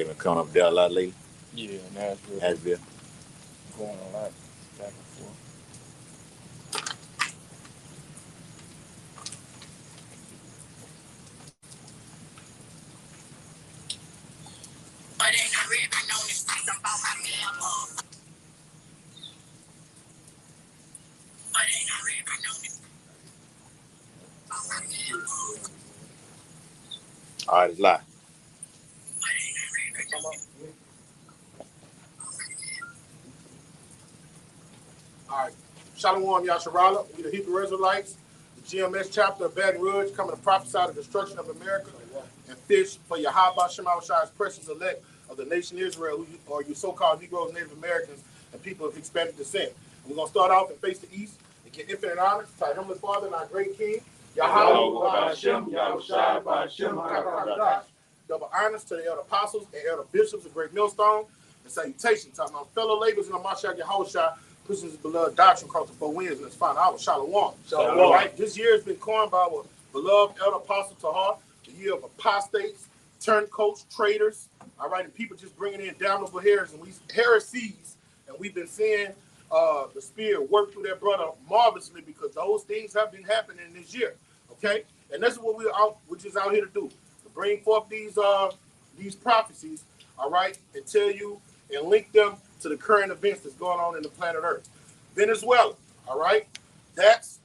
they've been coming up there a lot lately. Yeah, Nashville. Nashville. Going a lot back and forth. All right, it's live. All right. Shalom Yasharala. We the Hebrew Israelites. The GMS chapter of Baton Rouge coming to prophesy the destruction of America and fish for Yahweh Shema Shai's precious elect of the nation Israel, or you so-called Negroes, Native Americans, and people of Hispanic descent. And we're going to start off and face the east and give infinite honor to our Heavenly Father and our great King, Yahweh Hashem, Yahweh Hashem, double honors to the elder apostles and elder bishops of Great Millstone, and salutations to my fellow laborers in the Mashiach Yahushua, pushing his beloved doctrine across the 4 winds in his final hour. Shalom. Shalom. All right. This year has been coined by our beloved elder apostle Tahar, the year of apostates, turncoats, traitors, all right, and people just bringing in damnable heresies, and we've been seeing the Spirit work through their brother marvelously, because those things have been happening this year, okay? And that's what we're just out here to do, to bring forth these prophecies, all right, and tell you and link them to the current events that's going on in the planet Earth. Venezuela, all right, that's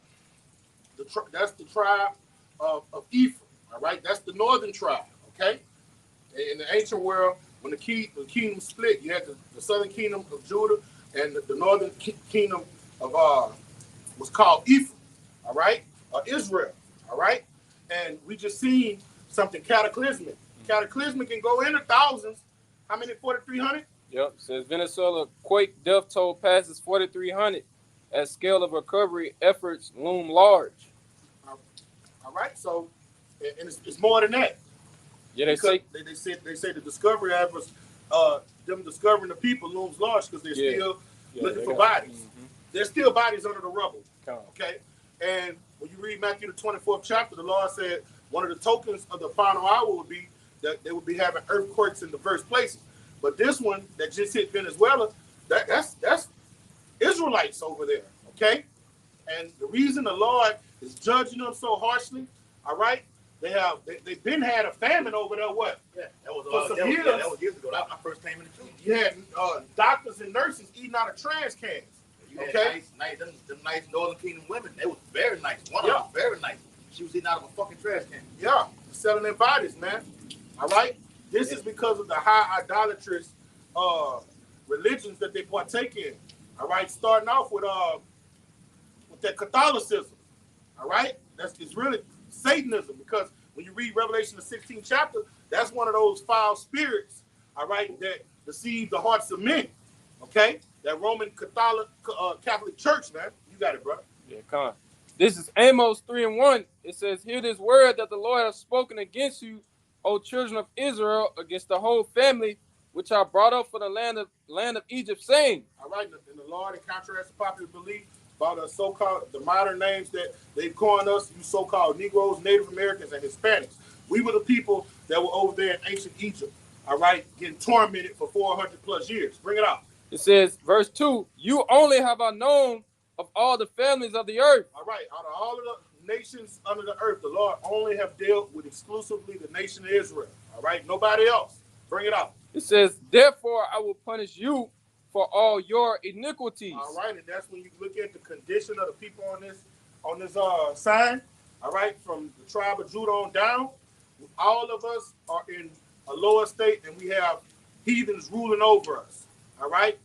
the tribe of Ephraim, all right, that's the northern tribe, okay? In the ancient world, when the kingdom split, you had the southern kingdom of Judah and the northern kingdom of was called Ephraim, all right, Israel, all right, and we just seen something cataclysmic. Cataclysmic can go into thousands. How many? 4,300. Yep, says Venezuela quake death toll passes 4,300 as scale of recovery efforts loom large. All right, so and it's more than that. Yeah, they say the discovery efforts, them discovering the people looms large because they're still looking for bodies. Mm-hmm. There's still bodies under the rubble. Okay, and when you read Matthew the 24th chapter, the Lord said one of the tokens of the final hour would be that they would be having earthquakes in diverse places. But this one that just hit Venezuela, that's Israelites over there, okay? And the reason the Lord is judging them so harshly, all right? They've been had a famine over there. What? Yeah, that was years. Yeah, that was years ago. That I first came in the truth. You had doctors and nurses eating out of trash cans. Okay, them nice Northern Kingdom women. They was very nice. One of them was very nice. She was eating out of a fucking trash can. Yeah, selling their bodies, man. All right. This is because of the high idolatrous religions that they partake in. All right, starting off with that Catholicism. All right, it's really Satanism, because when you read Revelation the 16th chapter, that's one of those foul spirits. All right, that deceive the hearts of men. Okay, that Roman Catholic Church, man. You got it, bro. Yeah, come on. This is Amos 3:1. It says, "Hear this word that the Lord has spoken against you, O children of Israel, against the whole family, which I brought up for the land of Egypt, saying." All right, and the Lord, in contrast to popular belief about the modern names that they've coined us, you so-called Negroes, Native Americans, and Hispanics. We were the people that were over there in ancient Egypt, all right, getting tormented for 400 plus years. Bring it out. It says, verse 2, "You only have I known of all the families of the earth." All right, out of all of the nations under the earth, the Lord only have dealt with exclusively the nation of Israel. All right, nobody else. Bring it out. It says, "Therefore I will punish you for all your iniquities." All right, and that's when you look at the condition of the people on this sign. All right, from the tribe of Judah on down, all of us are in a lower state, and we have heathens ruling over us. All right,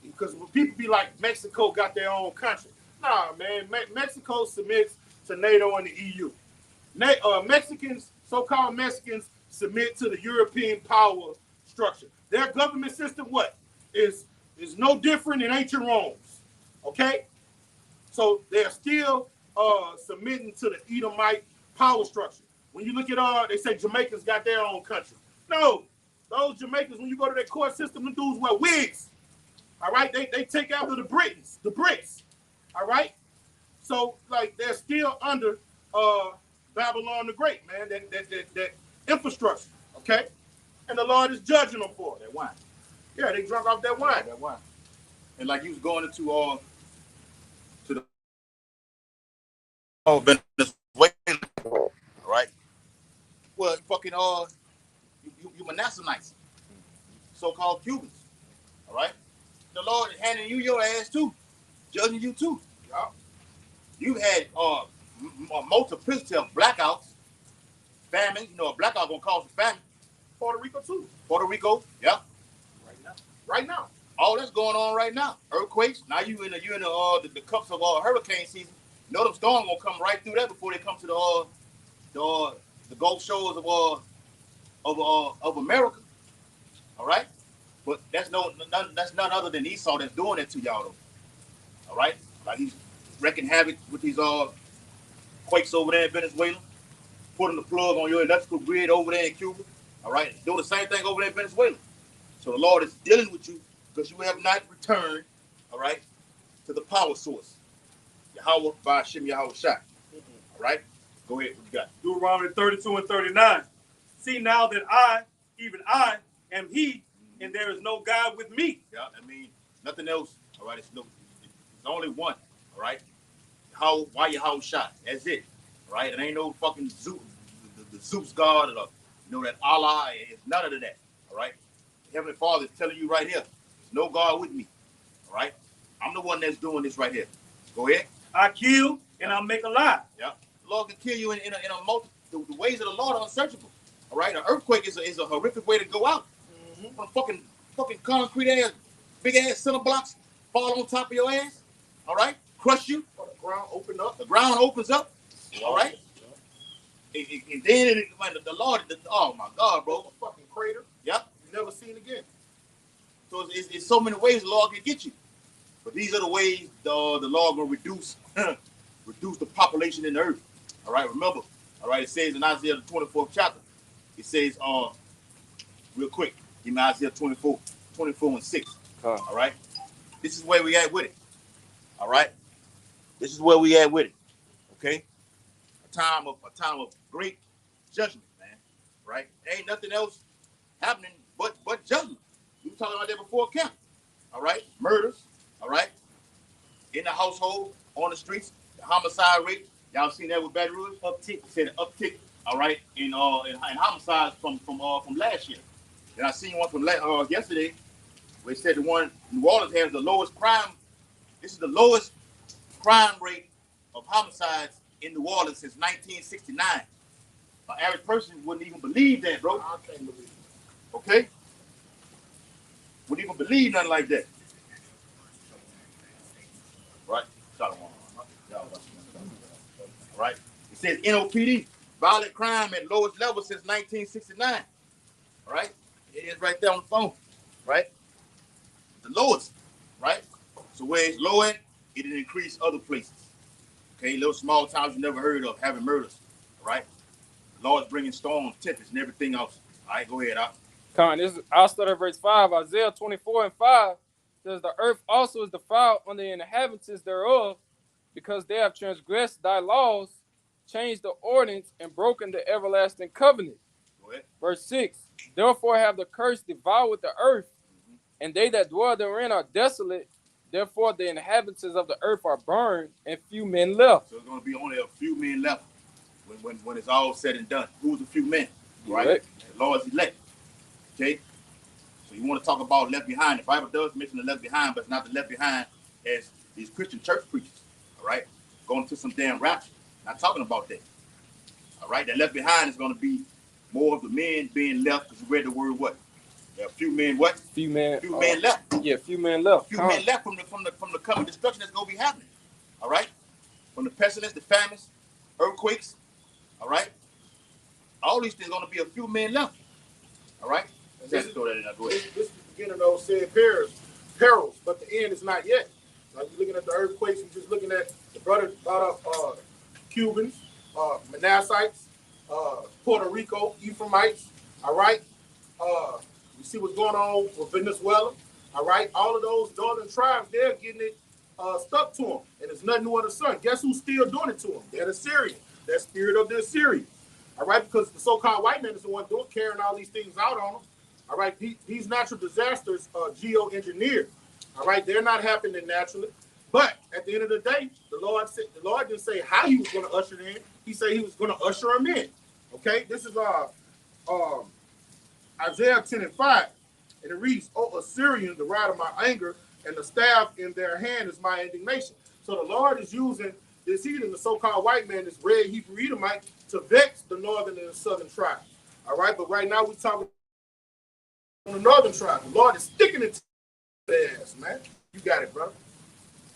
because when people be like, Mexico got their own country. Nah, man, Mexico submits to NATO and the EU. Mexicans, so-called Mexicans, submit to the European power structure. Their government system, what? Is no different than ancient Rome's. Okay? So they're still submitting to the Edomite power structure. When you look at they say Jamaicans got their own country. No, those Jamaicans, when you go to their court system, the dudes wear wigs. All right, they take after the Brits. All right, so like they're still under Babylon the Great, man. That infrastructure. Okay, And the Lord is judging them for it. That wine. Yeah, they drunk off that wine. That wine. And like you was going into to the Venezuela, right? Well, fucking you Manassanites, so-called Cubans, all right? The Lord is handing you your ass too, judging you too. Yeah. You've had multiple blackouts, famine. You know, a blackout gonna cause a famine. Puerto Rico too. Puerto Rico, yeah. Right now. All that's going on right now. Earthquakes. Now you in the cups of hurricane season. You know them storms gonna come right through that before they come to the Gulf shores of America. All right, but that's none other than Esau that's doing that to y'all though. All right, like he's wreaking havoc with these quakes over there in Venezuela, putting the plug on your electrical grid over there in Cuba. All right, doing the same thing over there in Venezuela. So the Lord is dealing with you because you have not returned, all right, to the power source. Yahweh by Hashem Yahweh Shai. All right? Go ahead. What you got? Deuteronomy 32 and 39. See now that I, even I, am he, and there is no God with me. Yeah, I mean, nothing else. All right? It's only one. All right? Why Yahweh Shai? That's it. All right? It ain't no fucking Zeus, the Zeus God or that Allah. It's none of that. All right? Heavenly Father is telling you right here, there's no God with me. All right? I'm the one that's doing this right here. Go ahead. I kill and I'll make alive. Yeah. The Lord can kill you in a multi. The ways of the Lord are unsearchable. All right? An earthquake is a horrific way to go out. From fucking concrete ass, big ass center blocks fall on top of your ass. All right? Crush you. The ground opened up. The ground opens up. All right? And then the Lord, oh my God, bro. A fucking crater. Yep. Never seen again. So it's so many ways the Lord can get you. But these are the ways the Lord will reduce the population in the earth. All right, remember. All right, it says in Isaiah the 24th chapter. It says, real quick, in Isaiah 24 and 6. All right. This is where we at with it. All right. This is where we at with it. Okay. A time of great judgment, man. Right. There ain't nothing else happening but judgment. We were talking about that before camp. All right. Murders. All right. In the household, on the streets, the homicide rate. Y'all seen that with Baton Rouge? Uptick. Said an uptick. All right. In homicides from last year. And I seen one from yesterday where it said the one in New Orleans has the lowest crime. This is the lowest crime rate of homicides in New Orleans since 1969. An average person wouldn't even believe that, bro. I can't believe it. Okay? Wouldn't even believe nothing like that. Right? Right? It says NOPD, violent crime at lowest level since 1969. All right? It is right there on the phone. Right? The lowest. Right? So where it's low at, it'll increase other places. Okay? Little small towns you never heard of having murders. All right? The Lord's bringing storms, tempests, and everything else. All right? Go ahead, Al. I'll start at verse 5. Isaiah 24 and 5 says, the earth also is defiled on the inhabitants thereof, because they have transgressed thy laws, changed the ordinance, and broken the everlasting covenant. Go ahead. Verse 6, therefore have the curse devoured the earth, and they that dwell therein are desolate. Therefore the inhabitants of the earth are burned, and few men left. So it's going to be only a few men left when it's all said and done. Who's a few men? Right? The Lord's elect. Okay? So you want to talk about left behind. The Bible does mention the left behind, but it's not the left behind as these Christian church preachers. All right? Going to some damn rapture. Not talking about that. All right? That left behind is going to be more of the men being left, because you read the word what? There are a few men what? Few men left. Yeah, few men left. Few men left from the coming destruction that's going to be happening. All right? From the pestilence, the famines, earthquakes. All right? All these things are going to be a few men left. All right? This is the beginning of those said perils, but the end is not yet. Like you're looking at the earthquakes, you're just looking at the brother brought up Cubans, Manassites, Puerto Rico, Ephraimites. All right? You see what's going on with Venezuela. All right? All of those northern tribes, they're getting it stuck to them. And there's nothing new under the sun. Guess who's still doing it to them? They're the Syrians. That spirit of the Assyrians. All right? Because the so-called white man is the one carrying all these things out on them. All right, these natural disasters are geoengineered. All right, they're not happening naturally. But at the end of the day, the Lord didn't say how He was going to usher them in. He said He was going to usher them in. Okay, this is Isaiah 10:5, and it reads, "O Assyrians, the rod of my anger, and the staff in their hand is my indignation." So the Lord is using this heathen, the so-called white man, this red Hebrew Edomite, to vex the northern and the southern tribes. All right, but right now we're talking on the northern tribe. The Lord is sticking it to their ass, man. You got it, brother.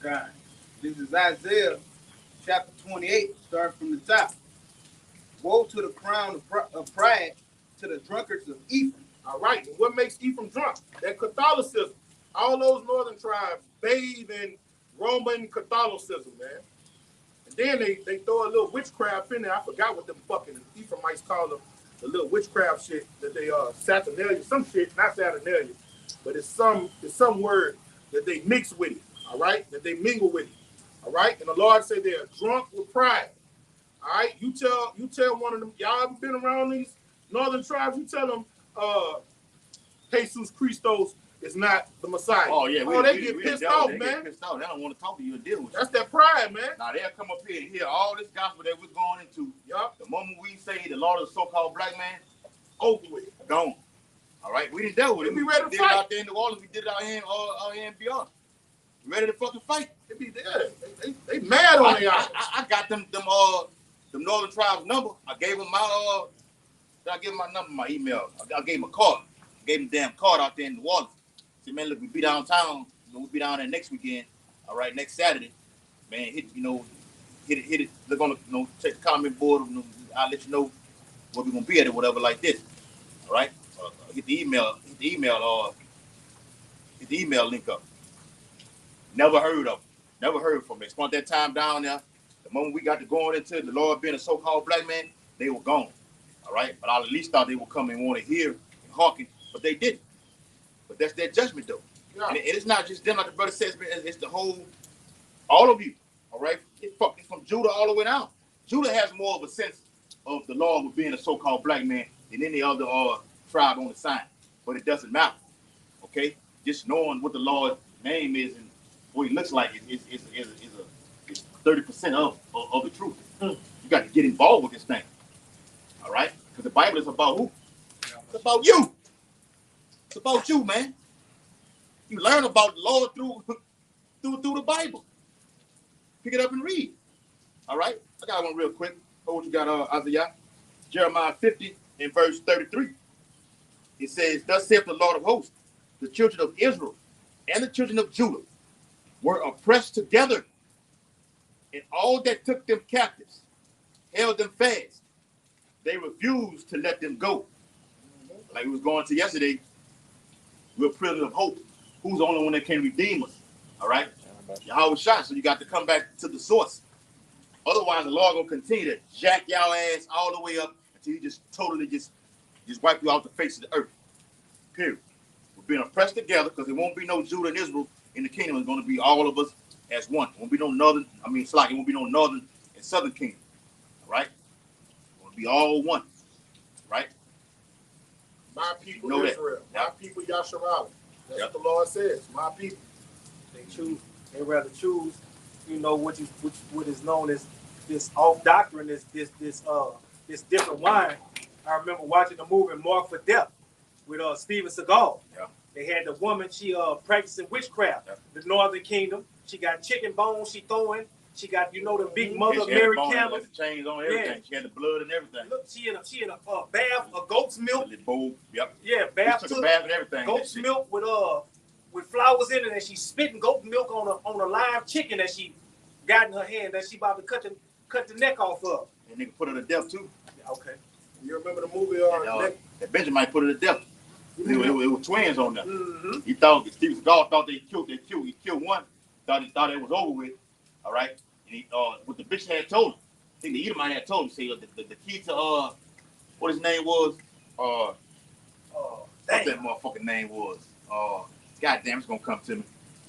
God. This is Isaiah chapter 28, starting from the top. Woe to the crown of pride, to the drunkards of Ephraim. All right, and what makes Ephraim drunk? That Catholicism. All those northern tribes bathe in Roman Catholicism, man. And then they throw a little witchcraft in there. I forgot what them fucking Ephraimites call them. The little witchcraft shit that they Saturnalia, some shit, not Saturnalia, but it's some word that they mix with it, all right? That they mingle with it, all right? And the Lord said they are drunk with pride. All right, you tell one of them, y'all ever been around these northern tribes, you tell them Jesus Christos is not the Messiah. Oh yeah, they get pissed off, man. Get pissed off. They don't want to talk to you and deal with you. That's that pride, man. Now they'll come up here and hear all this gospel that we're going into. Yup. The moment we say the Lord of the so-called black man, over with. gone. All right, we didn't deal with it. We ready to did fight. It out there in New Orleans. We did it out here in beyond. We ready to fucking fight. They be there. They mad on their eyes. I got them northern tribes number. I gave them my my number, my email. I gave them a card. I gave them a damn card out there in New Orleans. Said, man, look, we be downtown. We'll be down there next weekend. All right, next Saturday. Man, hit it. Look on the, check the comment board. I'll let you know where we're gonna be at or whatever like this. All right. Hit the email link up. Never heard of them. Never heard from them. Spent that time down there. The moment we got to going into the Lord being a so-called black man, they were gone. All right. But I at least thought they would come and want to hear and hearken, but they didn't. But that's their judgment, though. Yeah. And it's not just them, like the brother says, it's the whole, all of you. All right. It's from Judah all the way down. Judah has more of a sense of the Lord with being a so-called black man than any other tribe on the sign. But it doesn't matter. Okay. Just knowing what the Lord's name is and what he looks like is 30% of the truth. You got to get involved with this thing. All right? Because the Bible is about who? It's about you. It's about you, man. You learn about the Lord through the Bible. Pick it up and read. All right? I got one real quick. What you got, Isaiah? Jeremiah 50 and verse 33. It says, "Thus saith the Lord of hosts, the children of Israel and the children of Judah were oppressed together, and all that took them captives held them fast. They refused to let them go." Like we was going to yesterday, we're prisoners of hope. Who's the only one that can redeem us? All right? Yahweh shot, so you got to come back to the source. Otherwise, the Lord gonna continue to jack y'all ass all the way up until he just totally just wipe you off the face of the earth. Period. We're being oppressed together because there won't be no Judah and Israel in the kingdom. It's going to be all of us as one. It won't be no northern, it won't be no northern and southern kingdom. All right? It's going to be all one. Right? My people, know Israel. That. My people, Yasharala. That's what the Lord says. My people. They rather choose, what is known as this off doctrine, this different wine. I remember watching the movie Marked for Death with Steven Seagal. Yeah. They had the woman, she practicing witchcraft. Yeah. The Northern Kingdom. She got chicken bones she throwing. She got, the big mother Mary Campbell. The chains on everything. Yeah. She had the blood and everything. Look, she in a bath of goat's milk. Bowl. Yep. Yeah, bath. She took a bath and everything. Goat's milk with flowers in it, and she's spitting goat milk on a live chicken that she got in her hand that she about to cut the neck off of. And nigga put her to death too. Okay. You remember the movie? That Benjamin put her to death. Mm-hmm. It was twins on them. Mm-hmm. He thought Steven Seagal thought he killed one. Thought it was over with. All right. And he what the bitch had told him. I think the Edomite had told him, say the key to what his name was. What that motherfucking name was. Goddamn, it's gonna come to me.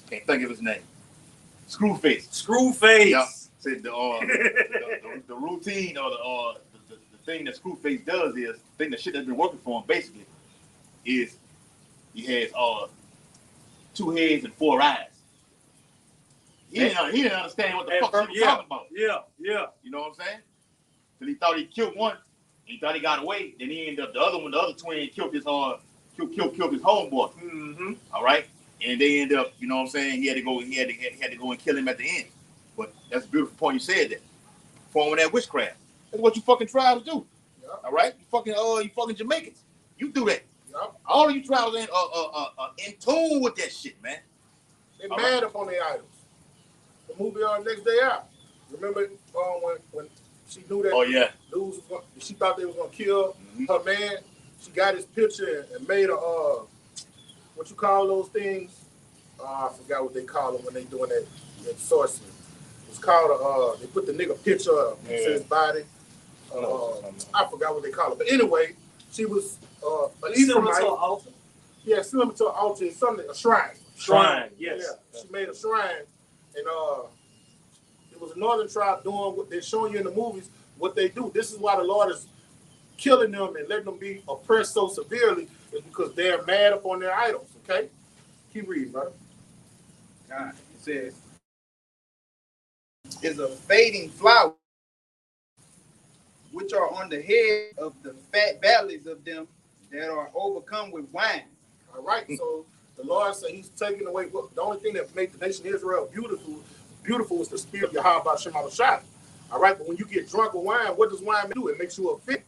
Can't think of his name. Screwface. Yeah. Said the routine or the thing that Screwface does is the thing that shit that's been working for him basically is he has 2 heads and 4 eyes. He didn't understand what the fuck she was talking about. Yeah. You know what I'm saying? Till he thought he killed one, he thought he got away. Then he ended up the other twin killed his killed his homeboy. Mm-hmm. All right, and they ended up, you know what I'm saying? He had to go and kill him at the end. But that's a beautiful point you said that. Performing that witchcraft. That's what you fucking tribes do. Yep. All right, you fucking Jamaicans. You do that. Yep. All of you tribes in tune with that shit, man. They mad up on their idols. The movie Next Day Out. Remember when she knew that? Oh yeah. Dudes was gonna, she thought they was gonna kill her man. She got his picture and made a what you call those things? I forgot what they call them when they doing that sorcery. It's called they put the nigga picture of his body. I forgot what they call it. But anyway, she was an Ephraimite. altar. Yeah, similar to an altar, something, a shrine. Shrine, yes. Yeah, she made a shrine, and it was a northern tribe doing what they're showing you in the movies, what they do. This is why the Lord is killing them and letting them be oppressed so severely, is because they're mad upon their idols, okay? Keep reading, brother. God, it says, is a fading flower, which are on the head of the fat valleys of them that are overcome with wine. All right, so the Lord said he's taking away, the only thing that made the nation of Israel beautiful was the spirit of Yahweh Shema Shai. All right, but when you get drunk with wine, what does wine do? It makes you a fit.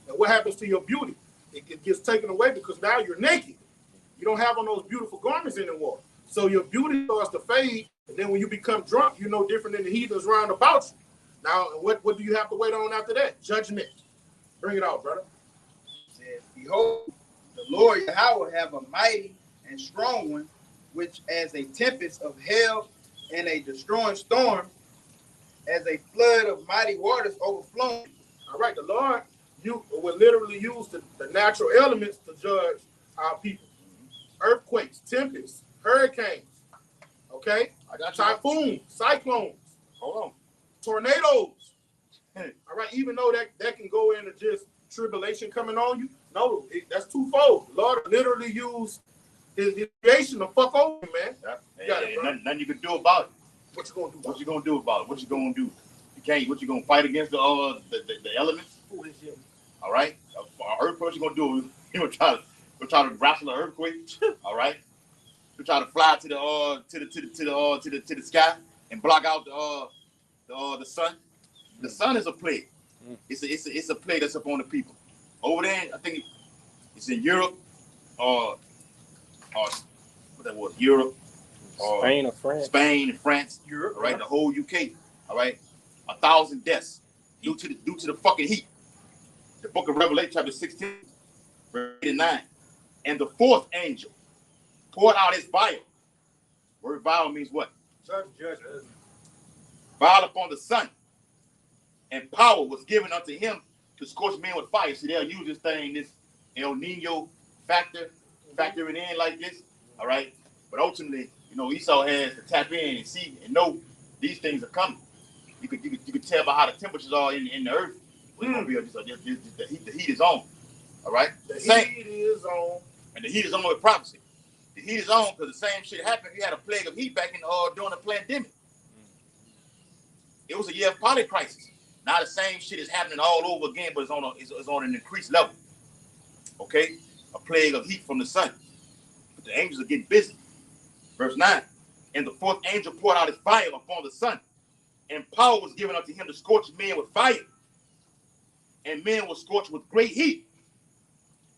And what happens to your beauty? It gets taken away because now you're naked. You don't have on those beautiful garments anymore. So your beauty starts to fade, and then when you become drunk, you're no different than the heathens round about you. Now, what do you have to wait on after that? Judgment. Bring it out, brother. It says, behold, the Lord Yahweh have a mighty and strong one, which as a tempest of hell and a destroying storm, as a flood of mighty waters overflowing. All right, the Lord will literally use the natural elements to judge our people. Earthquakes, tempests, hurricanes, okay? I got Typhoons, cyclones. Hold on. Tornadoes. All right, even though that can go into just tribulation coming on you, no, that's twofold. The Lord literally used his creation to fuck over you, man. Nothing you can do about it. What you gonna do? What you gonna do about it? What you gonna do? You can't. What you gonna fight against the elements? Who is you? All right. Earthquake. What you gonna do? You gonna try to wrestle an earthquake? All right. You try to fly to the sky and block out the sun. The sun is a plague. It's a plague that's upon the people. Over there, I think it's in Europe, what that was, Europe, Spain or France. Spain and France, Europe, all right, the whole UK, all right, 1,000 deaths due to the fucking heat. The book of Revelation, chapter 16, verse 8 and 9. And the 4th angel poured out his vial. Word vial means what? Judge. Vial upon the sun. And power was given unto him to scorch men with fire. See, they'll use this thing, this El Nino factoring in like this, all right? But ultimately, Esau has to tap in and see and know these things are coming. You could tell by how the temperatures are in the earth. Gonna be the heat is on, all right? The heat is on. And the heat is on with prophecy. The heat is on because the same shit happened. We had a plague of heat back in during the pandemic. It was a year of polycrisis. Now the same shit is happening all over again, but it's on an increased level. Okay? A plague of heat from the sun. But the angels are getting busy. Verse 9. And the 4th angel poured out his fire upon the sun, and power was given unto him to scorch men with fire. And men were scorched with great heat,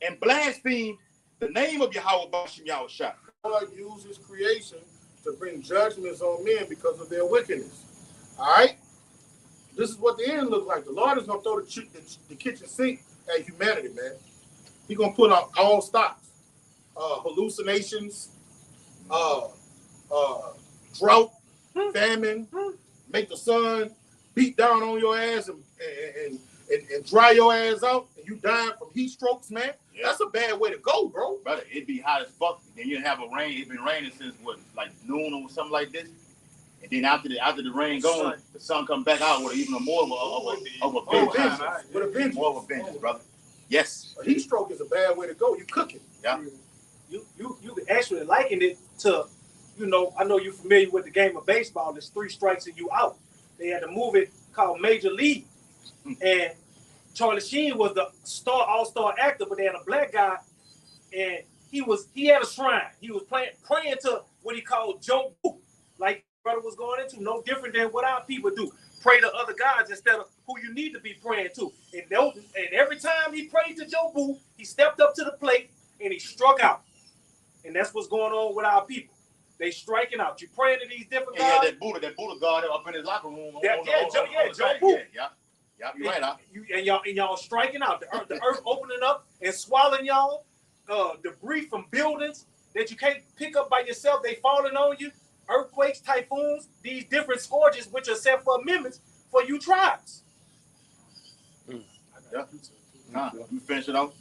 and blasphemed the name of Yahweh Bashem Yahushua. God uses creation to bring judgments on men because of their wickedness. All right? This is what the end looks like. The Lord is going to throw the kitchen sink at humanity, man. He's going to put out all stops. Hallucinations, drought, famine, make the sun beat down on your ass and dry your ass out, and you dying from heat strokes, man. Yeah. That's a bad way to go, bro. Brother, it'd be hot as fuck. Then you'd have a rain. It's been raining since like noon or something like this. And then after the rain gone, the sun come back out with even more of a vengeance. With a vengeance. More of a vengeance, brother. Yes. A heat stroke is a bad way to go. You cooking. Yeah. You actually likened it to, you know, I know you're familiar with the game of baseball. There's 3 strikes and you out. They had a movie called Major League, and Charlie Sheen was the all-star actor, but they had a black guy, and he had a shrine. He was praying to what he called Joe Boo, like brother was going into, no different than what our people do. Pray to other gods instead of who you need to be praying to. And every time he prayed to Joe Boo, he stepped up to the plate and he struck out. And that's what's going on with our people. They striking out. You praying to these different gods. Yeah, that Buddha god up in his locker room. Joe Boo. Yeah, you're right. Y'all striking out. The earth opening up and swallowing y'all. Debris from buildings that you can't pick up by yourself. They falling on you. Earthquakes, typhoons, these different scourges which are set for amendments for you tribes. Yeah. Nah, you finish it off.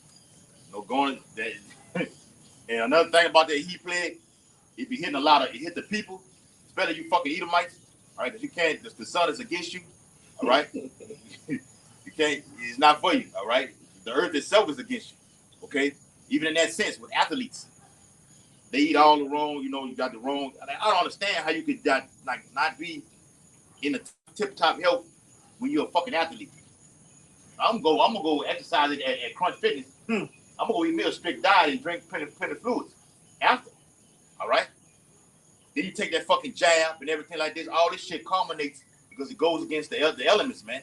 No going. And another thing about that heat plague, it be hitting it hit the people, especially you fucking Edomites. All right, because you can't. The sun is against you. All right, you can't. It's not for you. All right, the earth itself is against you. Okay, even in that sense, with athletes, they eat all the wrong. You know, you got the wrong. I don't understand how you could not be in the tip-top health when you're a fucking athlete. I'm gonna go exercise at Crunch Fitness. I'm gonna go eat me a strict diet and drink plenty of fluids after. All right. Then you take that fucking jab and everything like this. All this shit culminates because it goes against the elements, man.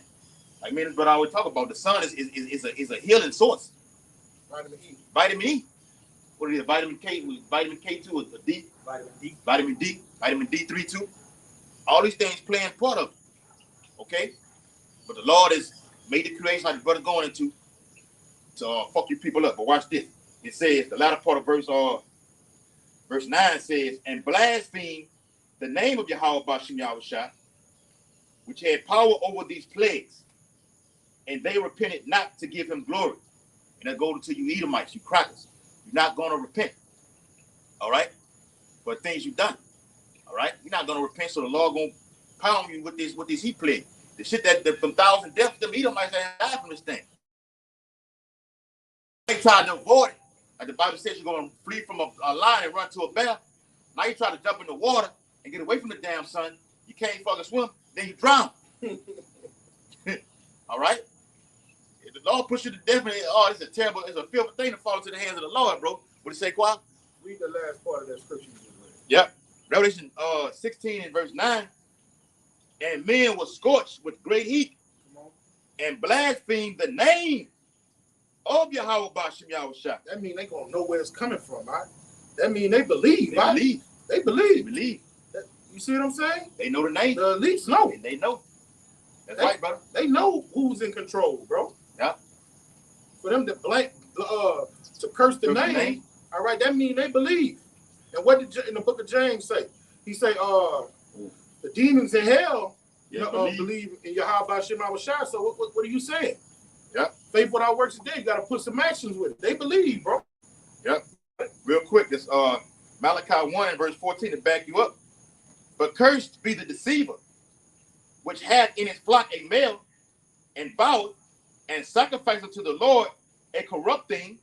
Like me and but I always talk about the sun is a healing source. Vitamin E. Vitamin E. What is it? Vitamin K, vitamin K2 or D? Vitamin D. Vitamin D3 too. All these things playing part of it. Okay? But the Lord has made the creation like the brother going into to fuck you people up. But watch this. It says, the latter part of verse 9 says, and blaspheme the name of Yahweh Bashim Yahushua, which had power over these plagues, and they repented not to give him glory. And that goes to you Edomites, you crackers. You're not going to repent. All right? For things you've done. All right? You're not going to repent, so the Lord going to pound you with this heat plague. The shit that from 1,000 deaths, them Edomites have died from this thing. They tried to avoid it. Like the Bible says, you're going to flee from a lion and run to a bear. Now you try to jump in the water and get away from the damn sun. You can't fucking swim, then you drown. All right? If the Lord push you to death, it's a fearful thing to fall into the hands of the Lord, bro. What do you say, Qua? Read the last part of that scripture you just read. Yep. Revelation 16 and verse 9. And men were scorched with great heat and blasphemed the name of Yahweh Bashim Yahushua. That means they gonna know where it's coming from, right? That means they believe, right? They believe. You see what I'm saying? They know the name. The elites know. And they know. That's right, brother. They know who's in control, bro. Yeah. For them to to curse the name, all right, that means they believe. And what did in the book of James say? He say, the demons in hell believe in Yahweh Bashim Yahushua. So what are you saying? Yeah. Faith without works today. You got to put some actions with it. They believe, bro. Yep. Real quick, this Malachi 1 and verse 14 to back you up. But cursed be the deceiver, which had in his flock a male, and vowed and sacrificed unto the Lord a corrupt thing.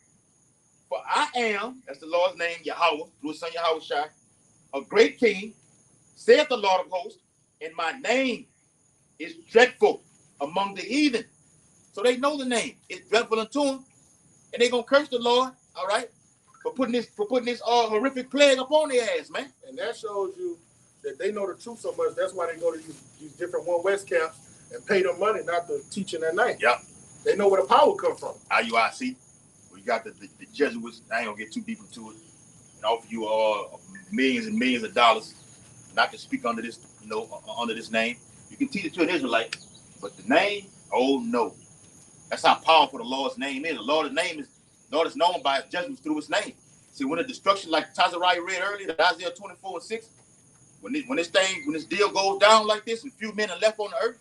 For I am, that's the Lord's name, Yahweh, through his son Yahushua, a great king, saith the Lord of hosts, and my name is dreadful among the heathen. So they know the name. It's dreadful unto them, and they're gonna curse the Lord, all right, for putting this horrific plague upon their ass, man. And that shows you that they know the truth so much. That's why they go to these different One West camps and pay them money not to teach in their name. Yep. They know where the power comes from. IUIC. We got the Jesuits. I ain't gonna get too deep into it. And offer you millions and millions of dollars not to speak under this, under this name. You can teach it to an Israelite, but the name, oh no. That's how powerful the Lord's name is. The Lord is known by his judgments through his name. See, when the destruction, like Tazariah read earlier, Isaiah 24 and 6, when this deal goes down like this, and few men are left on the earth,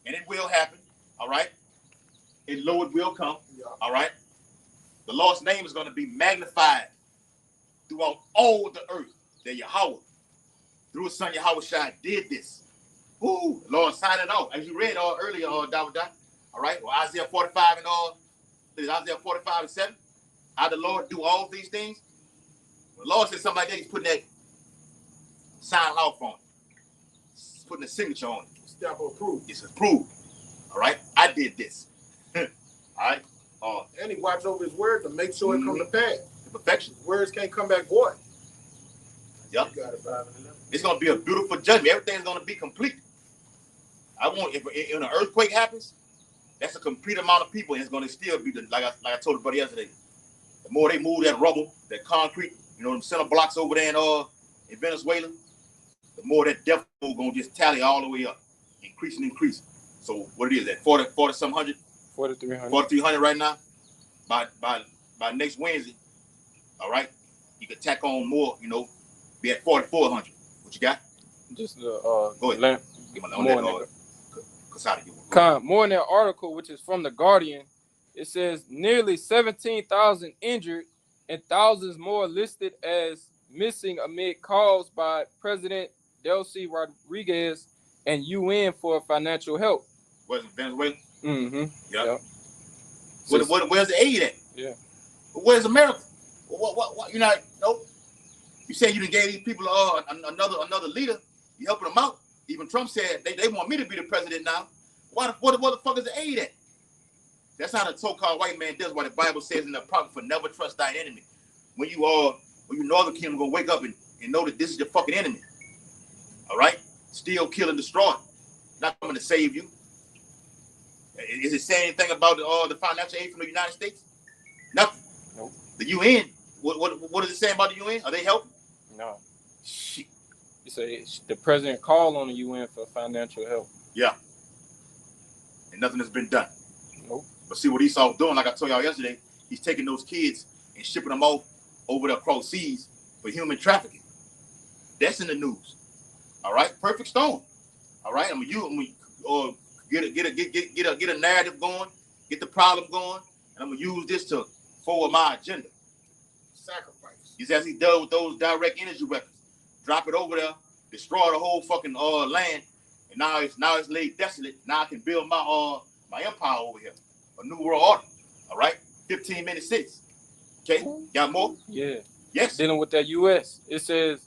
and it will happen, all right? And lo, it will come, all right? The Lord's name is going to be magnified throughout all the earth. That Yahweh, through his son Yahushua, did this. Ooh, the Lord signed it off. As you read earlier, David, all right? Well, Isaiah 45 and Isaiah 45 and 7. How the Lord do all these things? When the Lord said something like that, he's putting that sign off on it. He's putting a signature on it. Stamp of approval. It's approved. All right? I did this. All right? And he watch over his word to make sure it come to pass. The perfection. Words can't come back void. Yep. You got it, 5 and 11. It's going to be a beautiful judgment. Everything's going to be complete. I want, if an earthquake happens, that's a complete amount of people, and it's going to still be, like I told the brother yesterday, the more they move that rubble, that concrete, you know, them center blocks over there in Venezuela, the more that death toll going to just tally all the way up, increasing. So what it is, at 40-some hundred? 4,300. 4,300 right now. By next Wednesday, all right, you can tack on more, you know, be at 4,400. What you got? Just Go ahead. lamp. Give More in that article, which is from The Guardian, it says nearly 17,000 injured and thousands more listed as missing amid calls by President Delcy Rodriguez and UN for financial help. Where's Venezuela? Mm-hmm. Yep. Where's the aid at? Yeah. Where's America? What? You know, nope. You say you done gave these people another leader. You helping them out. Even Trump said they want me to be the president now. What the fuck is the aid at? That's how the so-called white man does what the Bible says in the prophet for never trust thy enemy. When you northern kingdom gonna wake up and know that this is your fucking enemy. All right? Steal, kill, and destroy. Not coming to save you. Is it saying anything about the financial aid from the United States? Nothing. Nope. The UN, what is it saying about the UN? Are they helping? No. Shit. You say the president called on the UN for financial help. Yeah. And nothing has been done. Nope. But see what Esau's doing, like I told y'all yesterday, he's taking those kids and shipping them off over there across seas for human trafficking. That's in the news. All right? Perfect storm. All right? I'm gonna get a narrative going, get the problem going, and I'm gonna use this to forward my agenda. Sacrifice. He's as he does with those direct energy weapons. Drop it over there, destroy the whole fucking land, and now it's laid desolate. Now I can build my empire over here, a new world order. All right, 15 minutes 6. Okay, got more? Yeah. Yes. Dealing with that U.S. It says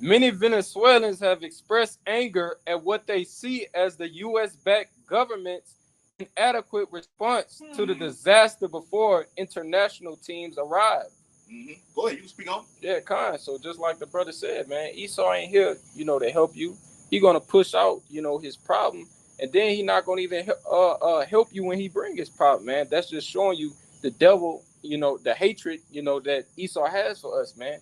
many Venezuelans have expressed anger at what they see as the U.S.-backed government's inadequate response to the disaster before international teams arrived. Mm-hmm. Go ahead, you can speak on. Yeah, kind. So just like the brother said, man, Esau ain't here, to help you. He gonna push out, his problem, and then he not gonna even help you when he bring his problem, man. That's just showing you the devil, the hatred, that Esau has for us, man,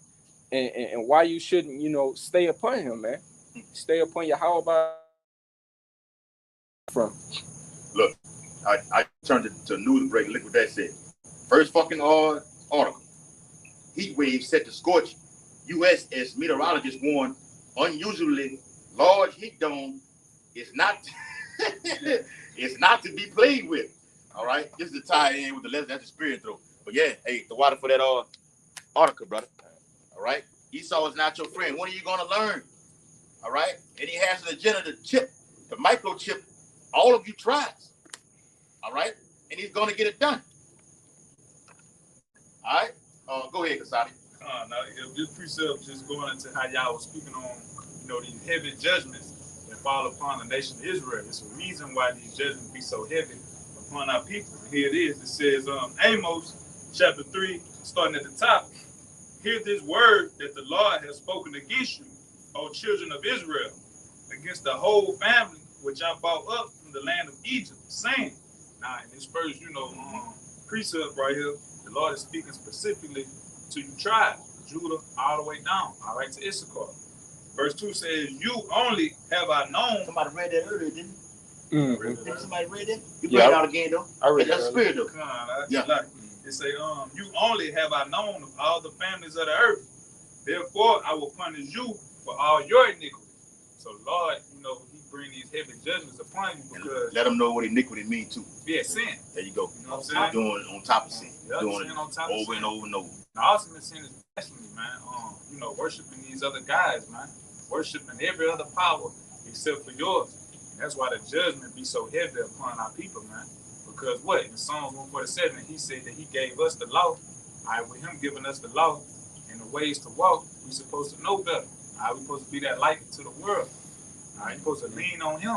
and why you shouldn't, stay upon him, man. Stay upon your how about from. Look, I turned to news break. Look what that said. First fucking article. Heat wave set to scorch U.S. as meteorologists warn unusually large heat dome is not it's not to be played with. All right, this is the tie in with the lesson that the spirit through. But yeah, hey, the water for that article, brother. All right, Esau is not your friend. When are you gonna learn? All right, and he has an agenda to microchip all of you tribes. All right, and he's gonna get it done. All right. Go ahead, Kasadi. Now, this precept just going into how y'all was speaking on, these heavy judgments that fall upon the nation of Israel. It's a reason why these judgments be so heavy upon our people. Here it is. It says, Amos chapter 3, starting at the top. Hear this word that the Lord has spoken against you, O children of Israel, against the whole family which I brought up from the land of Egypt, saying. Now, in this first, precept right here, the Lord is speaking specifically to you tribes, Judah all the way down, all right, to Issachar. Verse 2 says, you only have I known. Somebody read that earlier, didn't you? Mm-hmm. Somebody read that? You bring it out again, though. I read that's that. Spirit, though. It say, you only have I known of all the families of the earth. Therefore, I will punish you for all your iniquity. So, Lord, he bring these heavy judgments upon you because... Let them know what iniquity means, too. Yeah, sin. There you go. You know what I'm saying? Doing on top of sin. Yeah, doing it on top over and over and over. The ultimate sin is blasphemy, man. Worshiping these other guys, man. Worshiping every other power except for yours. And that's why the judgment be so heavy upon our people, man. Because what? In Psalms 147, he said that he gave us the law. All right, with him giving us the law and the the ways to walk, we're supposed to know better. All right, we're supposed to be that light to the world. All right, you're supposed to lean on him.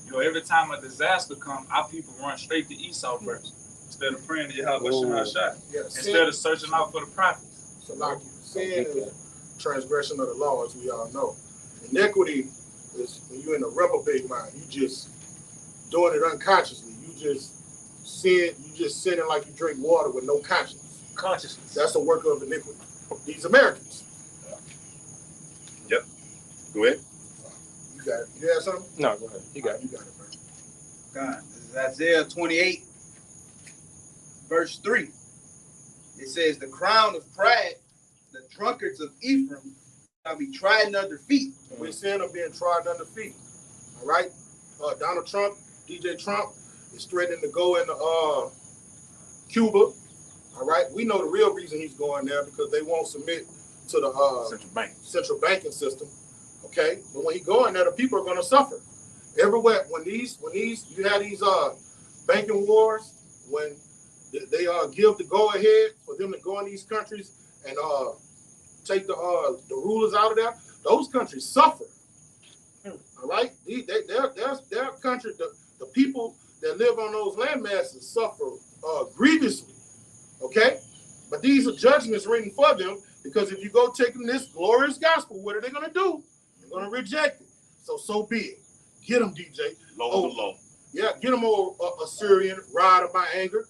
You know, every time a disaster comes, our people run straight to Esau first. Instead of praying to Yahweh Shah. Instead of searching out for the prophets. So like sin is transgression of the law, as we all know. Iniquity is when you're in a reprobate mind. You just doing it unconsciously. You just sinning like you drink water with no consciousness. That's a work of iniquity. These Americans. Yep. Go ahead. You got it. You have something? No, go ahead. You got it. You got it, bro. God, this is Isaiah 28, verse 3. It says, the crown of pride, the drunkards of Ephraim, shall be trodden under feet. We sin of being trodden under feet. All right? Donald Trump, DJ Trump, is threatening to go into Cuba. All right? We know the real reason he's going there because they won't submit to the central banking system. Okay? But when he go in there, the people are going to suffer. Everywhere, when you have these banking wars, when they give the go ahead for them to go in these countries and take the rulers out of there, those countries suffer. All right, their country, the people that live on those land masses suffer grievously. Okay, but these are judgments written for them because if you go take them this glorious gospel, what are they going to do? They're going to reject it. So be it. Get them, DJ. Low. Yeah, get them old Assyrian rod of my anger.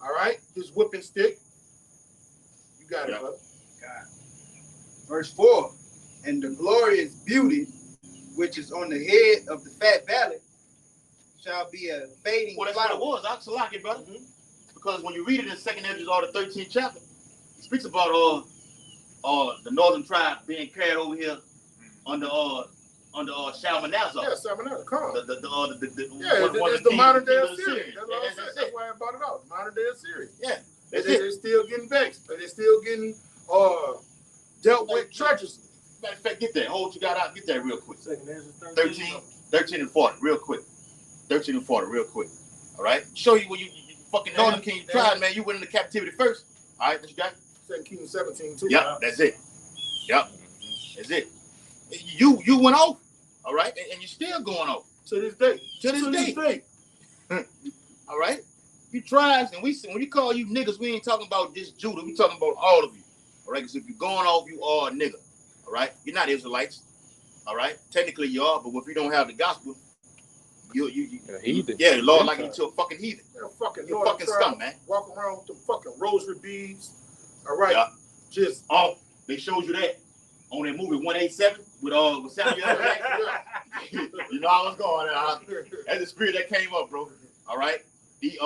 All right, his whipping stick. You got it, brother. God. Verse 4, and the glorious beauty which is on the head of the fat valley shall be a fading Well, that's flower. what it was. I like it, brother. Because when you read it in 2nd Ezra, the 13th chapter, it speaks about the northern tribe being carried over here under Shalmaneser. Yeah, Shalmaneser. Come on. It's the modern day Assyria. That's why I brought it out. Modern day Assyria. Yeah. They're still getting vexed, but they're still getting dealt with treacherously. Matter of fact, get that. Hold what you got out. Get that real quick. 13 and 40, real quick. 13 and 40, real quick. All right? Show you when you fucking Northern King tribe, man. You went into captivity first. All right, what you got? 2 Kings 17, too. Yep, that's it. Yep, that's it. You went off, all right? And you're still going off. To this day. To this day. All right? You tribes, and when we call you niggas, we ain't talking about just Judah. We talking about all of you. All right? Because if you're going off, you are a nigga. All right? You're not Israelites. All right? Technically you are, but if you don't have the gospel, you heathen. Yeah, the Lord like you to a fucking heathen. You're fucking scum, man. Walk around with the fucking rosary beads. All right? Yeah. Just they showed you that on that movie 187 with Samuel L. Jackson. You know how I was going. That's the spirit that came up, bro. All right? He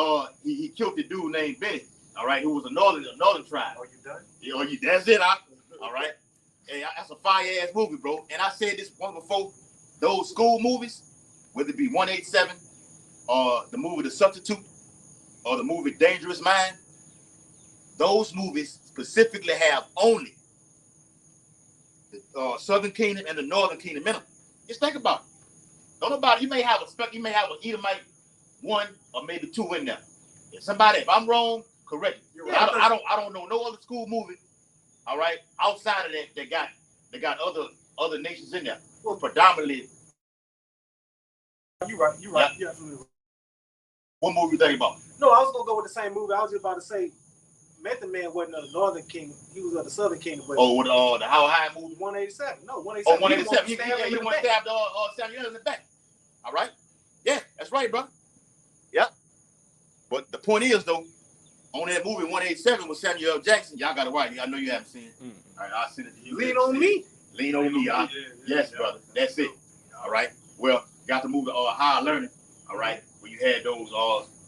killed the dude named Benny. All right, who was a northern tribe. Are you done? Yeah, that's it. All right. Hey, that's a fire ass movie, bro. And I said this one before. Those school movies, whether it be 187, or the movie The Substitute, or the movie Dangerous Mind, those movies specifically have only the Southern Kingdom and the Northern Kingdom in them. Just think about it. Don't nobody. You may have an Edomite 1 or maybe 2 in there. If I'm wrong, correct me. I don't know no other school movie. All right, outside of that, they got other nations in there. Well, predominantly. You're right. Yeah. You're absolutely right. What movie you think about? No, I was gonna go with the same movie. I was just about to say, Method Man wasn't of the Northern Kingdom. He was of the Southern Kingdom. But with the How High movie? 187. No, 187. Oh, 187. He went stabbed Samuel in the back. All right. Yeah, that's right, bro. Yeah. But the point is, though, on that movie 187 with Samuel L. Jackson, y'all got it right. I know you haven't seen it. All right, I'll send it to you. Lean on me. Lean on me. Yes, brother. That's it. All right. Well, got the movie Higher Learning. All right. Where you had those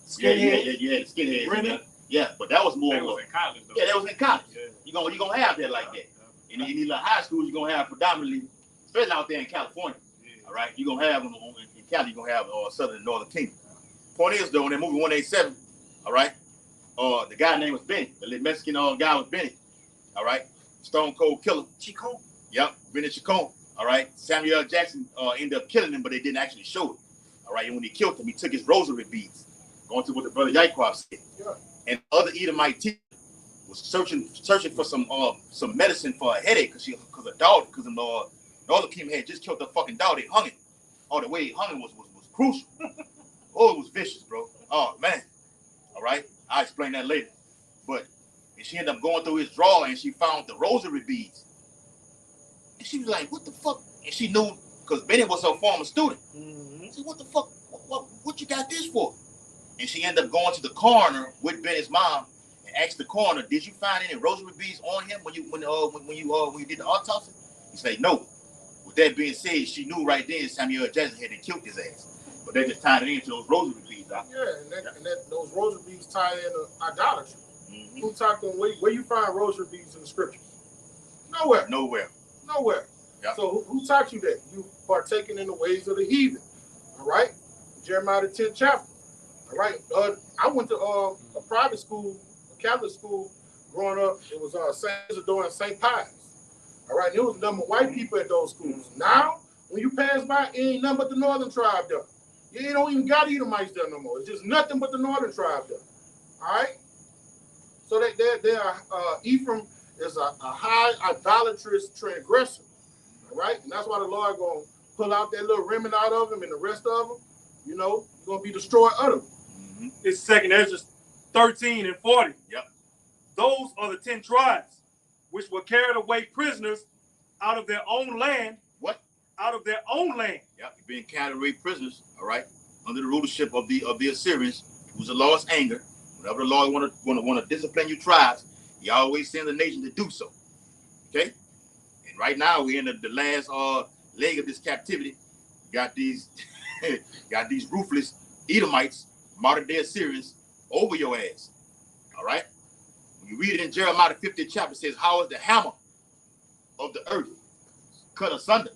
skinheads. You had the skinheads. Yeah, but that was more. That was in college, though. Yeah, that was in college. Yeah. You're gonna have that like that. And in these little high schools, you're gonna have predominantly, especially out there in California. All right. You're gonna have in Cali. You're gonna have Southern and Northern Kingdom. Point is, though, in that movie 187, all right. The guy name was Benny. The little Mexican guy was Benny. All right. Stone Cold Killer. Chicon. Yep. Benny Chicon. All right. Samuel L. Jackson ended up killing him, but they didn't actually show it. All right. And when he killed him, he took his rosary beads, going to what the brother Yaquab said. Yeah. And other Edomite teachers was searching for some medicine for a headache because her daughter, because the other Kim had just killed the fucking dog. They hung it. Oh, the way he hung it was crucial. Oh, it was vicious, bro. Oh man. All right, I'll explain that later. But and she ended up going through his drawer and she found the rosary beads. And she was like, "What the fuck?" And she knew because Bennett was her former student. She said, "What the fuck? What you got this for?" And she ended up going to the coroner with Bennett's mom and asked the coroner, "Did you find any rosary beads on him when you did the autopsy?" He said, "No." With that being said, she knew right then Samuel Jackson had killed his ass. But they just tied it into those rosary beads. Yeah, and those rosary beads tie into idolatry. Mm-hmm. Who taught them? Where you find rosary beads in the scriptures? Nowhere. Yep. So who taught you that? You partaking in the ways of the heathen. All right? Jeremiah the 10th chapter. All right? I went to a private school, a Catholic school, growing up. It was St. Isidore and St. Pius. All right? And it was nothing but white people at those schools. Now, when you pass by, it ain't nothing but the northern tribe there. You don't even got Edomites there no more. It's just nothing but the northern tribe there. All right? So they are, Ephraim is a high idolatrous transgressor. All right? And that's why the Lord going to pull out that little remnant out of him and the rest of them, you know, going to be destroyed utterly. Mm-hmm. It's 2nd Ezra 13 and 40. Yep. Those are the 10 tribes which were carried away prisoners out of their own land. What? Out of their own land. Yep, being carried away prisoners, all right, under the rulership of the Assyrians, who's the Lord's anger. Whenever the Lord want to discipline you tribes, he always sends a nation to do so. Okay? And right now we're in the last leg of this captivity. Got these ruthless Edomites, modern day Assyrians, over your ass. All right? When you read it in Jeremiah the 50th chapter, it says, "How is the hammer of the earth cut asunder?"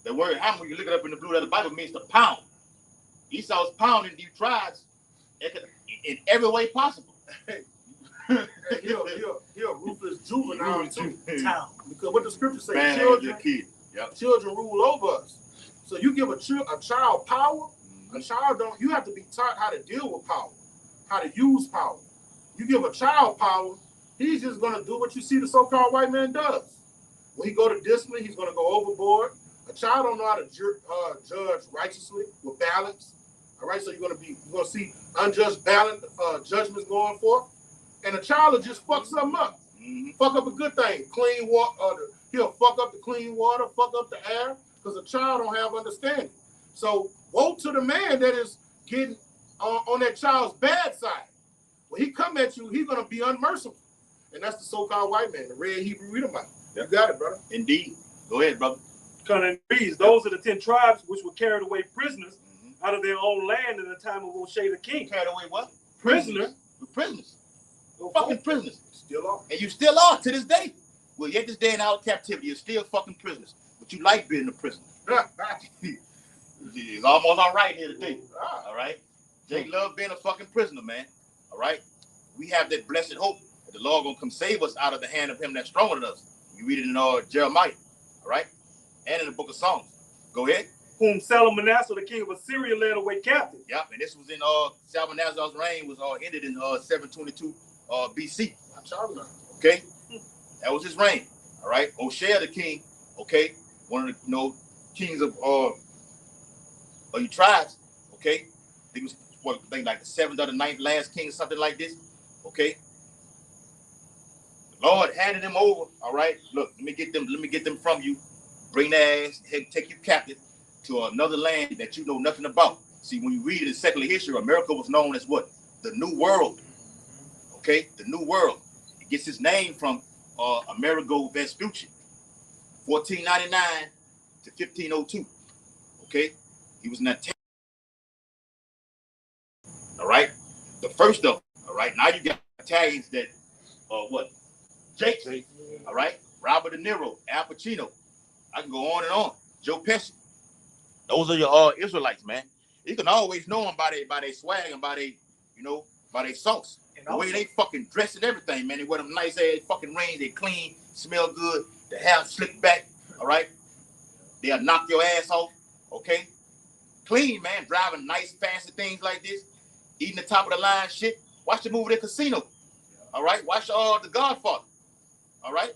The word hammer, when you look it up in the blue letter Bible, means to pound. Esau's pounding these tribes in every way possible. He a ruthless juvenile town. Because what the scripture says, children rule over us. So you give a child power, a child you have to be taught how to deal with power, how to use power. You give a child power, he's just going to do what you see the so-called white man does. When he go to discipline, he's going to go overboard. A child don't know how to judge righteously with balance. All right, so you're going to see unjust balance judgments going forth. And a child will just fuck something up. Mm-hmm. Fuck up a good thing. Clean water. He'll fuck up the clean water, fuck up the air, because a child don't have understanding. So woe to the man that is getting on that child's bad side. When he come at you, he's going to be unmerciful. And that's the so-called white man, the red Hebrew Edomite. Yep. You got it, brother. Indeed. Go ahead, brother. Those are the 10 tribes which were carried away prisoners out of their own land in the time of O'Shea the king. Carried away what? Prisoners. Prisoners. Fucking prisoners. Still are. And you still are to this day. Well, yet this day in our captivity, you're still fucking prisoners. But you like being a prisoner. It's almost all right here today. All right? Jake love being a fucking prisoner, man. All right? We have that blessed hope that the Lord gonna come save us out of the hand of him that's stronger than us. You read it in Jeremiah. All right? And in the book of Psalms. Go ahead. Whom Salmanasseh, the king of Assyria, led away captive. Yep, and this was in Salmanasser's reign was ended in 722 BC. Okay, that was his reign. All right, O'Shea the king. Okay, one of the kings of your tribes. Okay, he was like the 7th or the 9th last king or something like this. Okay, the Lord handed him over. All right, look, let me get them from you. Bring their ass, take you captive to another land that you know nothing about. See, when you read it in secular history, America was known as what? The New World. Okay, the New World. It gets its name from Amerigo Vespucci, 1499 to 1502. Okay, he was an Italian. All right, the first of them. All right, now you got Italians that what? Jake. All right, Robert De Niro, Al Pacino. I can go on and on. Joe Pesci. Those are your Israelites, man. You can always know them by their swag and by their sauce. And the way they fucking dress and everything, man. They wear them nice ass fucking rings. They clean, smell good. The hair slicked back. All right. They'll knock your ass off. Okay. Clean, man. Driving nice, fancy things like this. Eating the top of the line shit. Watch the movie The Casino. All right, watch the Godfather. All right,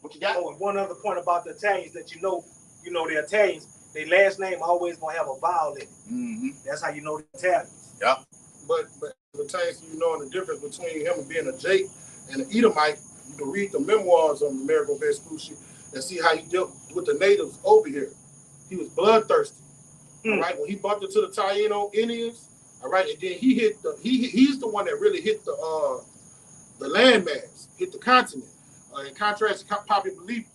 what you got? Oh, and one other point about the Italians that you know the Italians, their last name always gonna have a vowel in it. Mm-hmm. That's how you know the Italians. But the taste, you knowing the difference between him being a Jake and an Edomite, you can read the memoirs of Amerigo Vespucci and see how he dealt with the natives over here. He was bloodthirsty. All right, when he bumped into the Taino Indians, all right, and then he hit he's the one that really hit the landmass, hit the continent. In contrast to popular belief,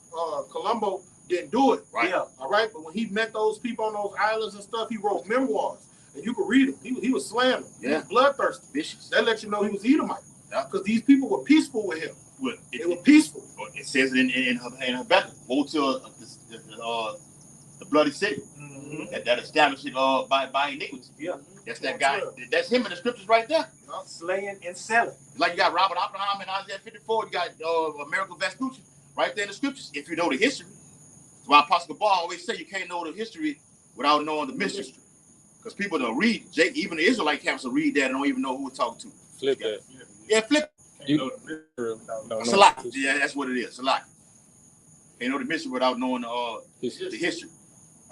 Colombo didn't do it. Right. Yeah. All right, but when he met those people on those islands and stuff, he wrote memoirs, and you could read them. He was slaying them. Yeah. He was bloodthirsty. Vicious. That lets you know he was Edomite. Yeah. Because these people were peaceful with him. Well, They were peaceful. It says it in Habakkuk. Go to the bloody city Mm-hmm. that established it by iniquity. Yeah. That's that guy. That's him in the scriptures right there. Slaying and selling. Like you got Robert Oppenheimer in Isaiah 54. You got Amerigo Vespucci right there in the scriptures. If you know the history, that's why Apostle Paul always say you can't know the history without knowing the mystery. Because people don't read. Even the Israelite camps will read that and don't even know who we're talking to. Flip that. Yeah, flip. You, Salak. Yeah, that's what it is. Salak. Can't know the mystery without knowing the history.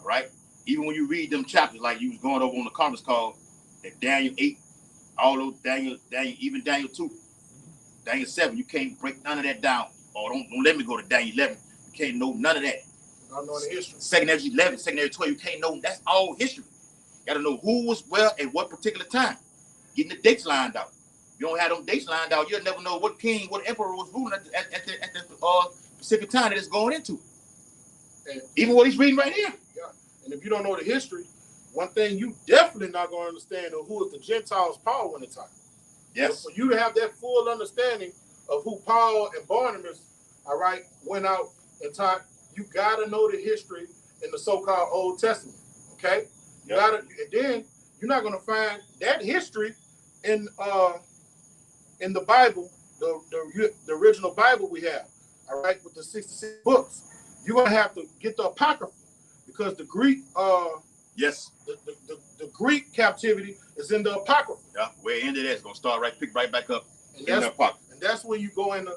All right. Even when you read them chapters, like you was going over on the conference call, that Daniel 8, all those Daniel, even Daniel 2, Daniel 7, you can't break none of that down. Or don't let me go to Daniel 11. You can't know none of that. I know the history. Second Ezra 11, second Ezra 12, you can't know. That's all history. You got to know who was where at what particular time. Getting the dates lined out. You don't have them dates lined out, you'll never know what king, what emperor was ruling at the specific time that it's going into. And even what he's reading right here. Yeah. And if you don't know the history, one thing you definitely not going to understand is who is the Gentiles' Paul in the time. Yes. So for you to have that full understanding of who Paul and Barnabas, all right, went out and taught, you got to know the history in the so-called Old Testament. Okay. You got to, and then you're not going to find that history in the Bible, the original Bible we have, all right, with the 66 books. You're going to have to get the Apocrypha because the Greek, yes, the Greek captivity is in the Apocrypha. Yeah, where it ended at, it's going to start pick right back up And in the Apocrypha. And that's when you go into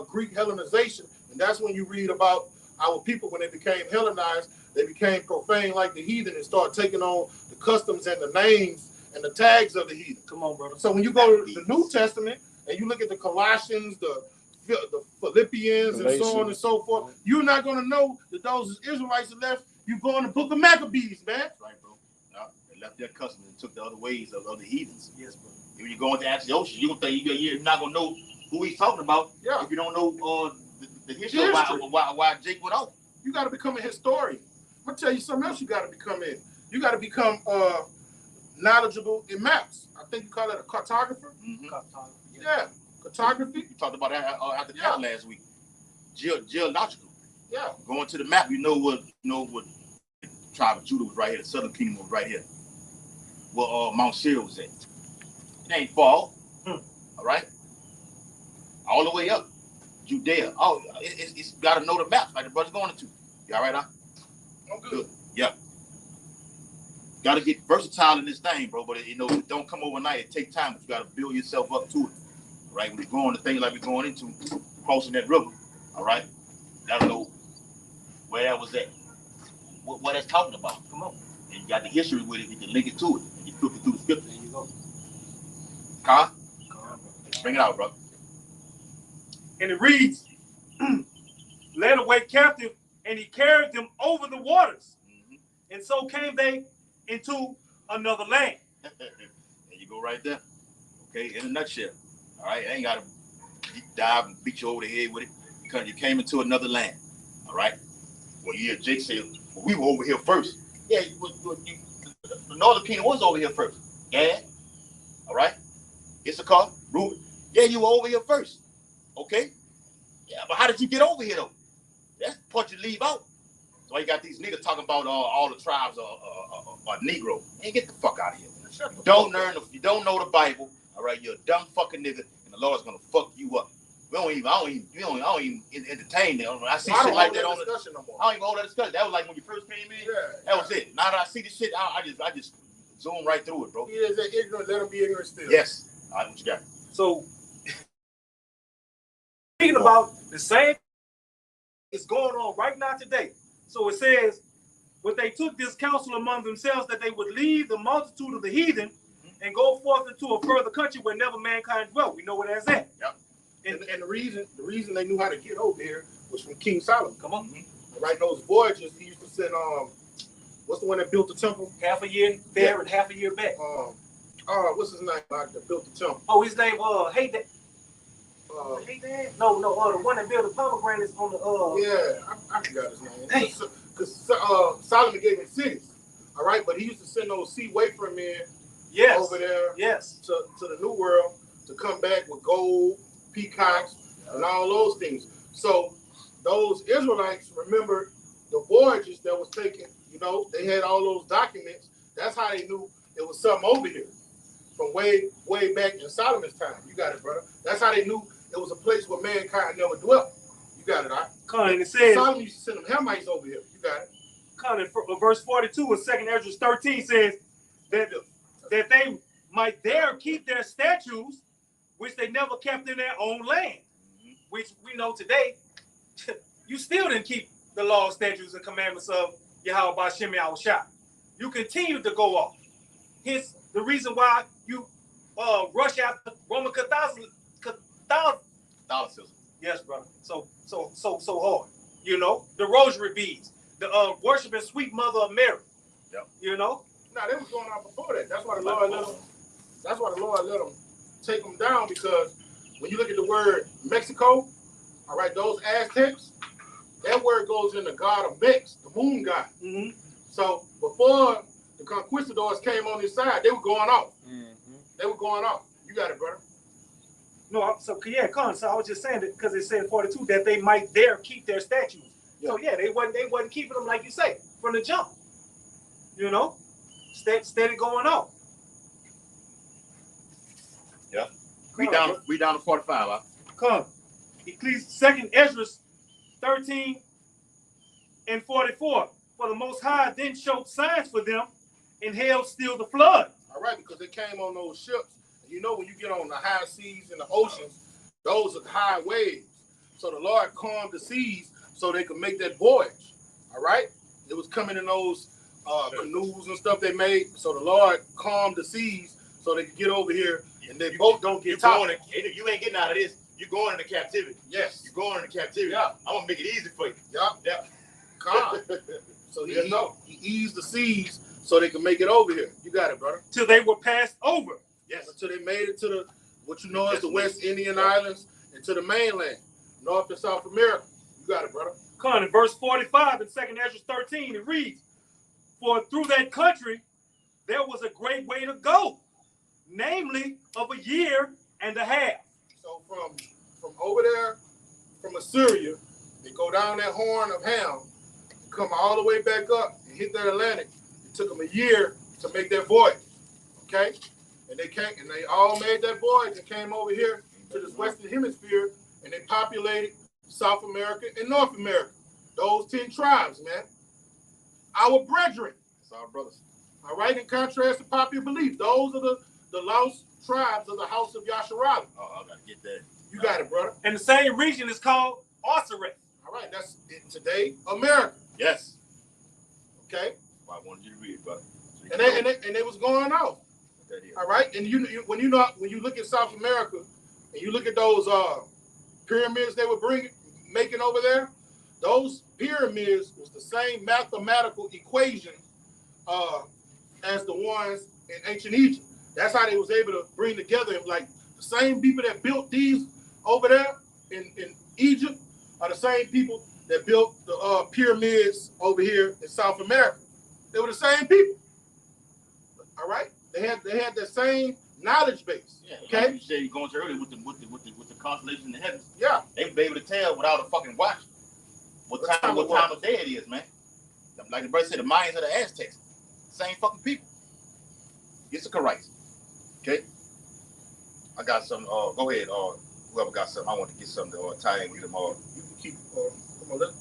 Greek Hellenization, and that's when you read about our people when they became Hellenized, they became profane like the heathen and start taking on the customs and the names and the tags of the heathen. Come on, brother. So when you go to the New Testament and you look at the Colossians, the Philippians, and so on and so forth, you're not going to know that those Israelites are left. You go in the book of Maccabees, man. That's right, bro. Yeah, they left their customs and took the other ways of the heathens. Yes, bro. When you go into Antiochus, you're going to think you're not going to know who he's talking about if you don't know the history of why Jake went out. You got to become a historian. I'm going to tell you something else you got to become in. You got to become knowledgeable in maps. I think you call it a cartographer. Mm-hmm. Yeah, cartography. You talked about that after that last week. Geological. Yeah. Going to the map, you know what the tribe of Judah was right here, the southern kingdom was right here. Where Mount Seir was at. It ain't far. All right? All the way up. Judea. Oh, it's got to know the maps like the brother's going to. You all right, huh? I'm good. Yeah. Got to get versatile in this thing, bro. But it don't come overnight. It takes time. But you got to build yourself up to it. Right? When you're going to things like we're going into, crossing that river. All right? Got to know where that was at. What that's talking about. Come on. And you got the history with it. You can link it to it. And you flip it through the scripture. There you go. Car? Bring it out, bro. And it reads, led away captive, and he carried them over the waters. Mm-hmm. And so came they into another land. There you go right there. Okay, in a nutshell. All right, I ain't got to deep dive and beat you over the head with it because you came into another land. All right? Well, yeah, Jake said, well, we were over here first. Yeah, the northern kingdom was over here first. Yeah. All right? Issachar, Rouge. Yeah, you were over here first. Okay? Yeah, but how did you get over here, though? That's the part you leave out. So you got these niggas talking about all the tribes are Negro. Man, get the fuck out of here. You don't know the Bible, all right? You're a dumb fucking nigga, and the Lord's gonna fuck you up. I don't even entertain that. I see shit like that on the discussion no more. I don't even hold that discussion. That was like when you first came in. That was it. Now that I see this shit, I just zoom right through it, bro. He is ignorant. Let him be ignorant still. Yes. All right, what you got? So Speaking about the same is going on right now today. So it says, but they took this counsel among themselves that they would leave the multitude of the heathen and go forth into a further country where never mankind dwelt. We know where that's at. Yep. And the reason they knew how to get over here was from King Solomon. Come on. Right, those voyages, he used to send what's the one that built the temple? Half a year there and half a year back. What's his name? That built the temple. Oh, his name Hey Dad. Hey Dad. No, the one that built the pomegranates on the Yeah, I forgot his name. Because Solomon gave him cities. All right, but he used to send those sea wayfarer men over there to the New World to come back with gold, peacocks, and all those things. So those Israelites remembered the voyages that was taken. You know, they had all those documents. That's how they knew it was something over here from way back in Solomon's time. You got it, brother. That's how they knew it was a place where mankind never dwelt. You got it, all right? Colin, it says Solomon used to send them Hamites over here. You got it. Colin, verse 42 of 2 Ezra 13 says that they might there keep their statues, which they never kept in their own land. Which we know today, you still didn't keep the law, statutes, and commandments of Yahweh Ba'Shem Yahushua. You continued to go off. Hence the reason why you rush after Roman Catholicism. Yes, brother. So hard. You know, the rosary beads, the worshiping sweet mother of Mary. Yep. You know? Now they was going on before that. That's why the Lord let them. That's why the Lord let them take them down, because when you look at the word Mexico, all right, those Aztecs, that word goes in the god of Mex, the moon god. Mm-hmm. So before the conquistadors came on this side, they were going off. Mm-hmm. They were going off. You got it, brother. No, so yeah, Con. So I was just saying that because it said 42 that they might there keep their statues. Yeah. So yeah, they wasn't keeping them like you say from the jump. You know, steady going off. Yeah, we down to 45. Huh? Come, Second Ezra 13 and 44. For the Most High then showed signs for them, and held still the flood. All right, because they came on those ships. You know, when you get on the high seas and the oceans, those are high waves. So the Lord calmed the seas so they could make that voyage. All right? It was coming in those canoes and stuff they made. So the Lord calmed the seas so they could get over here and their boat don't get toppled. You ain't getting out of this. You're going into captivity. Yes. You're going into captivity. Yeah. I'm going to make it easy for you. Yeah. Calm. So he eased the seas so they could make it over here. You got it, brother. Till they were passed over. Yes, until they made it to the what you know as the West Indian Islands and to the mainland, North and South America. You got it, brother. Come on, in verse 45 in 2 Ezra 13, it reads, for through that country there was a great way to go, namely of a year and a half. So from over there, from Assyria, they go down that Horn of Ham, come all the way back up and hit that Atlantic. It took them a year to make that voyage. Okay? And they all made that voyage and came over here to this Western Hemisphere, and they populated South America and North America. Those 10 tribes, man. Our brethren. That's our brothers. All right, in contrast to popular belief, those are the lost tribes of the house of Yasharala. Oh, I gotta get that. You got it, brother. And the same region is called Osiris. All right, that's it today, America. Yes. Okay. Well, I wanted you to read it, brother. So And they was going out. All right, and when you look at South America and you look at those pyramids they were making over there, those pyramids was the same mathematical equation as the ones in ancient Egypt. That's how they was able to bring together, like the same people that built these over there in Egypt are the same people that built the pyramids over here in South America. They were the same people. All right. They had the same knowledge base. Yeah, okay. Like you said, you're going to earlier with the constellations in the heavens. Yeah. They would be able to tell without a fucking watch what time of day it is, man. Like the brother said, the Mayans or the Aztecs, same fucking people. It's a Karites. Okay. I got some. Go ahead. Whoever got something, I want to get something to tie in with them all. You can keep. Come on.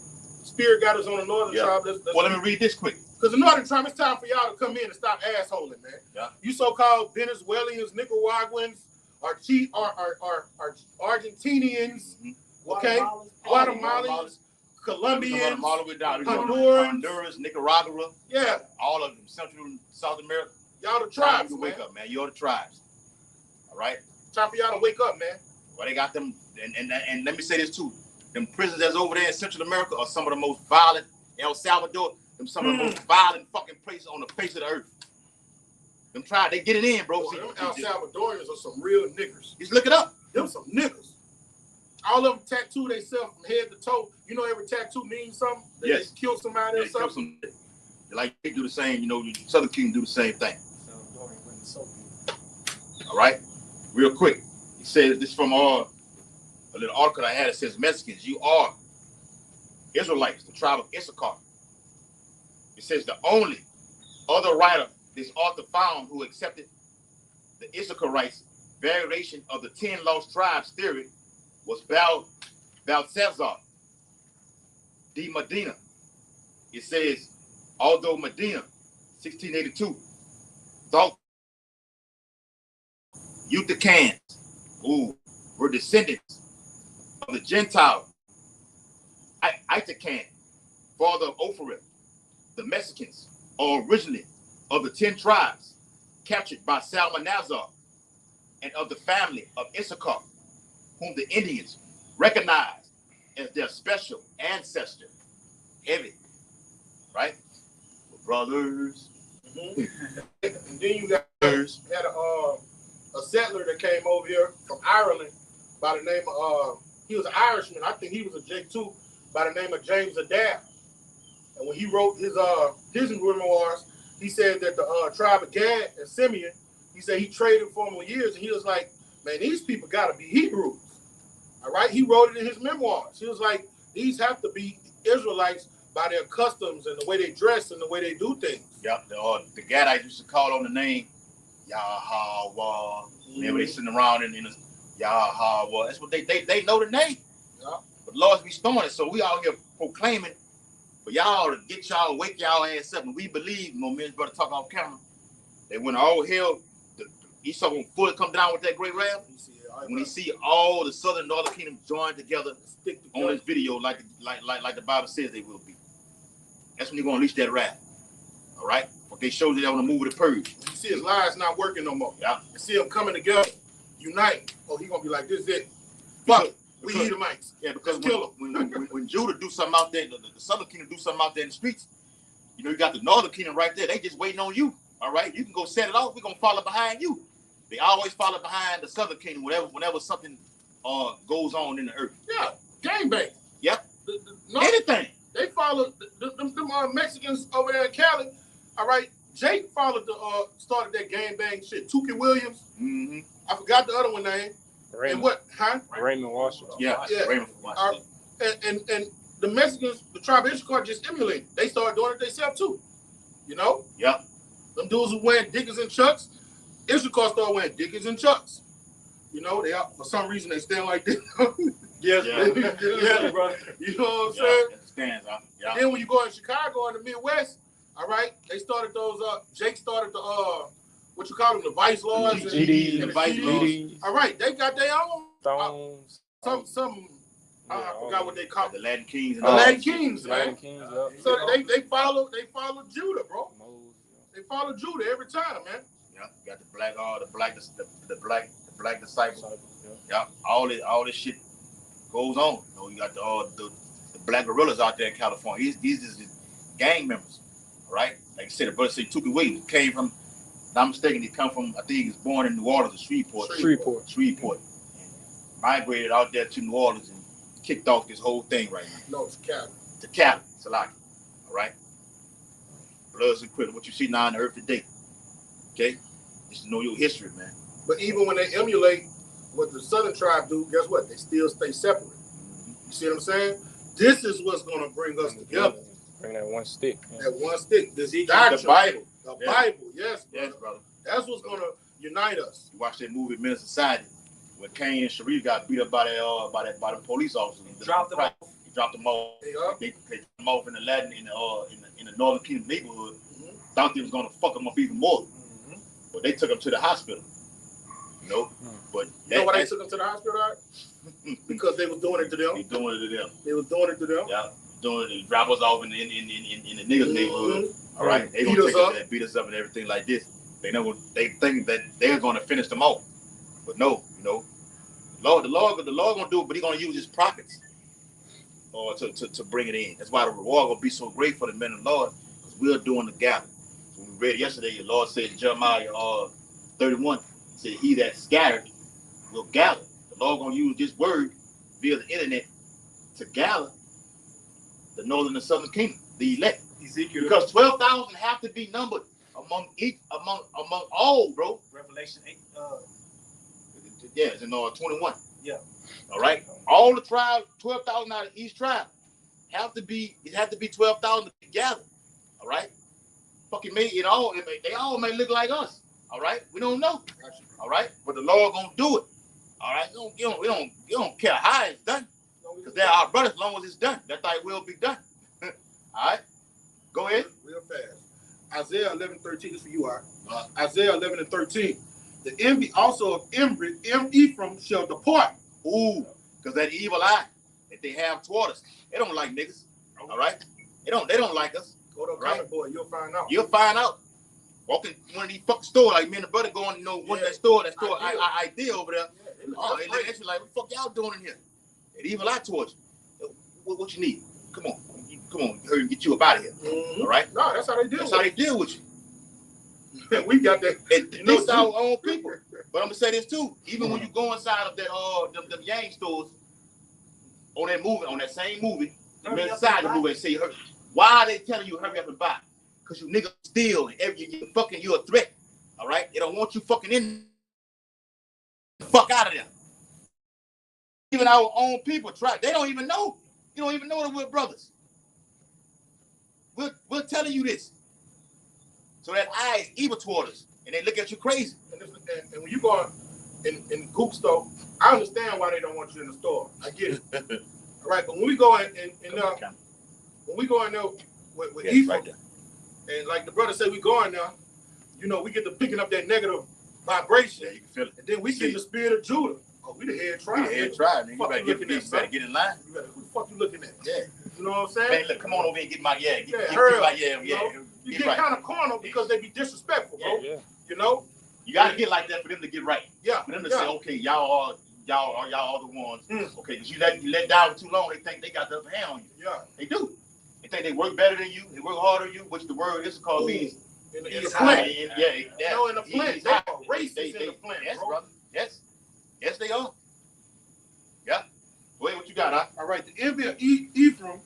Spirit got us on the northern tribe. Well, let me read this quick. Because the northern tribe, it's time for y'all to come in and stop assholing, man. Yeah. You so-called Venezuelans, Nicaraguans, or Argentinians, Okay, Guatemalans, Colombians, Hondurans, Nicaragua. Yeah, all of them, Central and South America. Y'all the tribes, You man. wake up, man. You're the tribes. All right. Time for y'all to wake up, man. Well, they got them, and let me say this too. Them prisons that's over there in Central America are some of the most violent. El Salvador, some of the most violent fucking places on the face of the earth. Them they get it in, bro. Boy, them El Salvadorians are some real niggers. Just look it up. Them some niggas. All of them tattoo themselves from head to toe. You know every tattoo means something? They kill somebody or something. Like they do the same, you know, the Southern Kingdom do the same thing. All right? Real quick. He says this from a little article I had. It says, Mexicans, you are Israelites, the tribe of Issachar. It says the only other writer this author found who accepted the Issacharites' variation of the 10 lost tribes theory was Balthazar de Medina. It says, although Medina, 1682, thought Yucatecans, were descendants of the Gentile Itacan, father of Ophir, the Mexicans are originally of the 10 tribes captured by Salmanazar and of the family of Issachar, whom the Indians recognized as their special ancestor. Heavy, right? We're brothers. And then you got had a settler that came over here from Ireland by the name of he was an Irishman. I think he was a J too, by the name of James Adair. And when he wrote his memoirs, he said that the tribe of Gad and Simeon, he said he traded for them for years, and he was like, man, these people gotta be Hebrews. All right, he wrote it in his memoirs. He was like, these have to be Israelites by their customs and the way they dress and the way they do things. Yep, the Gadites used to call on the name Yahweh. Remember they sitting around in the Yahweh. That's what they know the name. Yeah. But Lord's restoring it, so we out here proclaiming for y'all to get y'all, wake y'all ass up. And we believe, my men's brother talk off camera, that when all hell, Esau gonna fully come down with that great wrath. When he see all the southern and northern kingdom join together on this video, like the Bible says they will be. That's when you're gonna unleash that wrath. All right? But they showed you that on the move of the purge. You see his lies not working no more. Yeah. You see them coming together, unite. Oh, he gonna be like, this is it. Fuck it. We Edomites. Yeah, because kill when Judah do something out there, the southern kingdom do something out there in the streets, you know, you got the northern kingdom right there. They just waiting on you. All right? You can go set it off. We're gonna follow behind you. They always follow behind the southern kingdom whenever something goes on in the earth. Yeah, gangbang. Yep. Anything. They followed them Mexicans over there in Cali. All right, Jake followed started that gangbang shit. Tukey Williams. Mm-hmm. I forgot the other one name. Raymond. And what? Huh? Raymond Washington. Yeah. Raymond Washington. And the Mexicans, the tribe of Issachar, just emulated. They started doing it themselves too. You know. Yep. Them dudes who wearing Dickies and Chucks. Issachar started wearing Dickies and Chucks. You know, they for some reason they stand like this. Yes, yeah, bro. You know what I'm saying? It stands out. Yeah. Then when you go in Chicago in the Midwest, all right, they started those. Jake started the what you call them, the Vice Lords, and GD, the Vice Lords. All right, they got their own Stones. some. I forgot what they call The Latin Kings. The Latin Kings, man. Latin Kings, yep. So they follow Judah, bro. They follow Judah every time, man. Yeah, you got the black disciples. Yeah, all this shit goes on. You know, you got the black guerrillas out there in California. These is gang members, all right? Like I said, the brother said Tukey Williams came from, if I'm mistaken, he come from, I think he was born in New Orleans or Shreveport. And migrated out there to New Orleans and kicked off this whole thing right now. No, it's Cali. To Cali, Salaki, all right? Bloods and criminals, what you see now on the earth today, okay? Just to know your history, man. But even when they emulate what the Southern tribe do, guess what? They still stay separate. You see what I'm saying? This is what's going to bring us together. Bring that one stick. That one stick. This The Bible. The Bible, yes, brother. Yes, brother. That's what's going to unite us. You watch that movie, Men of Society, when Cain and Sharif got beat up by the police officers. He dropped them off. They dropped them off in the Latin in the Northern Kingdom neighborhood. Thought they was gonna fuck them up even more. But they took them to the hospital. You know, but You know why they took them to the hospital? Right? Because they was doing it to them. They doing it to them. They was doing it to them. Yeah, doing it. Drop us off in the niggas neighborhood. All right, they Beat gonna us take up. us and beat us up and everything like this. They think that they're gonna finish them off, but no, you know, the Lord gonna do it, but He gonna use His prophets, or to bring it in. That's why the reward gonna be so great for the men of the Lord, because we're doing the gather. When we read yesterday, the Lord said in Jeremiah 31, said, "He that scattered will gather." The Lord gonna use this word via the internet to gather the northern and southern kingdom, the elect. Ezekiel, Because 12,000 have to be numbered among all, bro. Revelation 8. Yeah, it's in 21. Yeah. All right. All the tribes, 12,000 out of each tribe, have to be 12,000 to be gathered. All right. Fucking me, they all may look like us. All right. We don't know. All right. But the Lord gonna do it. All right. We don't care how it's done. Because they're our brothers as long as it's done. That thy will be done. All right. Go ahead. Real fast. Isaiah 11:13 is for you, all right? Isaiah 11:13. The envy also of Ephraim shall depart. Ooh, because that evil eye that they have toward us, they don't like niggas. All right. They don't like us. Go to a Right. comic boy, you'll find out. You'll find out. Walking one of these fucking stores, like me and the brother going, you know, one of that store idea over there. Yeah, they look Oh, they great. look at you like, what the fuck y'all doing in here? That evil eye towards you. What you need? Come on, hurry and get you up out of here. Mhm. All right. No, that's how they deal That's with how it. they deal with you. And we got that. And You know, this our own people. But I'm gonna say this too. Even when you go inside of that them Yang stores on that same movie, the men inside the movie and say, why are they telling you hurry up and buy? Because you niggas steal and you're a threat. All right? They don't want you fucking in. Fuck out of there. Even our own people try. They don't even know. You don't even know that we're brothers. We're telling you this. So that eye is evil toward us. And they look at you crazy. And when you go in Goop store, I understand why they don't want you in the store. I get it. All right, but when we go in there with Yes, Ephraim, right there. and like the brother said, we go in there, you know, we get to picking up that negative vibration, Yeah, you can feel it. and then we get in the spirit of Judah. Oh, we the head tribe. We the head tribe, nigga. You Fuck better you get looking at, this, better get in line. Who the fuck you looking at? Yeah. You know what I'm saying? Man, look, come on over here and get my hurry up, my you know? You get right. kind of cornered because they be disrespectful, bro. Yeah. You know? You gotta get like that for them to get right. Yeah. For them to yeah. say, okay, y'all are the ones. Okay, because you let down too long, they think they got the upper hand on you. Yeah. They do. They think they work better than you, they work harder than you, which the word is called means. In the plant. plant. No, in the plant. They are racist in the plant, yes, bro. brother. Yes. Yes, they are. Yeah. Wait, what you got, huh? All right, the envy of Ephraim,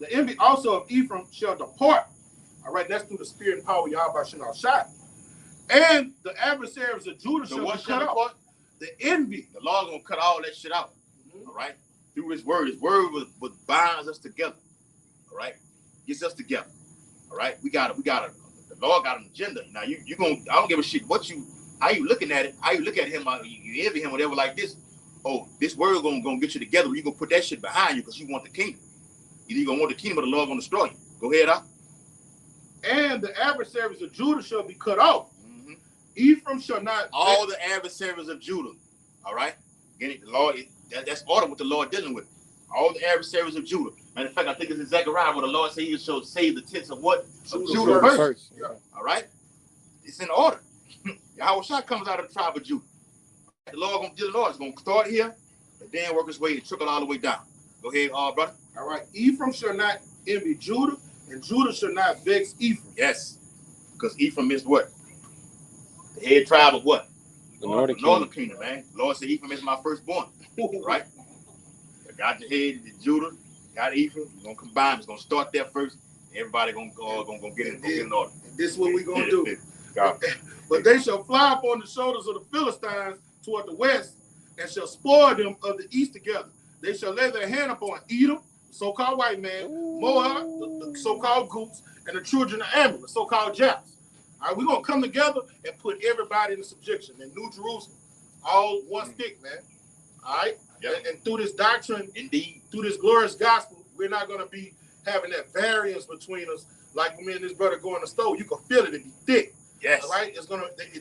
the envy also of Ephraim shall depart. All right, that's through the spirit and power of Yahweh Shema Shai. And the adversaries of Judah shall be cut off. The envy. The Lord gonna cut all that shit out. All right? Through his word. His word what binds us together. All right? Gets us together. All right? The Lord got an agenda. Now I don't give a shit how you looking at it, how you look at him, you envy him, whatever like this. Oh, this word gonna get you together. You gonna put that shit behind you because you want the kingdom. Either you gonna want the kingdom or the Lord gonna destroy you. Go ahead, out. And the adversaries of Judah shall be cut off. Mm-hmm. Ephraim shall not. All the adversaries of Judah. All right? Get it? The Lord, that's order what the Lord dealing with. All the adversaries of Judah. Matter of fact, I think it's in Zechariah where the Lord said he shall save the tents of what? Of Judah first. Yeah. All right? It's in order. Yahweh Shai comes out of the tribe of Judah. The Lord gonna deal in order. It's gonna start here and then work its way and trickle all the way down. Go ahead, brother. All right. Ephraim shall not envy Judah, and Judah shall not vex Ephraim. Yes. Because Ephraim is what? The head tribe of what? The northern kingdom, man. The Lord said Ephraim is my firstborn. Right? I got the head, the Judah, got Ephraim. We're gonna combine. It's gonna start there first. Everybody gonna get in order. This is what we're gonna do. But they shall fly upon the shoulders of the Philistines toward the west, and shall spoil them of the east together. They shall lay their hand upon Edom, the so-called white man, Moab, the so-called Goots, and the children of Ammon, the so-called Japs. All right, we're gonna come together and put everybody in subjection in New Jerusalem, all one stick, man. All right, yep. And through this doctrine, indeed, through this glorious gospel, we're not gonna be having that variance between us. Like me and this brother go in the store, you can feel it and be thick. Yes. All right,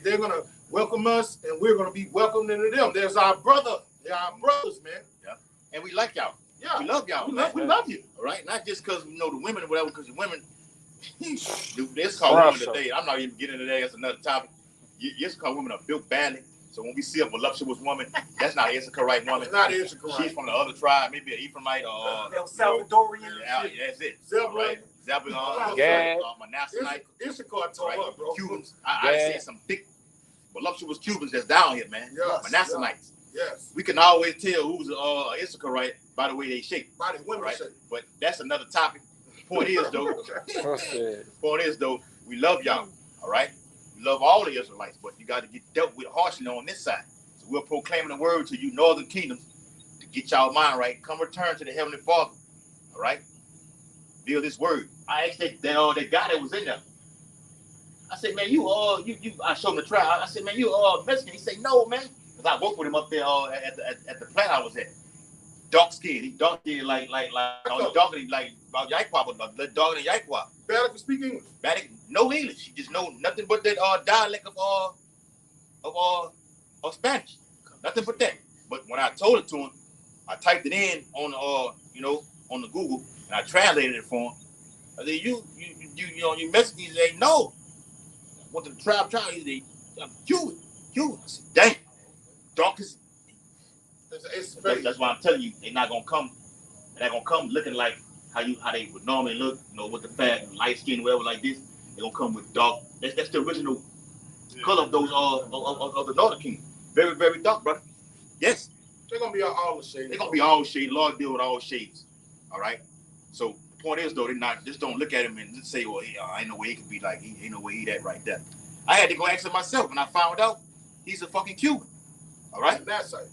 they're gonna welcome us, and we're gonna be welcoming to them. There's our brother. They're our brothers, man. Yeah. And we like y'all. Yeah, We love y'all. We love you. All right, not just because the women or whatever, because the women. This called women today. I'm not even getting into that. That's another topic. It's called women are built badly. So when we see a voluptuous woman, that's not an Issacharite woman. It's not Issacharite. She's from the other tribe, maybe an Ephraimite or El Salvadorian. that's it. Zebulon. Gad. Manasseh. Issachar told her, bro. Cubans. I see some thick, voluptuous Cubans that's down here, man. Yes, Manassanites. Yes. We can always tell who's Issacharite by the way they shape. By the women Right? shape. But that's another topic. Point is though, we love y'all. All right. We love all the Israelites, but you got to get dealt with harshly on this side. So we're proclaiming the word to you, northern kingdoms, to get y'all mind right. Come return to the Heavenly Father. All right. Build this word. I asked that guy that was in there. I said, man, I showed him the trial. I said, man, you Mexican. He said, no, man. Because I worked with him up there at the plant I was at. Dark skin. He dark skin like darker than like about Yaikwa, but darker than Yaikwa. Baton can speak English. Baton, no English. He just know nothing but that dialect of Spanish. Nothing but that. But when I told it to him, I typed it in on on the Google and I translated it for him. I said, you Mexicans ain't no. Went to the tribe, I'm Cuban. I said, damn. Darkest. That's why I'm telling you, they're not gonna come. They're not gonna come looking like how they would normally look, with the fat, light skin, whatever like this. They're gonna come with dark. That's the original color of those of the Northern Kingdom. Very, very dark, brother. Yes. They're gonna be all the shades. They're gonna be all shades. Lord deal with all shades. All right. So the point is though, they're not just don't look at him and just say, well, ain't no way he could be like ain't no way he that right there. I had to go ask him myself and I found out he's a fucking Cuban. All right. Manasseh.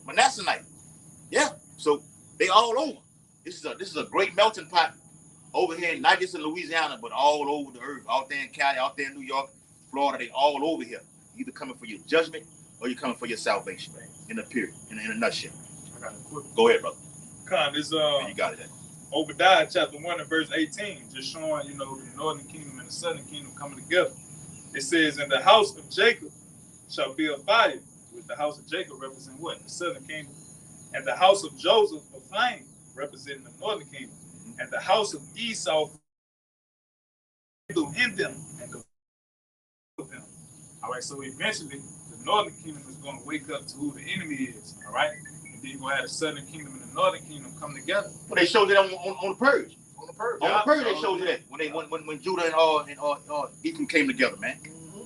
Yeah. So they all over. This is a great melting pot over here, not just in Louisiana, but all over the earth. Out there in Cali, out there in New York, Florida, they all over here. Either coming for your judgment or you're coming for your salvation. In a period, in a nutshell. I got a quick. Go ahead, brother. This you got it. Obadiah chapter 1 and verse 18, just showing the northern kingdom and the southern kingdom coming together. It says, "In the house of Jacob shall be a fire," with the house of Jacob representing what? The southern kingdom. "And the house of Joseph a flame," representing the northern kingdom. "And the house of Esau in them and go with them." All right, so eventually the northern kingdom is going to wake up to who the enemy is. All right, and then you're going to have the southern kingdom and the northern kingdom come together. Well, they showed it on the purge. On the purge. On the purge, they showed you that when Judah and Ephraim came together, man. Mm-hmm.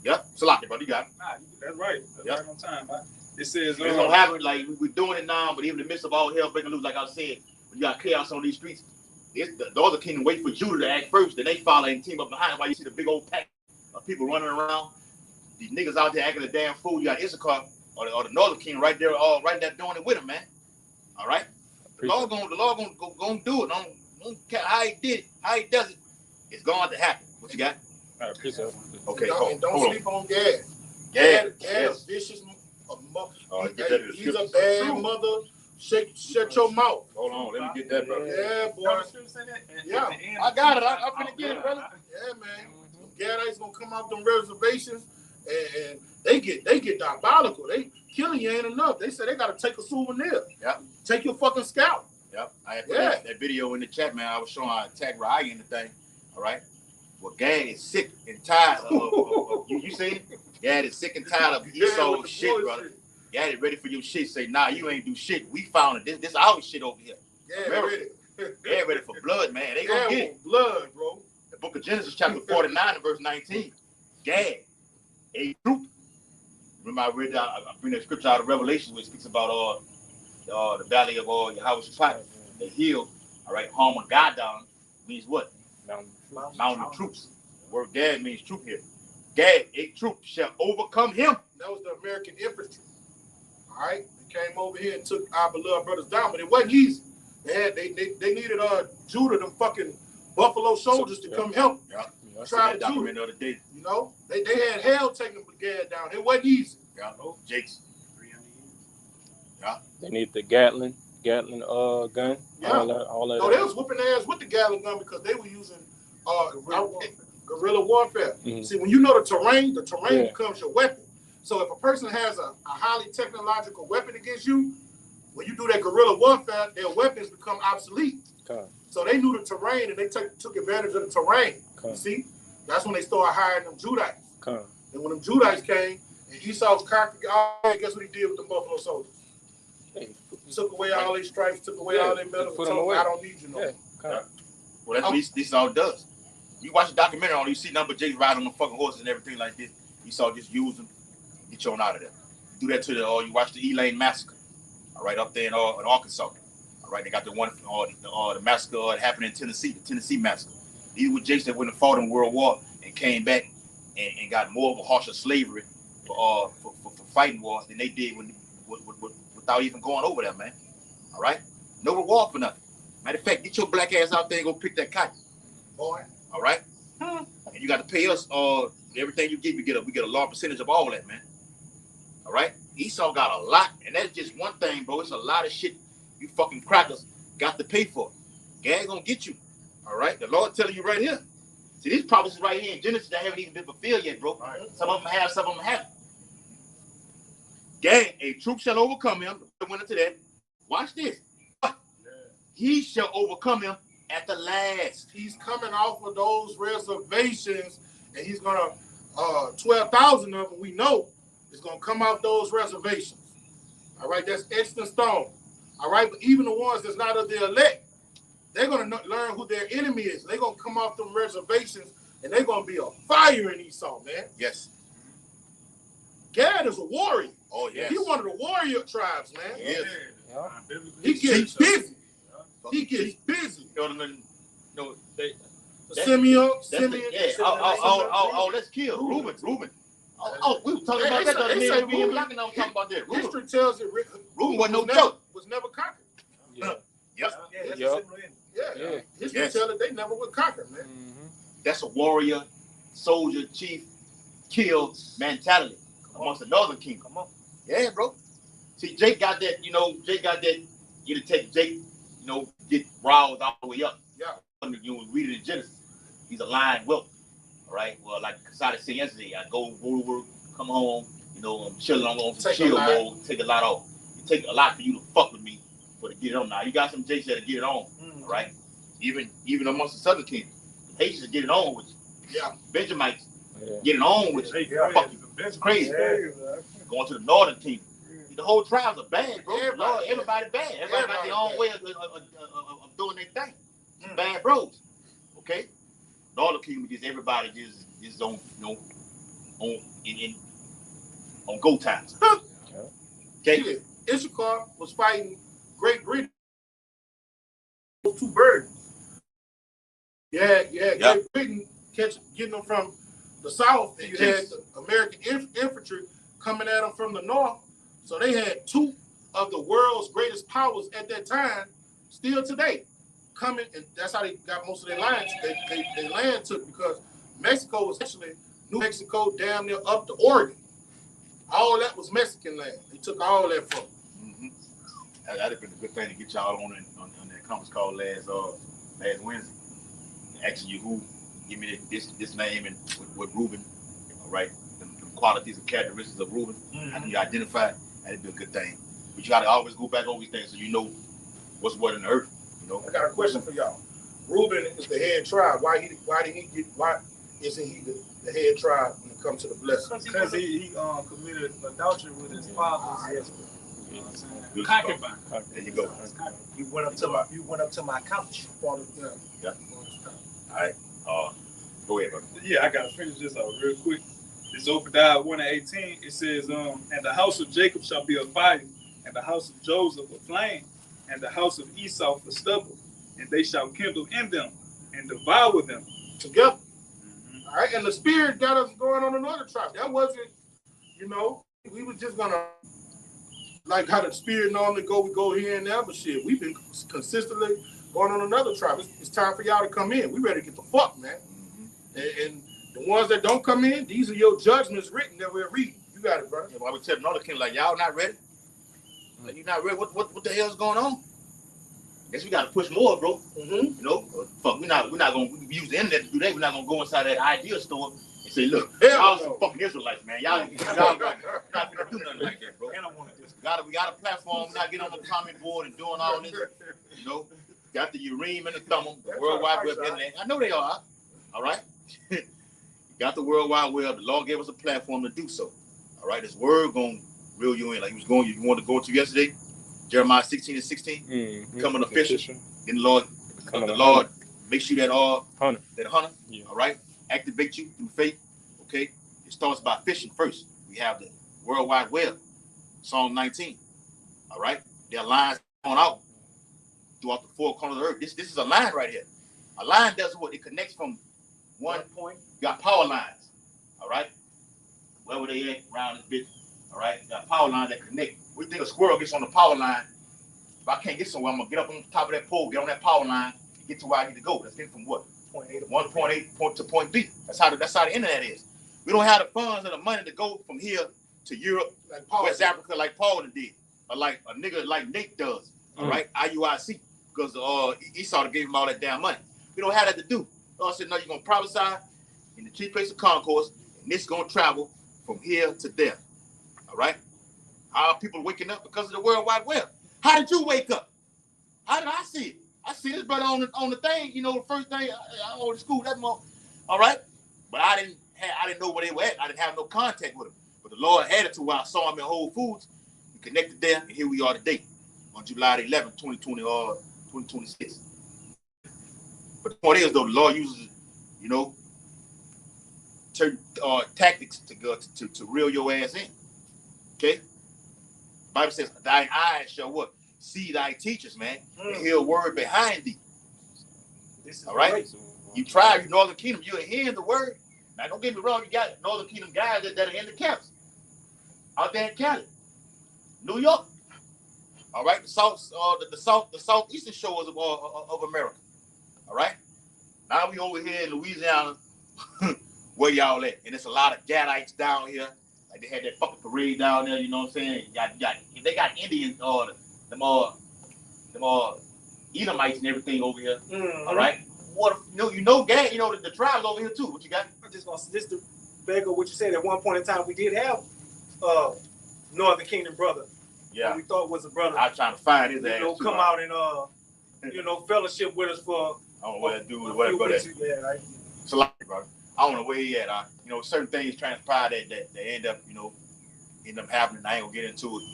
Yep, Salaki, brother, you got it. Nah, that's right. That's right on time. Right? It says it's gonna happen. Like we're doing it now, but even in the midst of all hell breaking loose, like I said, when you got chaos on these streets, the other kingdom wait for Judah to act first, then they follow and team up behind. While you see the big old pack of people running around, these niggas out there acting a damn fool. You got Issachar or the northern kingdom right there, right there doing it with him, man. All right, the Lord gonna do it. Don't care how he did it, how he does it. It's going to happen. What you got? I appreciate it. Okay, don't sleep on Gad. Gad is vicious. He's a That's bad true. mother. Shut your mouth. Hold on, let me get that, brother. Yeah, boy. Yeah, I got it. I'm finna get it, brother. Yeah, man. Gadites gonna come off them reservations and they get diabolical. They killing you ain't enough. They say they gotta take a souvenir. Yep. Take your fucking scalp. Yep. I had put that video in the chat, man. I was showing how to attack Raya in the thing. All right. Well, Gad is sick and tired of you seen it? Gad is sick and tired of Esau's shit, brother. Gad is ready for your shit. Say, nah, you ain't do shit. We found it. This our shit over here. Yeah, ready for blood, man. They gonna get it. Blood, bro. The book of Genesis, chapter 49 and verse 19. Gad, a troop. Remember, I bring that scripture out of Revelation, which speaks about the valley of Yahweh, the hill. All right, Harmageddon means what? Mountain of troops. The word Gad means troop here. Gad, a troop, shall overcome him. That was the American infantry. All right, they came over here and took our beloved brothers down, but it wasn't easy. They needed Judah, them fucking Buffalo soldiers to come help. Yeah. Try to document the other day. You know, they had hell taking the Gad down. It wasn't easy. Yeah, Jake's. Yeah. They need the Gatling gun. Yeah. All that. No, they was whooping their ass with the Gatling gun because they were using. Go Guerrilla warfare. Mhm. See, when you know the terrain Yeah. becomes your weapon. So if a person has a highly technological weapon against you, when you do that guerrilla warfare, their weapons become obsolete. Okay. So they knew the terrain and they took advantage of the terrain. Okay. You see? That's when they started hiring them Judites. Okay. And when them Judites came, and Esau conquered, guess what he did with the Buffalo soldiers? Hey, Took away all their stripes, took away all their medals, put and them told them, away. I don't need you no more. Yeah. Okay. Well, that's what this all it does. You watch the documentary on, you see number Jakes riding on the fucking horses and everything like this. Esau just use them, get you on out of there. Do that to the, you watch the Elaine massacre, all right, up there in Arkansas. All right, they got the one, the massacre that happened in Tennessee, the Tennessee massacre. These were Jakes that went and fought in World War and came back and got more of a harsher slavery for fighting wars than they did without even going over there, man. All right, no reward for nothing. Matter of fact, get your black ass out there and go pick that cotton, boy. All right, and you got to pay us everything you give. We get a large percentage of all that, man. All right, Esau got a lot, and that's just one thing, bro. It's a lot of shit you fucking crackers got to pay for. Gang gonna get you. All right, the Lord telling you right here. See, these prophecies right here in Genesis that haven't even been fulfilled yet, bro. Right. Some of them have, some of them haven't. Gang, a troop shall overcome him. I went into that. Watch this. He shall overcome him at the last. He's coming off of those reservations, and he's gonna 12,000 of them we know is gonna come off those reservations. All right, that's etched in stone. All right, but even the ones that's not of the elect, they're gonna learn who their enemy is. They're gonna come off them reservations, and they're gonna be a fire in Esau, man. Yes. Gad is a warrior. Oh yes. He's one of the warrior tribes, man. Yes. He gets busy. He gets busy. Simeon. Yeah. Oh, let's kill Reuben. Oh, we were talking about that the other day. We were talking about that. History tells it Reuben wasn't no joke. Was never conquered. Yeah. Yep. Yeah. History tells it they never were conquered, man. Mm-hmm. That's a warrior, soldier, chief, kill mentality amongst the northern kingdom. Come on. Yeah, bro. See, Jake got that, you to take Jake, get roused all the way up. Yeah. You read it in Genesis. He's a lion whelp. All right. Well, like Kasada said yesterday, I go to work, come home, I'm chilling on some chill mode, take a lot off. It take a lot for you to fuck with me to get it on. Now you got some Jakes that'll get it on, all right? Even amongst the southern kingdom. The Haitians get it on with you. Yeah. Benjamites get it on with you. Fuck you. It's crazy. Going to the northern kingdom. The whole tribes are bad, bro. Everybody bad. Everybody got their own way of doing their thing. Bad bros. Okay? Northern kingdom is everybody just on go times. Okay? Issachar was fighting Great Britain. Those two burdens. Yeah. Great Britain getting them from the south. You had the American infantry coming at them from the north. So they had two of the world's greatest powers at that time, still today, coming, and that's how they got most of their lands. They land took, because Mexico was actually New Mexico damn near up to Oregon. All that was Mexican land. They took all that from them. That'd have been a good thing to get y'all on that conference call last Wednesday. Asking you who, give me this name and what Reuben, all right, the qualities and characteristics of Reuben. How do you identify? That'd be a good thing. But you gotta always go back over these things so you know what's what in the earth. I got a question for y'all. Reuben is the head tribe. Why isn't he the head tribe when it comes to the blessing? Because he committed adultery with his father's sister. You know what I'm saying? Concubine. There you go. You went up to my couch. Yeah. All right. Go ahead, brother. Yeah, I gotta finish this out real quick. It's Obadiah 1:18. It says, and the house of Jacob shall be a fire, and the house of Joseph a flame, and the house of Esau for stubble, and they shall kindle in them and devour them together. All right, and the spirit got us going on another tribe. That wasn't, we was just gonna, like how the spirit normally we go here and there, but shit, we've been consistently going on another tribe. It's time for y'all to come in. We ready to get the fuck, man. And the ones that don't come in, these are your judgments written that we're reading. You got it, brother. Yeah, well, I would tell another king, like, y'all not ready? Like, you not ready? What the hell's going on? Guess we got to push more, bro. Mm-hmm. You know, fuck, we're not gonna use the internet to do that. We're not gonna go inside that idea store and say, look, y'all some fucking Israelites, man. Y'all not gonna do nothing like that, bro. We got a platform. We're not getting on the comment board and doing all this. You know, got the Urim and the Thummim, the World Wide Web internet. I know they are. All right. Got the World Wide Web. The Lord gave us a platform to do so. All right. This word gonna reel you in like he was going. You wanted to go to yesterday. Jeremiah 16:16, becoming official. Then the Lord makes you that hunter. Yeah. All right, activate you through faith. Okay, it starts by fishing first. We have the World Wide Web, Psalm 19. All right, there are lines going out throughout the four corners of the earth. This is a line right here. A line does what? It connects from one point. You got power lines. All right, wherever they at around this bitch. All right, you got power lines that connect. We think a squirrel gets on the power line. If I can't get somewhere, I'm gonna get up on the top of that pole, get on that power line, and get to where I need to go. That's getting from what? Point A to 1.8 to point B. That's how the internet is. We don't have the funds or the money to go from here to Europe, like West Africa, like Paul did, or like a nigga like Nate does. All right, IUIC, because Esau gave him all that damn money. We don't have that to do. God said, no, you're gonna prophesy in the chief place of concourse, and this gonna travel from here to there. All right. How are people waking up? Because of the World Wide Web. How did you wake up? How did I see it? I see this brother on the thing. You know, the first thing I went to school that month. All right, but I didn't know where they were at. I didn't have no contact with them. But the Lord added to where I saw him in Whole Foods. We connected there, and here we are today on July 11th, 2020 or 2026. But the point is, though, the Lord uses, you know, tactics to reel your ass in. Okay. The Bible says, thine eyes shall what? See thy teachers, man. And hear a word behind thee. This is all right. You try, you Northern Kingdom, you're hearing the word. Now, don't get me wrong, you got Northern Kingdom guys that are in the camps. Out there in Cali, New York. All right, the southeastern shores of America. All right. Now we over here in Louisiana, where y'all at? And it's a lot of Gadites down here. Like they had that fucking parade down there, you know what I'm saying? They got Indians them Edomites and everything over here. Mm-hmm. All right. What the tribes over here too. What you got? I'm just to back up what you said. At one point in time, we did have Northern Kingdom brother. Yeah. We thought was a brother. I was trying to find his ass. Come out and fellowship with us for. I don't know what to do with whatever that. Yeah, right. It's a lot, brother. I don't know where he at. Certain things transpire that end up, end up happening. I ain't gonna get into it,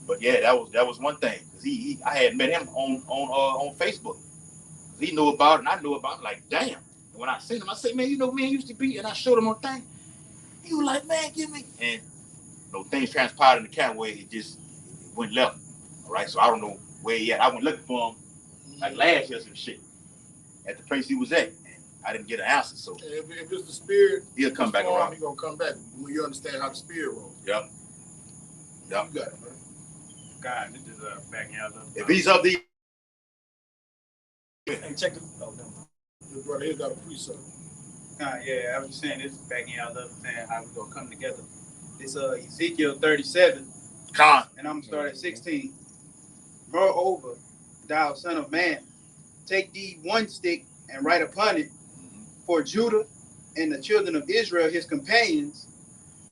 but yeah, that was one thing. Cause I had met him on Facebook. He knew about it, and I knew about it. Like, damn. And when I seen him, I said, man, man used to be, and I showed him on thing. He was like, man, give me. And things transpired in the camp where it went left. All right, so I don't know where he at. I went looking for him like last year some shit at the place he was at. I didn't get an answer, so if it's the spirit, he'll come back around. He's gonna come back when you understand how the spirit rolls. Yep. You got it, man. God, this is backing out. If he's up the and check the your brother here got a precept. Yeah, I was just saying this is backing out of saying how we gonna come together. It's Ezekiel 37. And I'm gonna start at 16. Moreover, thou son of man, take thee one stick and write upon it for Judah and the children of Israel, his companions.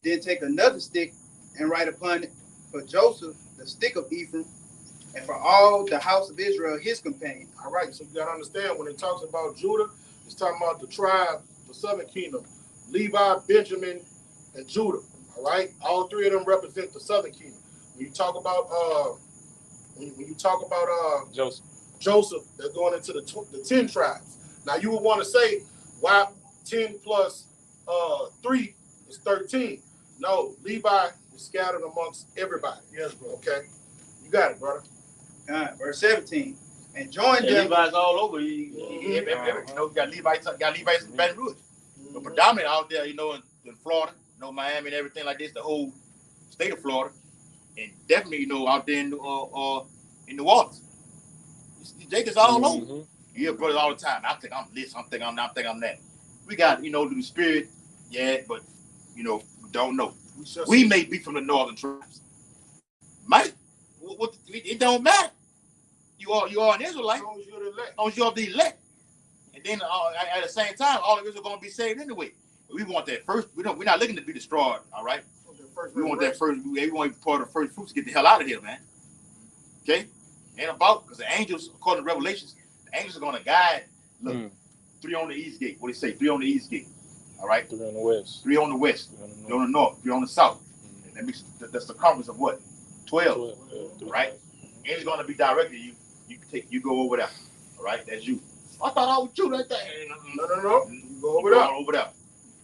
Then take another stick and write upon it for Joseph, the stick of Ephraim, and for all the house of Israel, his companions. All right, so you got to understand when it talks about Judah, it's talking about the tribe, the southern kingdom, Levi, Benjamin, and Judah. All right, all three of them represent the southern kingdom. When you talk about Joseph, they're going into the 10 tribes. Now you would want to say, why 10 plus 3 is 13? No, Levi is scattered amongst everybody. Yes, bro. Okay, you got it, brother. Verse 17. And join them. Levi's all over. You got Levites in Baton Rouge. But predominantly out there, in Florida, Miami and everything like this, the whole state of Florida, and definitely, out there in New Orleans. Jacob's all over. You hear brothers all the time. I think I'm this, I think I'm that, I think I'm that. We got, the spirit, but, we don't know. We may be from the northern tribes. It don't matter. You are an Israelite. As long as you're the elect. As long as you're the elect. And then at the same time, all of us are going to be saved anyway. We want that first. We're not looking to be destroyed. All right. We want that first. We want to be part of the first fruits to get the hell out of here, man. Okay. Ain't about because the angels, according to Revelations, the angels are going to guide. Look, 3 on the east gate. What do you say? 3 on the east gate. All right. 3 on the west. 3 on the west. 3 on the north. 3 on the south. That makes that's the circumference of what? 12. Right. Angels going to be directed to you. You go over there. All right. That's you. I thought I was you that day. No. You go over there. Over there.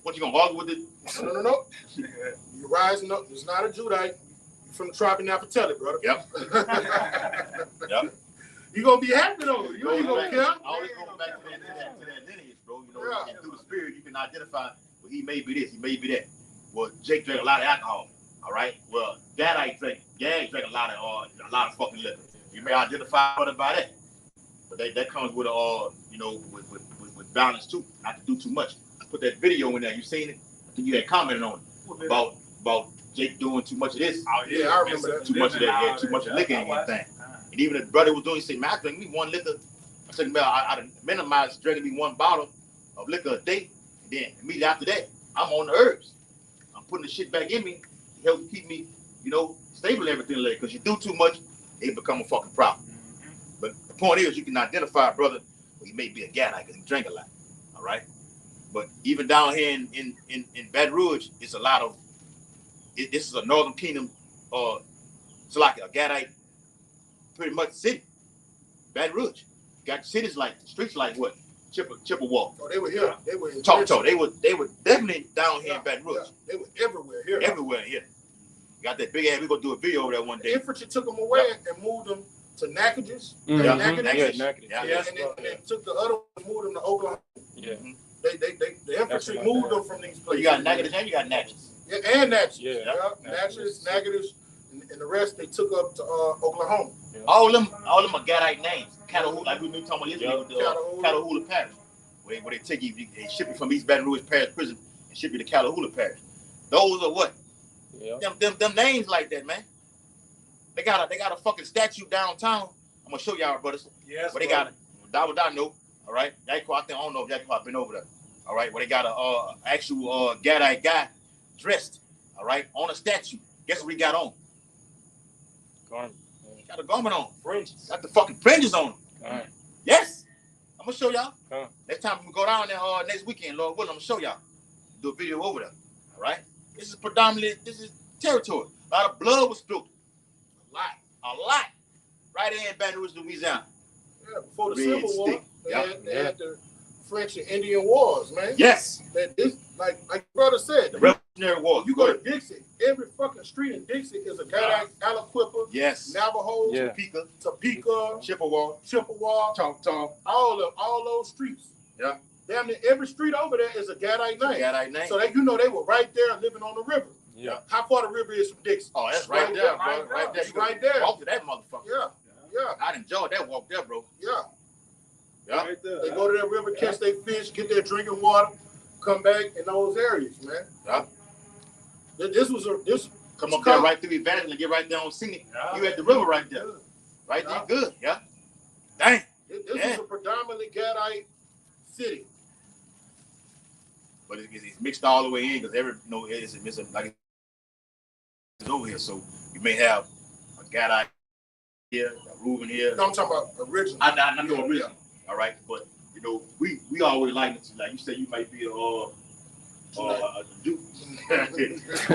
What you gonna argue with it? No. You're rising up. It's not a Judite. You're from the tribe of Naphtali, brother. Yep. Yep. You gonna be happy though. You ain't gonna care. Always going back to that lineage, bro. You know, and through the spirit, you can identify. Well, he may be this. He may be that. Well, Jake drank a lot of alcohol. All right. Well, Gad drank a lot of fucking liquor. You may identify by that. But that comes with with balance too. Not to do too much. I put that video in there. You seen it? I think you had commented on it about Jake doing too much of this. Oh yeah, I remember that. Too much of that. Yeah, too much of liquor and everything. And even the brother was doing, he said, "Man, I drink me 1 liquor." I said, "Man, I minimized drinking me 1 bottle of liquor a day." And then immediately after that, I'm on the herbs. I'm putting the shit back in me to help keep me, stable and everything like that. Because you do too much, it become a fucking problem. But the point is, you can identify a brother, well, he may be a Gadite because he drank a lot, all right? But even down here in Baton Rouge, it's a lot of, this is a Northern Kingdom, it's like a Gadite, pretty much city, Baton Rouge. Got cities like, streets like what? Chippewa. Oh, they were here. They were in Choctaw. They were definitely down here in Baton Rouge. Yeah. They were everywhere here. Everywhere here. Got that big ass, we're going to do a video over there one day. Infantry took them away and moved them to Natchitoches. Natchitoches. And then took the other one and moved them to Oklahoma. Yeah. The infantry moved them from these places. You got Natchitoches and you got Natchez. Yeah, and Natchez. Yeah. Natchez, and the rest they took up to Oklahoma. Yeah. All them are Gadite names. Catahoula, like we been talking about yesterday with the Catahoula Parish. Where they take you, they ship you from East Baton Rouge Parish Prison and ship you to Catahoula Parish. Those are what? Yeah. Them names like that, man. They got a fucking statue downtown. I'm gonna show y'all, brothers. Yes. But they got it. I know. All right. I don't know if Yaquo been over there. All right. Where they got a actual Gadite guy dressed. All right, on a statue. Guess what he got on? Garment. He got a garment on. Fringes. Got the fucking fringes on. Right. Yes. I'm gonna show y'all. Huh. Next time we go down there next weekend, Lord willing, I'm gonna show y'all. Do a video over there. All right. This is territory. A lot of blood was spilled. A lot. Right there in Baton Rouge, Louisiana. Yeah, before the Red Civil War, stick. they had the French and Indian Wars, man. Yes. That this, like brother said, The Revolutionary War. you go to Dixie, every fucking street in Dixie is a Gadite, Aliquippa, Yes. Navajo, Yeah. Topeka, Chippewa. Choctaw, all those streets. Yeah. Damn near every street over there is a Gadite name. Gadite name. So they were right there living on the river. Yeah. How far the river is from Dixie? Oh, that's right there, bro. Right there. It's right there. Walk to that motherfucker. Yeah. I enjoyed that walk there, bro. Yeah. Yeah. Right there. They go to that river, catch their fish, get their drinking water, come back in those areas, man. Yeah. This Come up there right through Evangeline and get right there on Scenic. Yeah. You at the river right there. Right there, good. Yeah. Dang. This is a predominantly Gadite city. But it's mixed all the way in because it's like it's over here. So you may have a Gadite here, a Reuben here. No, I'm talking about original. I know original. All right, but we always like you said you might be a Jew.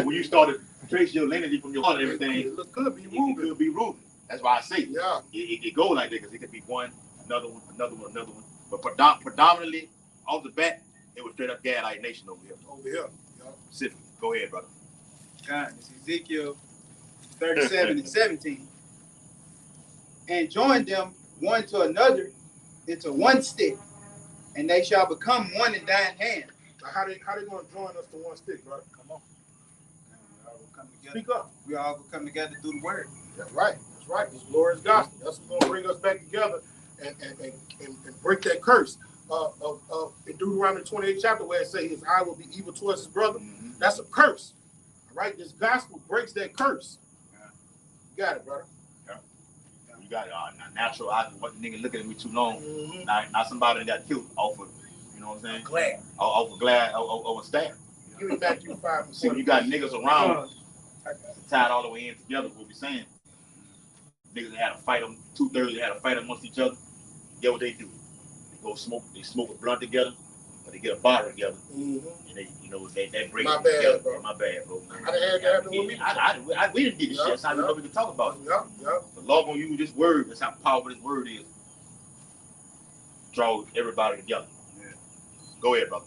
When you started trace your lineage from your father and everything, It could be it Reuben. could be Reuben. That's why I say Yeah. it go like that because it could be one, another one. But predominantly off the bat, it was straight up Gadite nation over here. Over here. Yeah. Specifically. Go ahead, brother. God, it's Ezekiel 37 and 17. And join them one to another into one stick, and they shall become one in thine hand. Now, how they gonna join us to one stick, brother? Come on. We all will come together. Speak up. We all will come together through the word. That's right. That's right. It's glorious gospel. That's what's gonna bring us back together and break that curse. In Deuteronomy 28 chapter where it says his eye will be evil towards his brother. Mm-hmm. That's a curse. All right. This gospel breaks that curse. You got it, brother. got natural. I what nigga looking at me too long. Mm-hmm. Now somebody that got killed off of, you know what I'm saying? Glad. Off of glad, over staff. Give me Matthew 5 and See, when you 44. got niggas around, tied all the way in together. What we saying? Niggas had a fight them. 2/3 they had a fight amongst each other. Get what they do? They go smoke. They smoke a blunt together, or they get a bottle together, Mm-hmm. and they, you know, they break My it bad, together. bro. My bad, bro. I done had that happen with me. We didn't get this shit. That's how we know we can talk about it. Yep. The law gonna use this word. That's how powerful this word is. Draw everybody together. Yeah. Go ahead, brother.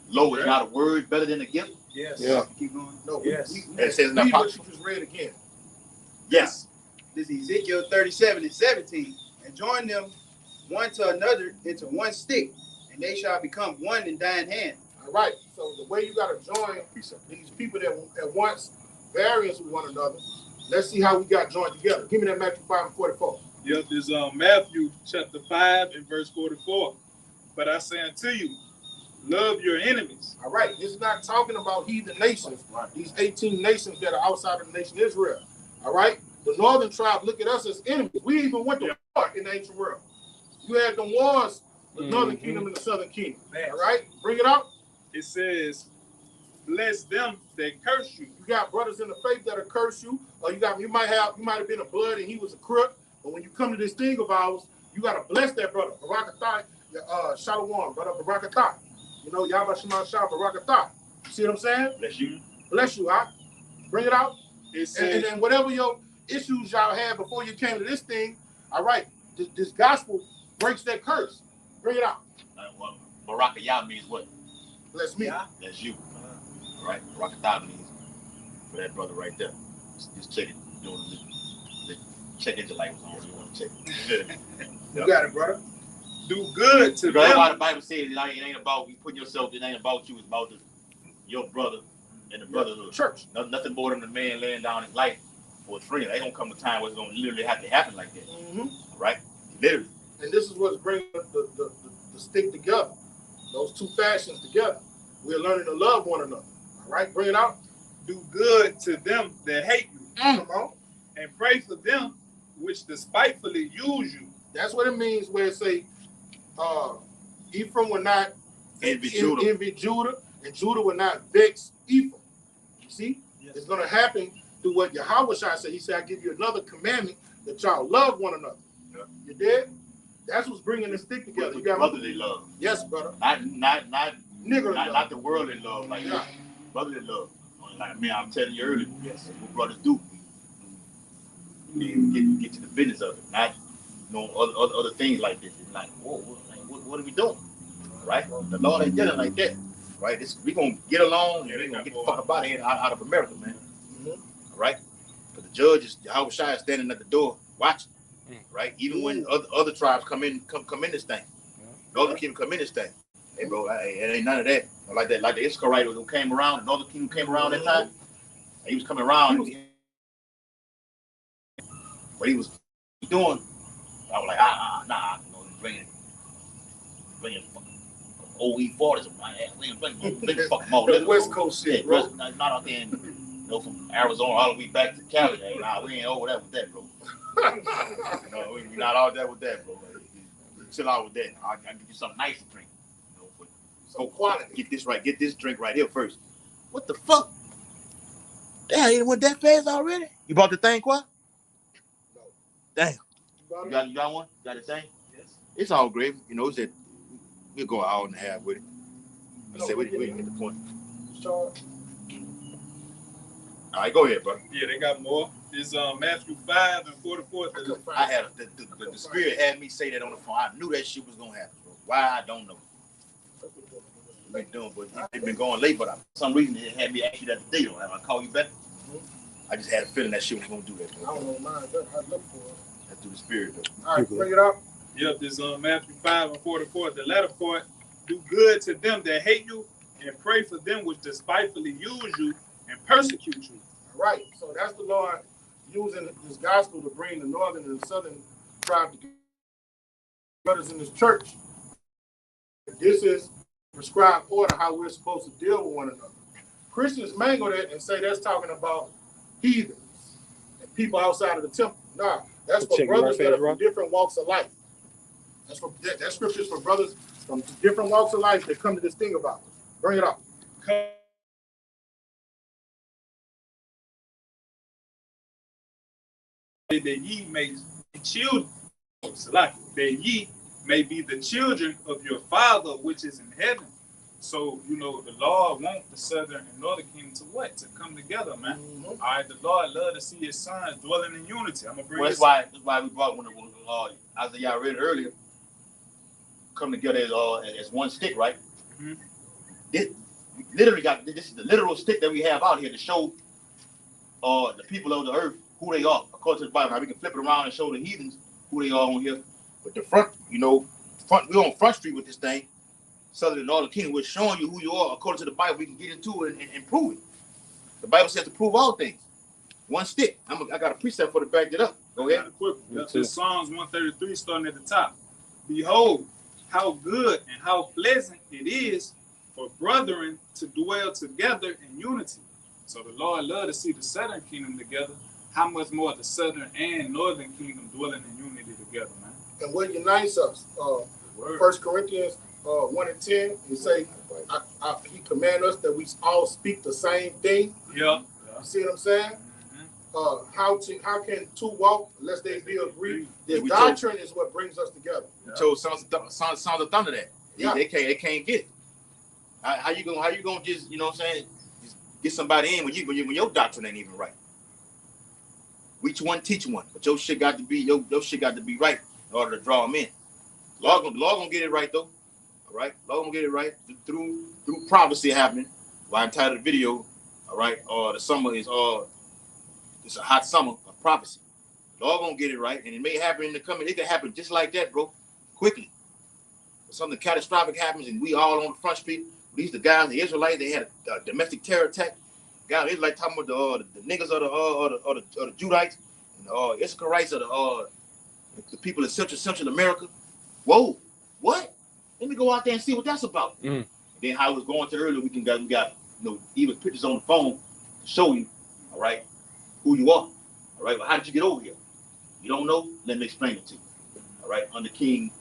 Lo is not a word better than a gift. Yes. Yeah. Keep going. No, Yes. It says in the read what apostle. you just read again. Yes. This is Ezekiel 37 and 17. And join them one to another into one stick, and they shall become one in thine hand. All right. So the way you got to join these people that at once various with one another. Let's see how we got joined together. Give me that Matthew 5 and 44. Yep, this Matthew chapter 5 and verse 44. But I say unto you, love your enemies. All right. This is not talking about heathen nations. These 18 nations that are outside of the nation Israel. All right. The northern tribe look at us as enemies. We even went to war in the ancient world. You had the wars, the northern kingdom and the southern kingdom. All right. Bring it out. It says, bless them that curse you. You got brothers in the faith that'll curse you, or you might have been a blood and he was a crook. But when you come to this thing of ours, you gotta bless that brother. Barakatai, Shalom, brother Barakatai. You know, Yahweh Shema Shah Barakatai. See what I'm saying? Bless you. Bless you, huh? Bring it out. It says, And then whatever your issues y'all had before you came to this thing, all right, this gospel breaks that curse. Bring it out. Well, Barakayah means what? Bless me. Yeah. That's you. All right. Barakatah means for that brother right there. Just check it. You know, the check engine light was on. You want to check it. You got it, brother. do good to That's why them. the Bible says it ain't about you putting yourself. It ain't about you. It's about your brother and the brotherhood. Church. Nothing more than a man laying down his life for his friend. Ain't gonna come a time where it's gonna literally have to happen like that, Mm-hmm. right? Literally. And this is what's bringing the stick together. Those two factions together. We're learning to love one another. All right, bring it out. Do good to them that hate you, Come on. and pray for them which despitefully use you. That's what it means where it say, Ephraim will not Envy Judah. envy Judah, and Judah will not vex Ephraim. You see? Yes. It's going to happen through what Yahweh said. He said, I give you another commandment that y'all love one another. Yeah. You did? That's what's bringing the stick together. You got brotherly love. Yes, brother. Not Nigger not love. the worldly love, like Yeah. brotherly love. Like I'm telling you earlier, Yes. that's what brothers do. We get to the business of it, not other things like this. It's like, whoa, what are we doing? Right? The Lord ain't dealing like that. Right? We gonna get along and we gonna get the fuck up out of here, out of America, man. Mhm. All right? Because the judge is Yahweh Shai is standing at the door watching. Right? Even when other tribes come in this thing. Northern Kingdom come in this thing. Hey bro, it ain't none of that. Like the Issachar who came around, the Northern Kingdom came around that time. He was coming around. What he was doing, I was like, nah, bringing OE40s. We ain't bringing fucking more. The West Coast shit, bro. Not out there from Arizona all the way back to Cali. Hey, nah, we ain't over that with that, bro. No, we not all that with that, bro. Chill out with that. I'll give you something nice to drink. But Some quality. Get this right. Get this drink right here first. What the fuck? Damn, you went that fast already? You bought the thing, Qua? No. Damn. Brother? You got one? You got the thing? Yes. It's all great. You know, we'll go an hour and a half with it. No, We didn't get the point. Charge. All right, go ahead, bro. Yeah, they got more. It's Matthew 5 and 44. I had the spirit had me say that on the phone. I knew that shit was gonna happen, bro. Why I don't know. Been doing, but they've been going late. But for some reason, it had me ask you that today. Though, have I call you back? I just had a feeling that shit was gonna do that. I Bro. don't know mine. I look for it. That's through the spirit, though. All right, bring it up. Yep, this Matthew 5 and 44. The latter part, do good to them that hate you, and pray for them which despitefully use you and persecute you. All right, so that's the Lord using this gospel to bring the northern and the southern tribe together. Brothers in this church. This is prescribed order how we're supposed to deal with one another. Christians mangle that and say that's talking about heathens and people outside of the temple. Nah, that's Check for it brothers right that are fast, from Rob. different walks of life. That scripture's for brothers from different walks of life that come to this thing about us. Bring it up. That ye may be children, that ye may be the children of your Father which is in heaven. So, you know, the Lord wants the southern and northern kingdom to what? To come together, man. Mm-hmm. All right, the Lord love to see his sons dwelling in unity. I'm gonna bring Well, this. that's why we brought one of Isaiah read earlier. Come together as one stick, right? Mhm. This literally this is the literal stick that we have out here to show the people of the earth who they are according to the Bible. Now we can flip it around and show the heathens who they are on here. But the front, we're on Front Street with this thing. Southern and Northern Kingdom, we're showing you who you are according to the Bible. We can get into it and prove it. The Bible says to prove all things. One stick. I got a precept for to back it up. Go ahead. This Psalms 133 starting at the top. Behold, how good and how pleasant it is for brethren to dwell together in unity. So the Lord love to see the southern kingdom together. How much more the southern and northern kingdom dwelling in unity together, man. And what unites us? 1 Corinthians 1 and 10, he say, he command us that we all speak the same thing. Yeah. You see what I'm saying? Mm-hmm. How can two walk unless they be agreed? This We doctrine is what brings us together. We told Sons of Thunder that. Yeah. They can't get it. How you gonna just, you know what I'm saying, just get somebody in when your doctrine ain't even right? Each one teach one, but your shit got to be right in order to draw them in. Lord gonna get it right though. All right, Lord gonna get it right through prophecy happening. Why I entitled the video, all right, the summer is it's a hot summer of prophecy. Lord gonna get it right, and it may happen in the coming. It can happen just like that, bro, quickly. If something catastrophic happens, and we all on the front street. These the guys, the Israelites, they had a domestic terror attack. Guys, it's like talking about the niggas of the Judites, and the Issacharites of the people in Central America. Whoa, what? Let me go out there and see what that's about. Mm. Then how it was going to earlier, we got even pictures on the phone to show you, all right, who you are. All right, well, how did you get over here? You don't know? Let me explain it to you. All right, under King,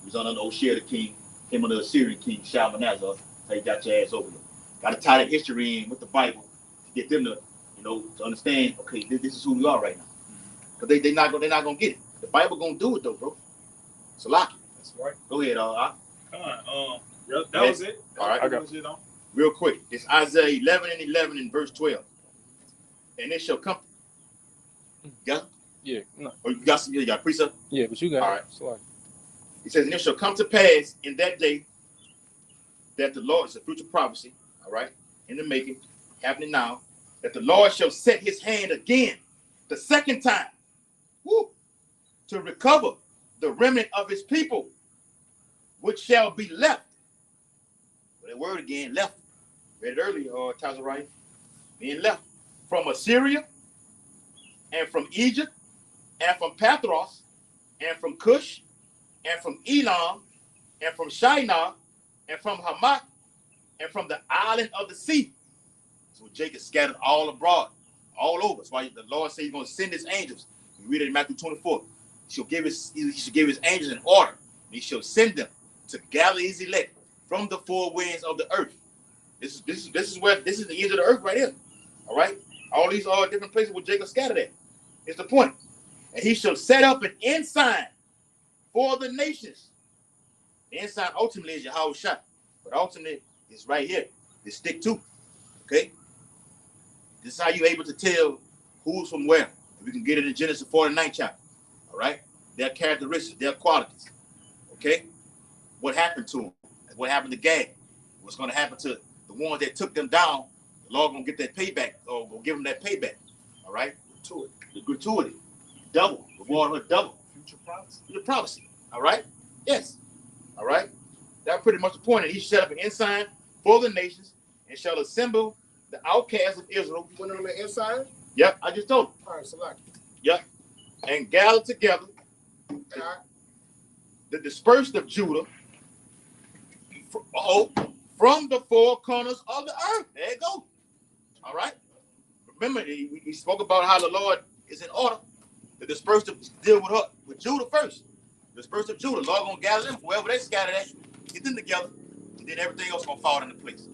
he was under Oshea the king, came under the Assyrian king, Shalmaneser. How you got your ass over here. Got to tie that history in with the Bible to get them to, to understand, okay, this is who we are right now. Because they're not gonna get it. The Bible gonna do it though, bro. So lock it. That's right. Go ahead, Come on. That was it. All right. That was it on. Real quick. It's Isaiah 11 and 11 in verse 12. And it shall come. Got it? Yeah. No. Or you got a precept? Yeah, but you got all it. right. Sorry. It says, and it shall come to pass in that day that the Lord, it's a future prophecy, all right, in the making, happening now, that the Lord shall set his hand again, the second time, to recover the remnant of his people, which shall be left. That word again, left. Read it earlier, Tazariah, being left from Assyria, and from Egypt, and from Pathros, and from Cush, and from Elam, and from Shinar, and from Hamath, and from the island of the sea. So Jacob scattered all abroad, all over. That's why the Lord said he's going to send his angels. You read it in Matthew 24. He should give his angels an order. And he shall send them to gather his elect from the four winds of the earth. This is the ends of the earth right here. All right? All these are different places where Jacob scattered at. It's the point. And he shall set up an ensign for the nations. The ensign ultimately is Yahweh Shah. But ultimately is right here. It's stick to. Okay? This is how you're able to tell who's from where. We can get it in Genesis 49 chapter. All right? Their characteristics, their qualities. Okay? What happened to them? What happened to Gad? What's going to happen to the ones that took them down? The Lord going to get that payback, or will give them that payback. All right? The gratuity. Double. Reward her double. Future prophecy. Future prophecy. All right? Yes. All right? That's pretty much the point. And he shall set up an ensign for the nations and shall assemble the outcasts of Israel. You went on the inside? Yep, I just told him. All right, select. Yep. And gather together the dispersed of Judah from the four corners of the earth. There you go. All right. Remember, we spoke about how the Lord is in order. The dispersed of deal with Judah first. Dispersed of Judah. Lord gonna gather them wherever they scattered at, get them together, and then everything else gonna fall into place.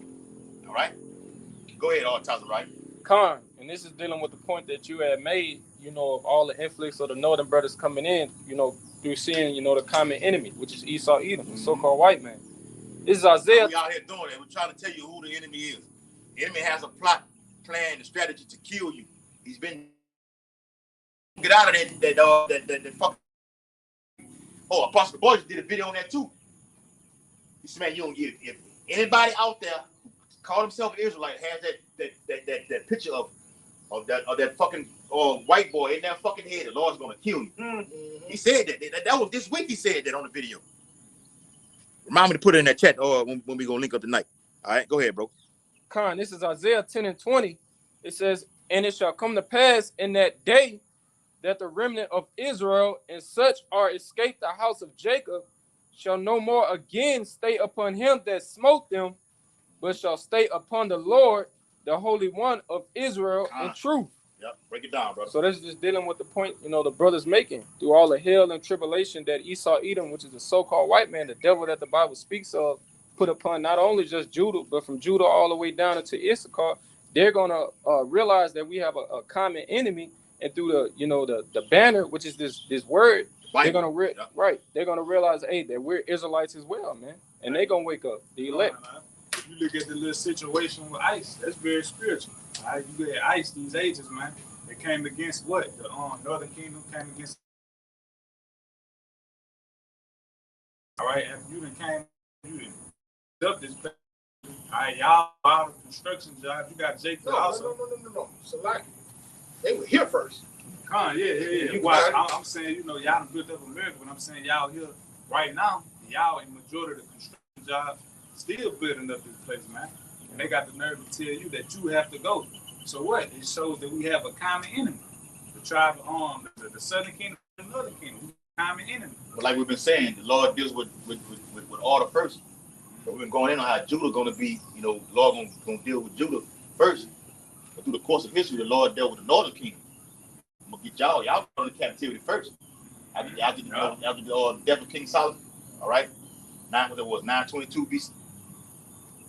All right? Go ahead, Taza, right? Con, and this is dealing with the point that you had made, you know, of all the influx of the northern brothers coming in, you know, through seeing, you know, the common enemy, which is Esau Edom, the so-called white man. This is Isaiah. We out here doing it. We're trying to tell you who the enemy is. The enemy has a plot, plan, and strategy to kill you. He's been get out of that fucking. Oh, Apostle Boys did a video on that too. He said, man, you don't get it. If anybody out there who call himself an Israelite has that picture of that fucking white boy in that fucking head, the Lord's gonna kill you. Mm-hmm. He said that. That was this week. He said that on the video. Remind me to put it in that chat when we gonna link up tonight. All right, go ahead, bro. Con, this is Isaiah 10 and 20. It says, and it shall come to pass in that day that the remnant of Israel and such are escaped the house of Jacob shall no more again stay upon him that smote them, but shall stay upon the Lord, the Holy One of Israel, in truth. Yep, break it down, brother. So this is just dealing with the point, you know, the brothers making through all the hell and tribulation that Esau Edom, which is the so-called white man, the devil that the Bible speaks of, put upon not only just Judah, but from Judah all the way down into Issachar. They're gonna realize that we have a common enemy, and through the, you know, the banner, which is this word, they're gonna they're gonna realize, hey, that we're Israelites as well, man, and they're gonna wake up, the elect. If you look at the little situation with ICE, that's very spiritual. All right, you look at ICE, these agents, man, they came against what? The Northern Kingdom came against. All right, after you up this. All right, y'all out of construction job. You got Jake also. No. Select. They were here first. Yeah. Well, I'm saying, you know, y'all done built up America, but I'm saying y'all here right now. Y'all in majority of the construction jobs still building up this place, man. And they got the nerve to tell you that you have to go. So what? It shows that we have a common enemy. The tribe of the Southern Kingdom and the Northern Kingdom. Common enemy. But like we've been saying, the Lord deals with order first. So we've been going in on how Judah going to be, you know, the Lord going to deal with Judah first. But through the course of history, the Lord dealt with the Northern Kingdom. I'm going to get y'all go to captivity first. After the death of King Solomon, all right? 922 BC.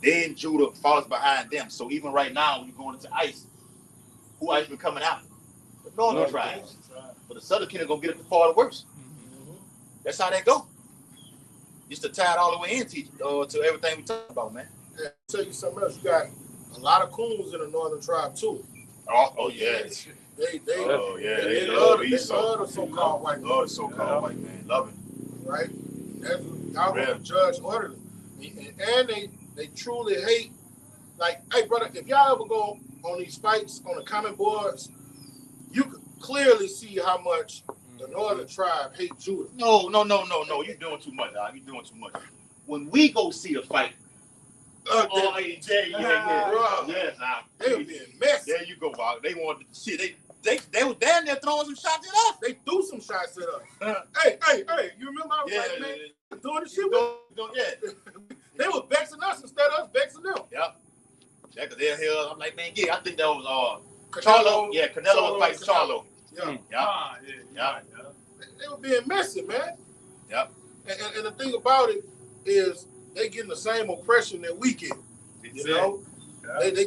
Then Judah follows behind them. So even right now, when you're going into ICE, who ICE been coming out? The Northern tribes. But the Southern Kingdom going to get it far the worse. That's how they go. Just to tie it all the way in to everything we talk about, man. Yeah, I'll tell you something else. You got a lot of coons in the Northern tribe, too. Oh yeah. They love the so-called white man. Love the so-called white man. Love it. Right? Y'all going to judge orderly. And they truly hate. Like, hey, brother, if y'all ever go on these fights on the comment boards, you could clearly see how much the Northern tribe hate Judah. No. You're doing too much, dog. You're doing too much. When we go see the fight, They were being messy. There you go, dog. They wanted to see. They was down there throwing some shots at us. They threw some shots at us. Hey, you remember I was like, man, doing the shit. They were vexing us instead of us vexing them. Yep. Yeah, because they're here. I'm like, man, I think that was Charlo. Yeah, Canelo was fighting Charlo. Yeah. They were being messy, man. Yep. And the thing about it is they getting the same oppression that we get. You know? Yeah. They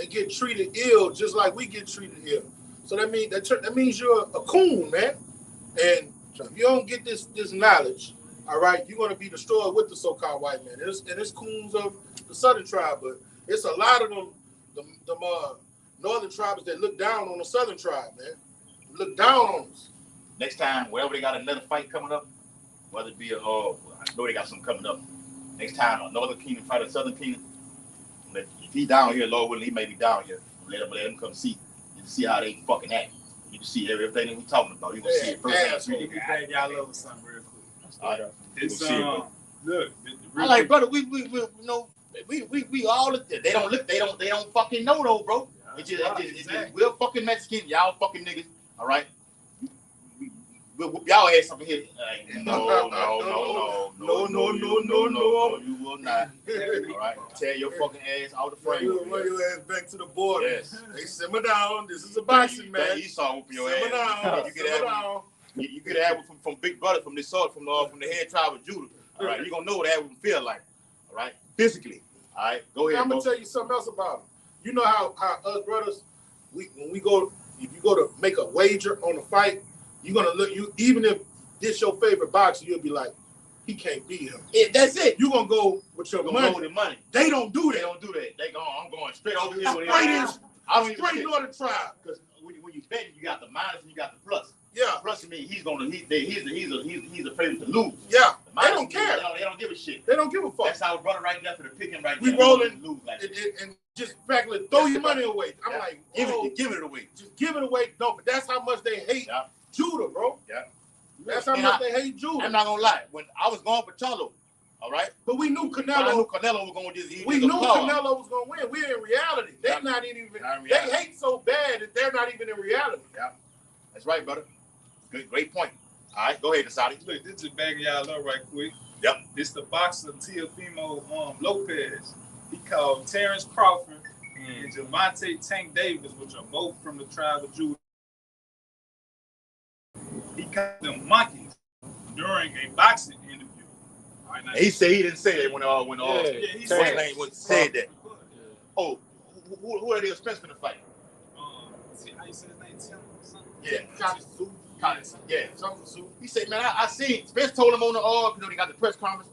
get treated ill just like we get treated ill. So that means you're a coon, man. And if you don't get this knowledge, all right, you're gonna be destroyed with the so-called white man. And it's coons of the Southern tribe, but it's a lot of them Northern tribes that look down on the Southern tribe, man. Look down on us. Next time, wherever they got another fight coming up, whether it be I know they got something coming up. Next time, a Northern Kingdom fight a Southern Kingdom. If he down here, Lord willing, he may be down here. Let him come see. You can see how they fucking act. You can see everything that we talking about. You can see it firsthand. Let me bang y'all over something real quick. All right. It's look. I like, brother. We you know we all they don't fucking know though, bro. It's just we're fucking Mexican. Y'all fucking niggas. All right. we'll whoop y'all ass up in here. No, you will not. All right, tear your fucking ass out the frame. You'll run your ass back to the border. Yes. Hey, simmer down. This is a boxing match. Esau whooping your Simmer ass. down. You get that from Big Brother, from this sort, from the head tribe of Judah. All right, you gonna know what that would feel like. All right, physically. All right, go ahead. I'm gonna tell you something else about him. You know how us brothers, when we go, if you go to make a wager on a fight, you're gonna look. You even if this your favorite boxer, you'll be like, he can't beat him. That's it. You gonna go with your money. Go with the money. They don't do that. They don't do that. They go. I'm going straight over here. Straight Northern tribe. Because when you bet, you got the minus and you got the plus. Yeah. Plus, I mean, he's a favorite to lose. Yeah. The They don't care. They don't give a shit. They don't give a fuck. That's how we're running right there for the picking right We there. rolling lose like and just practically throw your money away. I'm like, give it away. Just give it away. No, but that's how much they hate Judah, bro. Yeah. That's how much they hate Judah. I'm not gonna lie. When I was going for Charlo, all right. But we knew Canelo. I knew Canelo was going to just. We knew Canelo was going to win. We're in reality. They're not even. They hate so bad that they're not even in reality. Yeah, that's right, brother. Great point. All right, go ahead, Asadi. Look, this is bagging y'all up right quick. Yep. This the boxer Teofimo Lopez. He called Terrence Crawford and Javante Tank Davis, which are both from the tribe of Judah. He called them monkeys during a boxing interview. All right, now, He said he didn't say that when he said that. Oh, who are they Spence in the fight? See how you say his name? Tim or something? Yeah. He said, man, I seen. Spence told him on the they got the press conference.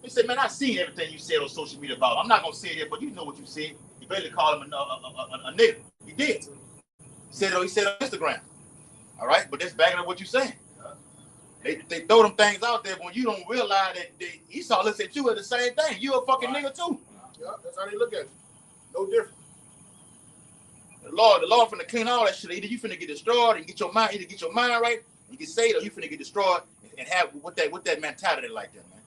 He said, man, I seen everything you said on social media about him. I'm not gonna say it here, but you know what you said. You basically called him a nigga. He did. He said on Instagram. All right, but that's backing up what you're saying. They throw them things out there, but when you don't realize that Esau looks at you as the same thing. You a fucking nigga too. Yeah, that's how they look at you. No different. The Lord finna clean all that shit. Either you finna get destroyed and get your mind right, you get saved, or you finna get destroyed and have with that mentality like that, man.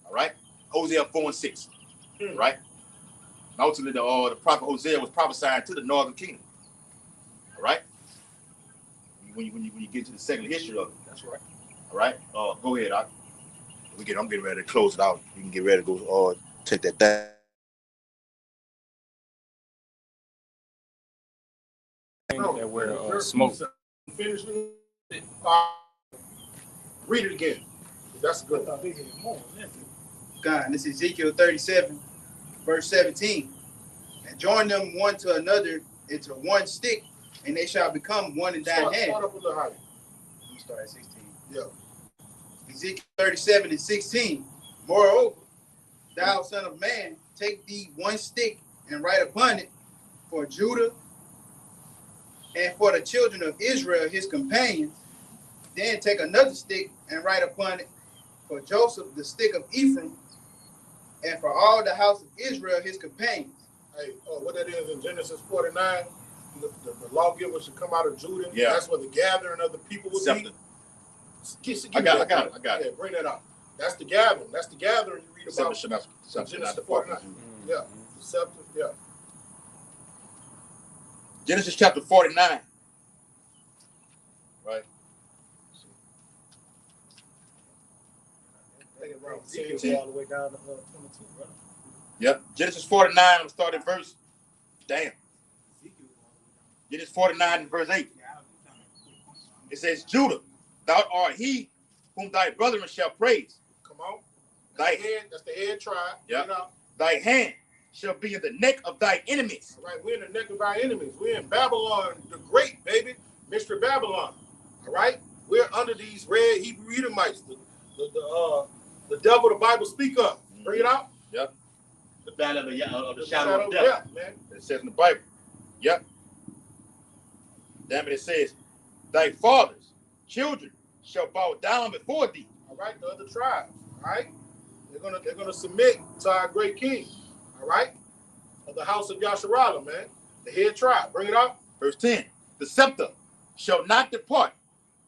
All right? Hosea 4:6. Right? And ultimately, the prophet Hosea was prophesying to the northern kingdom. All right? When you get to the second history of it. That's right. All right? Go ahead, I'm getting ready to close it out. You can get ready to go take that thing. That we're smoke. Finish it. Read it again. That's good. God, this is Ezekiel 37, verse 17. And join them one to another into one stick, and they shall become one in thine hand. Start up a little higher. Let me start at 16. Yeah. Ezekiel 37 and 16. Moreover, thou son of man, take thee one stick and write upon it for Judah and for the children of Israel, his companions. Then take another stick and write upon it for Joseph, the stick of Ephraim, and for all the house of Israel, his companions. Hey, what that is in Genesis 49, the lawgiver should come out of Judah. Yeah. That's where the gathering of the people would be. I got it. Yeah, bring that out. That's the gathering. That's the gathering you read about. Genesis 49. Yeah. Deceptive. Yeah. Genesis chapter 49. Right. All the way down to 22, right? Yep. Genesis 49, I'm starting verse. Damn. Genesis 49 and verse 8. It says, Judah, thou art he whom thy brethren shall praise. Come on. That's the head tribe. Yeah. Thy hand shall be in the neck of thy enemies. All right, we're in the neck of our enemies. We're in Babylon the Great, baby. Mystery Babylon. All right? We're under these red Hebrew Edomites, the devil the Bible speak of. Bring it out. Yep. The battle of the shadow of death. Man. It says in the Bible. Yep. Damn it says, thy fathers, children shall bow down before thee. All right, the other tribes. All right? They're gonna submit to our great king. All right? Of the house of Yasharala, man. The head tribe. Bring it up. Verse 10. The scepter shall not depart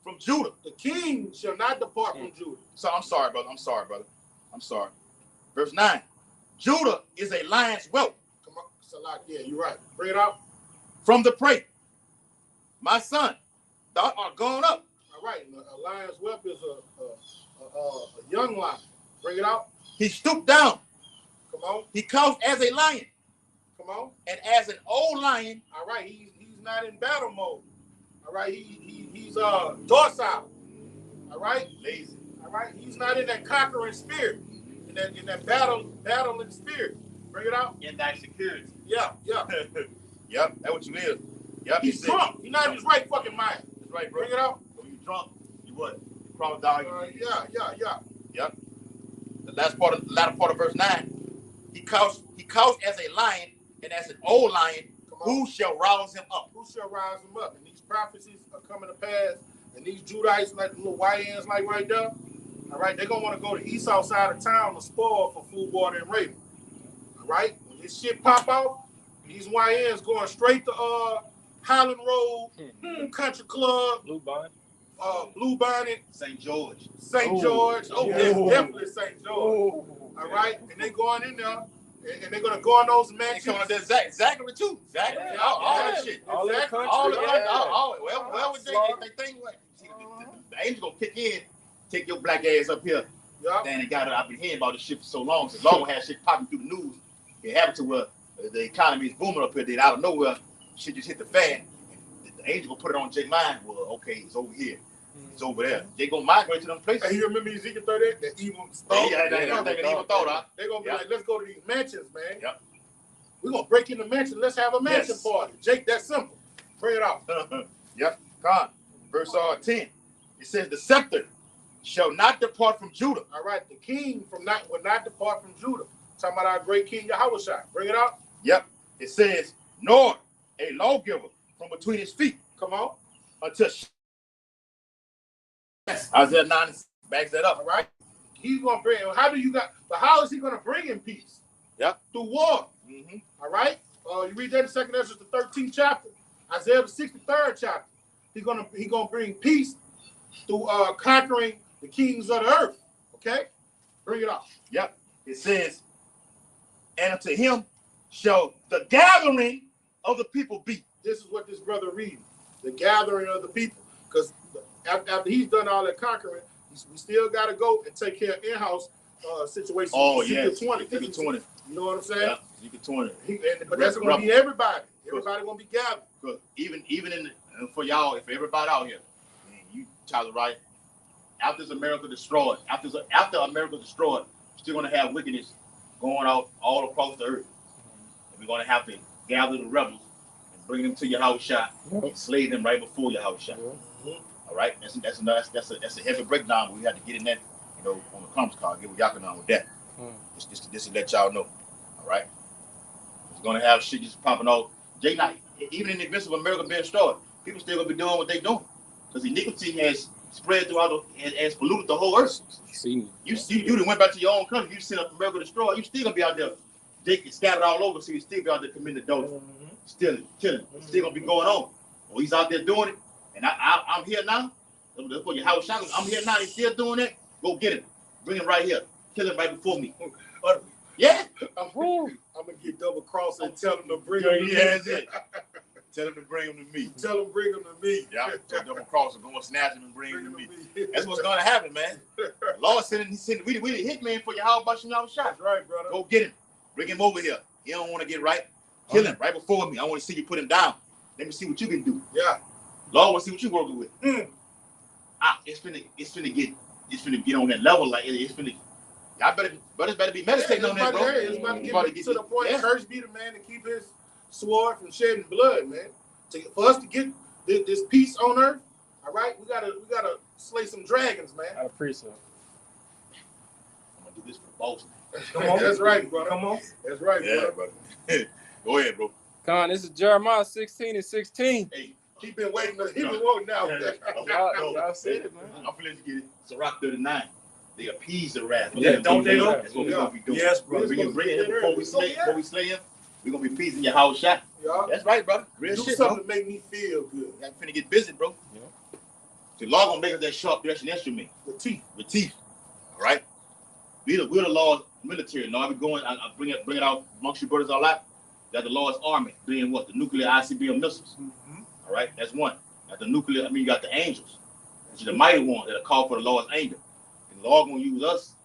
from Judah. The king shall not depart from Judah. So I'm sorry, brother. I'm sorry. Verse 9. Judah is a lion's whelp. Come on, Salak. Yeah, you're right. Bring it up. From the prey. My son, thou art gone up. All All right. A lion's whelp is a young lion. Bring it out. He stooped down. Come on. He comes as a lion. Come on. And as an old lion. All right. He's not in battle mode. All right. He's docile. All right. Lazy. All right. He's not in that conquering spirit. In that battling spirit. Bring it out. In that security. Yeah. Yep. That's what you is. Yep. He's drunk. He's not in his right fucking mind. That's right, bro. Bring it out. When you drunk, you what? You crawl down. Yeah. Yep. The latter part of verse 9. He calls as a lion and as an old lion. Who shall rouse him up? Who shall rise him up? And these prophecies are coming to pass. And these Judites, like the little white ends, like right there, all right, they're gonna want to go to Esau side of town to spoil for food, water, and raven. All right, when this shit pop out, these YNs going straight to Highland Road, Country Club, Blue Bonnet. Blue Bonnet, St. George. St. George. Oh, yeah, definitely St. George. All right, and they going in there. And they're gonna go on those matches. They coming up there, Zachary too. Zachary, all that shit. All that country. Well, they think what? The angel gonna kick in, take your black ass up here. Yeah. Then they got it. I've been hearing about this shit for so long. So long had shit popping through the news. It happened to where the economy is booming up here. Then out of nowhere, shit just hit the fan. The angel gonna put it on Jay mind. Well, okay, it's over here. It's over there. They gonna migrate to them places. Hey, you remember Ezekiel 38? That evil thought? Yeah, they evil thought, huh? They're gonna be like, let's go to these mansions, man. Yep. We're gonna break in the mansion. Let's have a mansion party. Jake, that's simple. Bring it out. Yep. God. Verse 10. It says, the scepter shall not depart from Judah. All right, the king will not depart from Judah. Talking about our great king Yahushua. Bring it out. Yep. It says, nor a lawgiver from between his feet. Come on. Until Isaiah 9 backs that up. All right. He's gonna bring. How is he gonna bring in peace? Yep. Through war. Mm-hmm. All right. You read that in 2nd Ezra, the 13th chapter. Isaiah the 63rd chapter. He's gonna bring peace through conquering the kings of the earth. Okay. Bring it up. Yep. It says, and unto him shall the gathering of the people be. This is what this brother reading. The gathering of the people. Because after he's done all that conquering, we still got to go and take care of in-house situations. Oh, yeah. 20. Ezekiel 20. You know what I'm saying? Yeah. Ezekiel 20. But that's going to be everybody. Everybody going to be gathered. Good. Even for y'all, if everybody out here, man, you Tyler, right? After America destroyed, after America destroyed, we're still going to have wickedness going out all across the earth. And we're going to have to gather the rebels and bring them to Yahushua and slay them right before Yahushua. All right, that's a heavy breakdown. But we have to get in that, on the conference call. Get with Yakanan with that. Just to let y'all know. All right, it's gonna have shit just popping off. Even in the midst of America being destroyed, people still gonna be doing what they doing because iniquity has spread throughout has polluted the whole earth. You went back to your own country. You seen America destroyed. You still gonna be out there, scattered all over. So you still be out there committing adultery, stealing, killing. It's still gonna be going on. Well, he's out there doing it. And I'm here now. I'm here now. He's still doing it. Go get him. Bring him right here. Kill him right before me. Yeah. I'm gonna get double cross and tell him to bring him to me. Tell him to bring him to me. Tell him bring him to me. Yeah. So double cross and go and snatch him and bring him to me. That's what's gonna happen, man. Lord said we the hitman for your house by shot. That's right, brother. Go get him. Bring him over here. He don't want to get right. Kill him right before me. I want to see you put him down. Let me see what you can do. Yeah. Lord, want to see what you working with. It's finna get on that level. Like it's finna. Y'all better be meditating on that, bro. It's about to get to the point. Curse be the man to keep his sword from shedding blood, man. For us to get this peace on earth, all right, we gotta slay some dragons, man. I appreciate it. I'm gonna do this for the boss. Come on, that's right, brother. Come on, that's right, brother. Go ahead, bro. Come on, this is Jeremiah 16:16. Hey. He been waiting now. Y'all said it, man. I'm finna get it. It's Rock 39. They appease the wrath. Don't they? That's what we're gonna be doing. Yes, brother. Bring him before we slay him. We're gonna be appeasing your house shot. Yeah. That's right, brother. Real do shit, something bro. to make me feel good. I'm finna get busy, bro. Yeah. The Lord gonna make us that sharp dressing instrument. With teeth. All right. We're the Lord's military. Now we going. I bring it out amongst your brothers all that. That the Lord's army being what? The nuclear ICBM missiles. All right. That's one. Got the nuclear. You got the angels. which is the mighty one that'll call for the Lord's anger. And the Lord gonna use us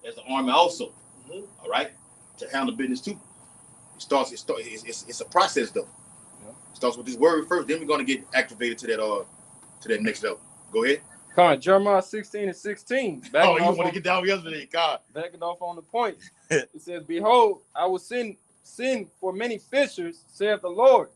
as the army also. All right, to handle business too. It's a process though. Yeah. It starts with this word first, then we're gonna get activated to that next level. Go ahead. Come on, Jeremiah 16:16. Oh, you want to get down yesterday, God. Backing off on the point. It says, "Behold, I will send for many fishers, saith the Lord.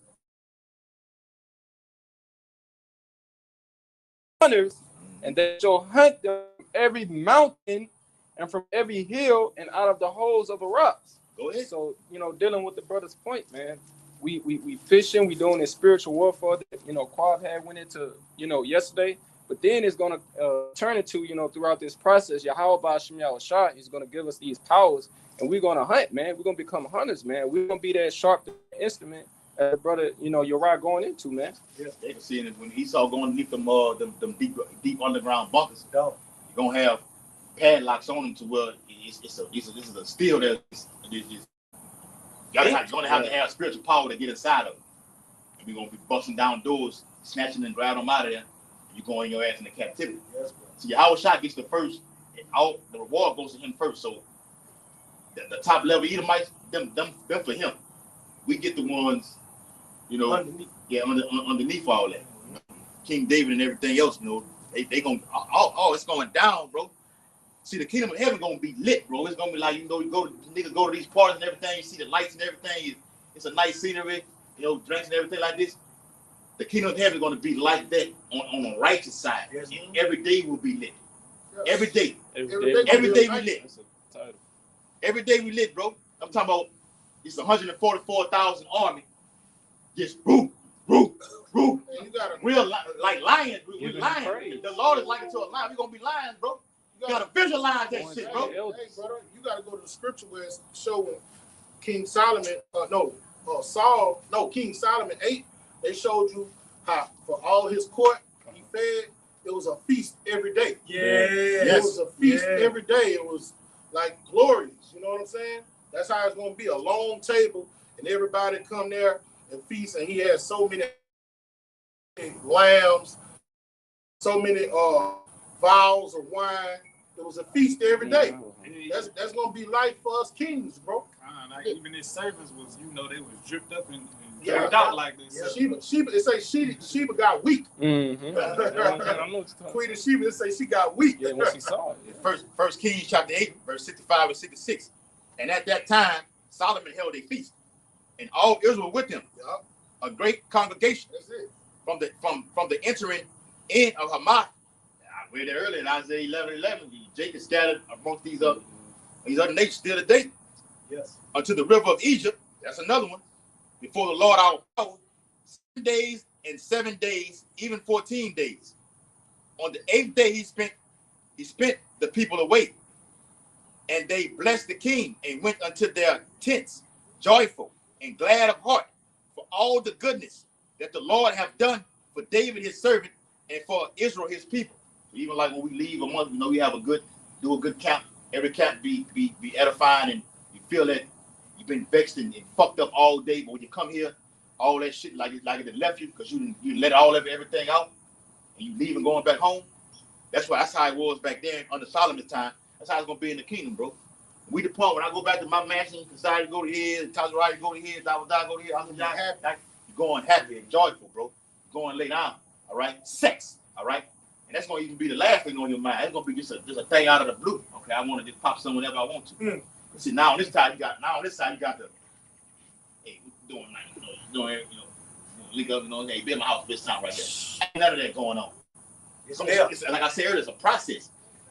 Hunters, and they shall hunt them from every mountain and from every hill and out of the holes of the rocks." Go ahead. So, dealing with the brother's point, man. We fishing, we doing this spiritual warfare that, Quad had went into, yesterday. But then it's going to turn into, throughout this process, Yahweh Ba'ashem Yahushua is going to give us these powers, and we're going to hunt, man. We're going to become hunters, man. We're going to be that sharp instrument as brother, Uriah going into, man. Yeah, they can see it when Esau going underneath them deep underground bunkers. You're going to have padlocks on them to where this is a steel that you're going to have spiritual power to get inside of it. And we're going to be busting down doors, snatching and grabbing them out of there. You're going your ass into captivity. Yes, so Yahushua gets the first, all the reward goes to him first. So the top level Edomites, them for him. We get the ones, underneath all that. King David and everything else, they gonna it's going down, bro. See, the kingdom of heaven gonna be lit, bro. It's gonna be like, niggas go to these parties and everything, you see the lights and everything. It's a nice scenery, drinks and everything like this. The kingdom of heaven is going to be like that on the righteous side. Yes, and every day will be lit. Yes. Every day we lit. Every day we lit, bro. I'm talking about it's 144,000 army. Just boom. We're like lions. We're lions. The Lord is like it to a lion. We're going to be lions, bro. You got to visualize that shit, bro. Hey, brother, you got to go to the scripture where it's showing King Solomon, King Solomon 8. They showed you how for all his court he fed. It was a feast every day. Yeah, it was a feast every day. It was like glorious. You know what I'm saying? That's how it's going to be, a long table, and everybody come there and feast. And he had so many lambs, so many vials of wine. It was a feast every day. That's going to be life for us kings, bro. Even his servants was, they was dripped up and out like this. Yeah, Sheba, it say Sheba got weak. Mm-hmm. Queen of Sheba, it say she got weak. Yeah, when she saw it. Yeah. First Kings chapter 8, verse 65 and 66. And at that time, Solomon held a feast, and all Israel with him. Yep. A great congregation. That's it. From the entering in of Hamath. I read it earlier in Isaiah 11:11. Jacob scattered amongst these other nations still today. Yes. Unto the river of Egypt. That's another one. Before the Lord our power, 7 days and 7 days, even 14 days. On the 8th day he spent the people away, and they blessed the king and went unto their tents, joyful and glad of heart, for all the goodness that the Lord have done for David his servant and for Israel his people. So even like when we leave a month, we have do a good camp. Every camp be edifying, and you feel that you've been vexed and fucked up all day, but when you come here, all that shit like it left you because you let all of everything out, and you leave and going back home. That's how it was back then under Solomon's time. That's how it's gonna be in the kingdom, bro. We depart when I go back to my mansion, decided to go to here, Tazariah go to here, Dawadah go to here, you're going happy and joyful, bro. You're going lay down, all right? Sex, all right? And that's gonna even be the last thing on your mind. It's gonna be just a thing out of the blue. Okay, I want to just pop some whenever I want to. See, now on this side you got the, hey, what you doing, man? Link up, hey, be in my house, bitch, time right there. Ain't none of that going on. It's like I said earlier, it's a process.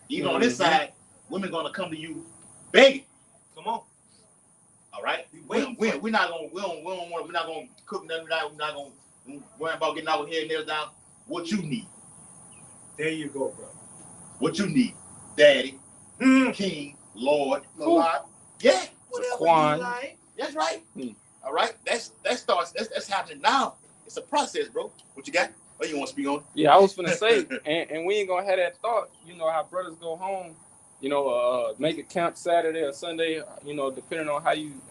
Even on this side, women gonna come to you begging. Come on. All right? We're not gonna cook nothing, we're not gonna worry about getting our hair and nails down. What you need. There you go, bro. What you need, Daddy, King, Lord, yeah, Quan. Like. That's right. All right, that's happening now. It's a process, bro. What you got? What you want to speak on? Yeah, I was gonna say, and we ain't gonna have that thought. How brothers go home, make a camp Saturday or Sunday, depending on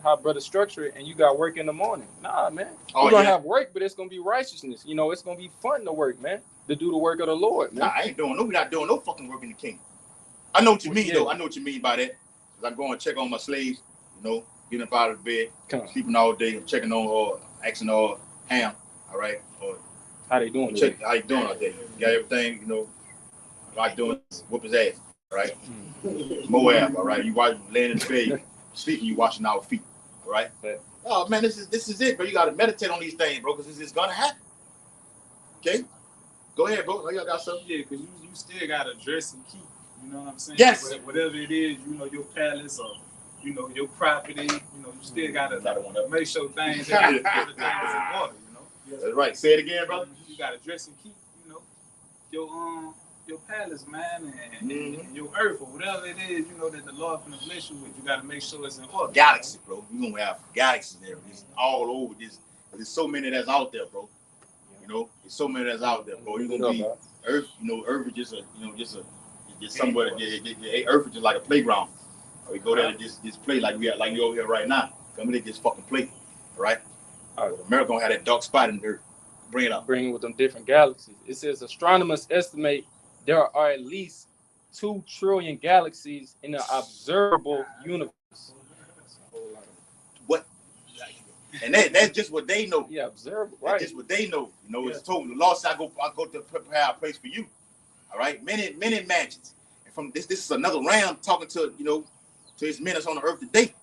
how brothers structure it, and you got work in the morning. Nah, man. You're going to have work, but it's going to be righteousness. It's going to be fun to work, man, to do the work of the Lord, man. Nah, we're not doing no fucking work in the kingdom. I know what you mean, though. I know what you mean by that. Because I go and check on my slaves, getting up out of the bed, sleeping all day, checking on or asking Ham, all right? Or how they doing? How you doing all day? You got everything, like doing whoop his ass, right? Moab, all right? You laying in the bed, sleeping, you washing our feet, all right? Oh man, this is it, bro. You gotta meditate on these things, bro, because this is gonna happen. Okay? Go ahead, bro. Y'all got something? Yeah, because you still gotta dress and keep. You know what I'm saying? Yes. Whatever it is, your palace or your property, you still gotta make sure things everything is in order, That's right. Say it again, brother. You gotta dress and keep, your palace, man, and your earth or whatever it is, that the Lord can bless you with. You gotta make sure it's in order. Galaxy, bro. We're gonna have galaxies there. It's all over this. There's so many that's out there, bro. There's so many that's out there, bro. You're gonna be Earth. Earth is just just somewhere. Earth is just like a playground. We go there and just play like you over here right now. Come in and just fucking play, all right? America gonna have that dark spot in the Earth. Bring it up. Bring with them different galaxies. It says astronomers estimate there are at least 2 trillion galaxies in the observable universe. What? And that's just what they know. Yeah, observable. Right. That's just what they know. It's told the Lord said, I go to prepare a place for you. All right, many mansions. And from this is another ram talking to to his men that's on the earth today.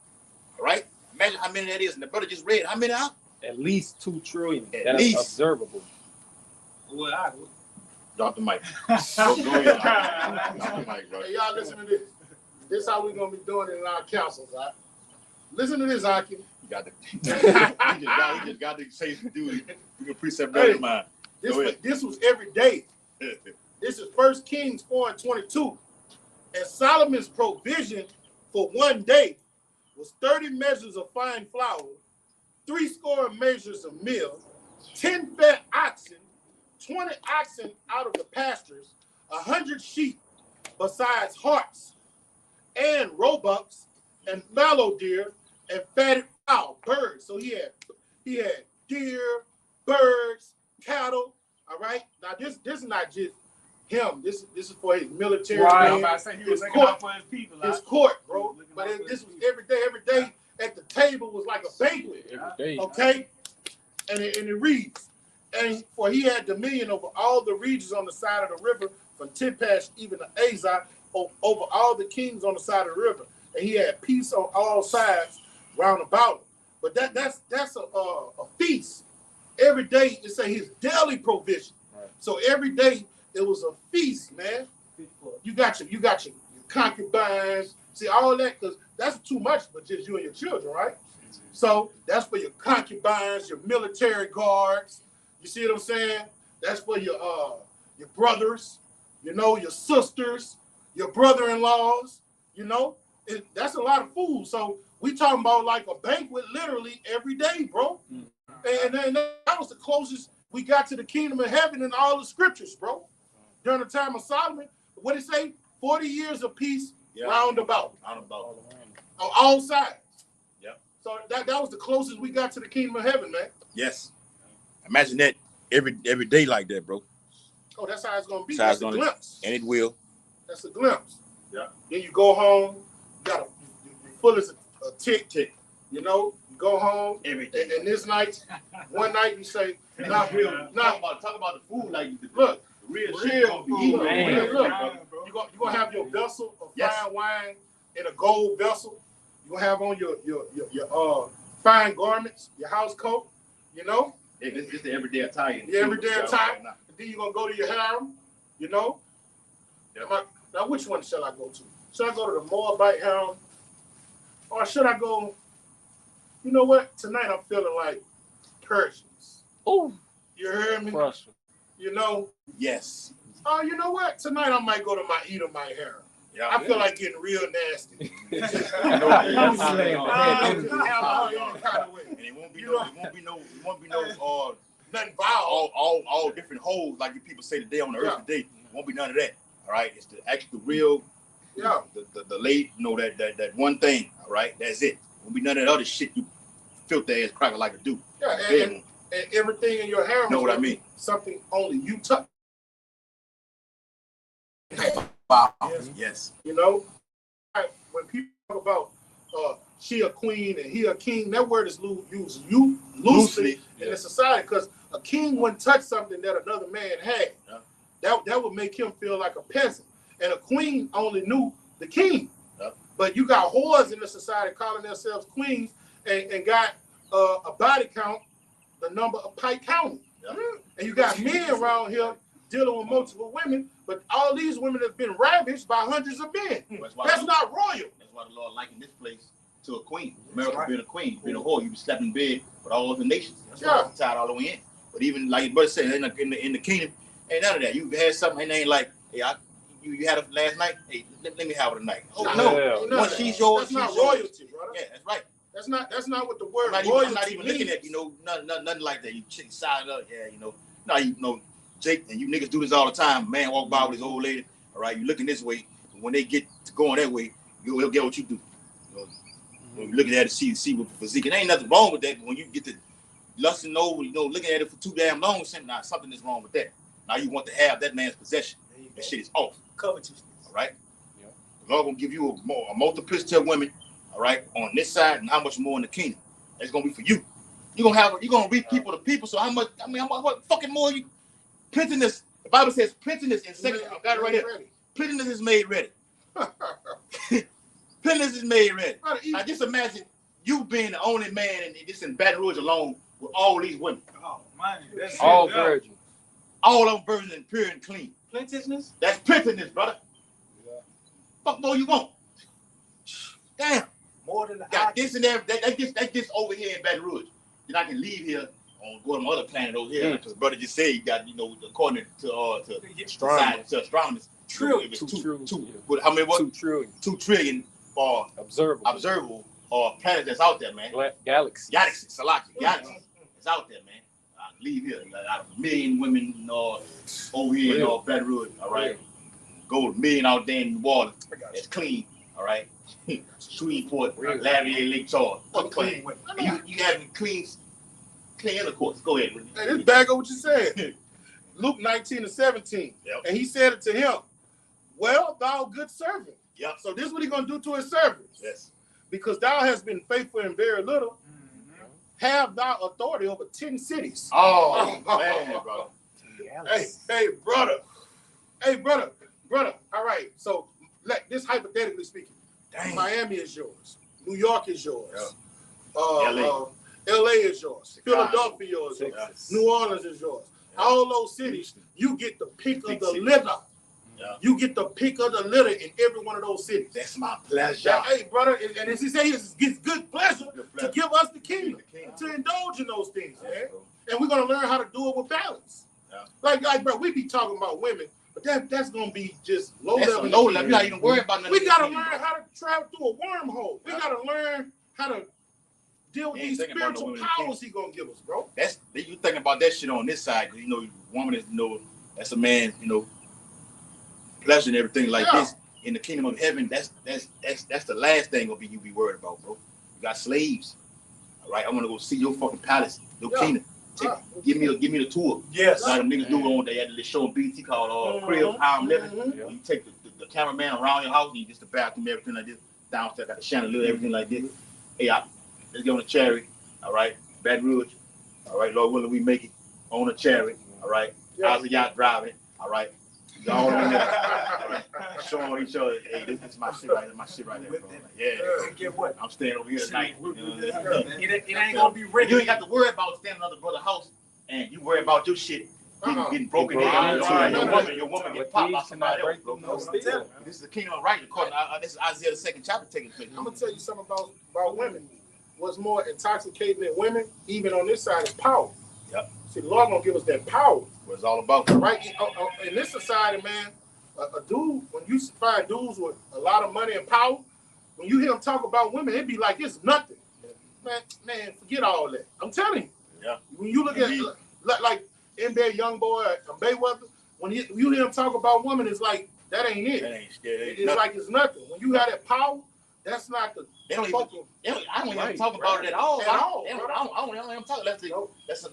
All right, imagine how many that is. And the brother just read how many out? At least 2 trillion. At least observable. Well, I would. Drop the mic. Go ahead. Drop the mic, bro. Hey, y'all listen to this. This is how we're going to be doing it in our councils, right? Listen to this, Aki. You got to. he just got to say, dude. We can precept that in mind. This was every day. This is 1 Kings 4:22. And Solomon's provision for one day was 30 measures of fine flour, 70 measures of meal, 10 fat oxen, 20 oxen out of the pastures, 100 sheep, besides harts and roebucks and fallow deer and fatted fowl, birds. So he had deer, birds, cattle. All right. Now this is not just him. This is for his military. Right. Man. I was about to say, he was looking out for his people. His court, bro. But this was every day at the table was like a banquet. Every day. Okay? And it reads, and for he had dominion over all the regions on the side of the river, from Tipash even to Azar, over all the kings on the side of the river. And he had peace on all sides round about him. But that's a feast. Every day it say his daily provision. Right. So every day it was a feast, man. You got your concubines. See all that, because that's too much for just you and your children, right? So that's for your concubines, your military guards. You see what I'm saying? That's for your brothers, your sisters, your brother-in-laws. That's a lot of food. So we talking about like a banquet, literally every day, bro. And then that was the closest we got to the kingdom of heaven in all the scriptures, bro. During the time of Solomon, what did it say? 40 years of peace, round about. On all sides. Yep. So that was the closest we got to the kingdom of heaven, man. Yes. Imagine that every day like that, bro. Oh, that's how it's gonna be. That's a glimpse. And it will. That's a glimpse. Yeah. Then you go home, you're full as a tick. You go home every day. And this night, one night you say, talk about the food like you look. Real food. Man. Look, you're gonna have your vessel of fine wine in a gold vessel. You're gonna have on your fine garments, your house coat, Yeah, this is the everyday attire. The everyday attire. And then you're gonna go to your harem, Yep. Now which one shall I go to? Should I go to the Moabite harem? Or should I go, you know what? Tonight I'm feeling like Persians. Oh. You heard me? Pressure. Yes. Oh, you know what? Tonight I might go to my Edomite harem. Yeah, I feel like getting real nasty. And it won't be no nothing vile. All different holes like you people say today on the earth today. It won't be none of that. All right, it's the real Yeah. The lady, that one thing, all right? That's it. Won't be none of that other shit you filthy ass cracker like to do. Yeah, and everything in your hair Know what I mean? Something only you touch. Wow. Yes. Yes. You know, when people talk about she a queen and he a king, that word is used loosely in the society, because a king wouldn't touch something that another man had. Yeah. That would make him feel like a peasant. And a queen only knew the king. Yeah. But you got whores in the society calling themselves queens and got a body count, the number of Pike County. Yeah. And you got men around here dealing with multiple women, but all these women have been ravaged by hundreds of men. That's not royal. That's why the Lord likened this place to a queen. America being a queen, being a whore, you be sleeping in bed with all other nations. That's why I'm tied all the way in. But even like your brother said, in the kingdom, ain't none of that. You had something, and ain't like, hey, you had it last night. Hey, let me have it tonight. Oh no, once she's yours, that's not royalty, brother. Yeah, that's right. That's not what the word royalty. I'm not even looking at nothing like that. You side up, Jake, and you niggas do this all the time. Man walk by with his old lady, all right, you looking this way. When they get to going that way, you'll get what you do. When you looking at it, see with physique, and ain't nothing wrong with that. When you get to lusting over, looking at it for too damn long, something is wrong with that. Now you want to have that man's possession. That shit is off. Covetousness. All right? Yeah. The Lord gonna give you a multiplicity of women, all right, on this side, and how much more in the kingdom. That's gonna be for you. You're gonna reap people to people. So how much, what fucking more you plentiness? The Bible says plentiness in second. I got it right here. Plentiness is made ready. Plentiness is made ready. I just imagine you being the only man in Baton Rouge alone with all these women. Oh man, that's all virgins. All of them virgins and pure and clean. Plenteousness? That's plentiness, brother. Yeah. Fuck more you want. Damn. More than got this and that. That gets over here in Baton Rouge. Then I can leave here on go to my other planet over here. Because brother just said you got, according to astronomers, how many? What? 2 trillion. 2 trillion observable planets that's out there, man. Galaxies. Galaxies. It's out there, man. I leave here. Got a million women over here in Baton Rouge, all right? Go a million out there in the water. It's clean, all right? Shreveport, Lavrier, Lake Charles. What's clean? You having clean intercourse. Go ahead. Hey, this bag of what you said. Luke 19:17. Yep. And he said it to him, well, thou good servant. Yep. So this is what he's going to do to his servants. Yes. Because thou hast been faithful in very little, have thou authority over 10 cities. Oh, man, brother. Hey, brother. All right. So this hypothetically speaking, Miami is yours. New York is yours. Yeah. LA is yours. Philadelphia is yours. New Orleans is yours. Yeah. All those cities, you get the pick of the litter. Yeah. You get the pick of the litter in every one of those cities. That's my pleasure. Hey, brother, and as he says, it's good pleasure to give us the kingdom, to indulge in those things, man. And we're going to learn how to do it with balance. Yeah. Like, bro, we be talking about women, but that's going to be just low level. Low level. You're not even worried about nothing. We got to learn how to travel through a wormhole. We got to learn how to deal with these spiritual powers he's going to give us, bro. You thinking about that shit on this side, because, woman is, that's a man, pleasure and everything like this in the kingdom of heaven. That's the last thing you be worried about, bro. You got slaves. All right, I want to go see your fucking palace, your kingdom. Give me the tour. Yes. Like the niggas do on they had this show on BT called Crib How I'm Living. Mm-hmm. You take the cameraman around your house, and you just the bathroom, everything like this. Downstairs got the chandelier, everything like this. Hey, let's get on a chariot. All right, Baton Rouge. All right, Lord willing, we make it on a chariot. All right, how's the yacht driving? All right. All on there. All right. Showing each other, hey, this is my shit right there, bro. Yeah. I'm staying over here tonight. It ain't gonna be ready. You ain't got to worry about staying in another brother's house, and you worry about your shit getting broken in. Your woman get popped by somebody else, bro. This is the kingdom of right. This is Isaiah the 2nd chapter taking place. I'm gonna tell you something about women. What's more intoxicating than women, even on this side, is power. Yep. See, the Lord gonna give us that power. What it's all about, right? In this society, man, a dude, when you find dudes with a lot of money and power, when you hear them talk about women, it be like it's nothing. Man, forget all that. I'm telling you. Yeah. When you look at like NBA young boy Mayweather, when you hear him talk about women, it's like That ain't it. That ain't scared. It's like it's nothing. When you have that power, that's not the. They don't focus. even. I don't even talk about it at all. At all, I brother. don't even talk. That's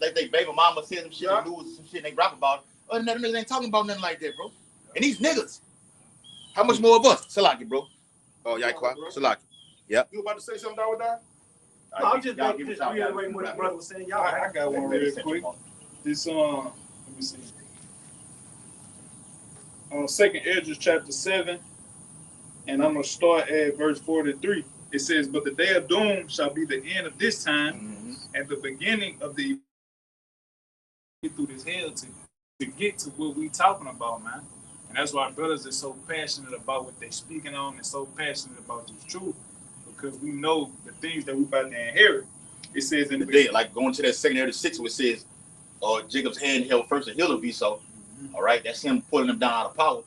like they baby mama said some shit, they lose some shit, and they rap about it. Other than that, niggas ain't talking about nothing like that, bro. And these niggas, how much more of us? Salaki, bro. Oh, y'all quiet. Salaki. Yep. You about to say something, Dawah Dai? No, I'm just reiterating what the brother was saying. Y'all, I got one real quick. This let me see. On 2nd Esdras chapter 7, and I'm gonna start at verse 43. It says, "But the day of doom shall be the end of this time, and the beginning of the through this hell to get to what we talking about, man." And that's why brothers are so passionate about what they speaking on and so passionate about this truth, because we know the things that we about to inherit. It says in the day, like going to that 2nd Esdras 6, where it says, Jacob's hand held first and he'll of Esau. All right, that's him pulling them down out of power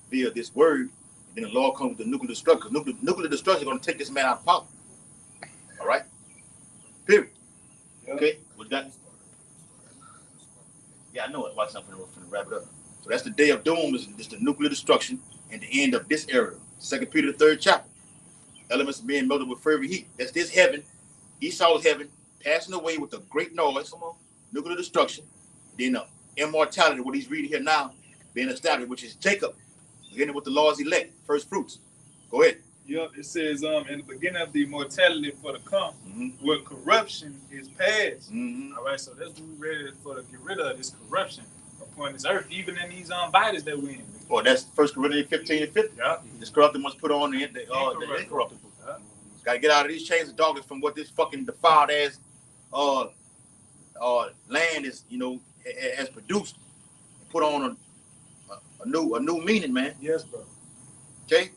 via this word. And then the Lord comes with the nuclear destruction. Nuclear destruction is going to take this man out of power. All right, period. Yep. Okay, what that? Yeah, I know it. Watch something to wrap it up. So that's the day of doom. Is the nuclear destruction and the end of this era. 2 Peter, the 3rd chapter. Elements being melted with fervent heat. That's this heaven, Esau's heaven, passing away with a great noise. Nuclear destruction. Then immortality, what he's reading here now, being established, which is Jacob, beginning with the Lord's elect, first fruits. Go ahead. Yep, it says in the beginning of the immortality for the come, where corruption is past. All right, so that's what we're ready for to get rid of, this corruption upon this earth, even in these bodies that we're in. Oh, that's 1 Corinthians 15 and 50. Yeah. This corrupted must put on the incorruptible. Got to get out of these chains of darkness from what this fucking defiled ass land is, has produced. Put on a new meaning, man. Yes, bro. Okay?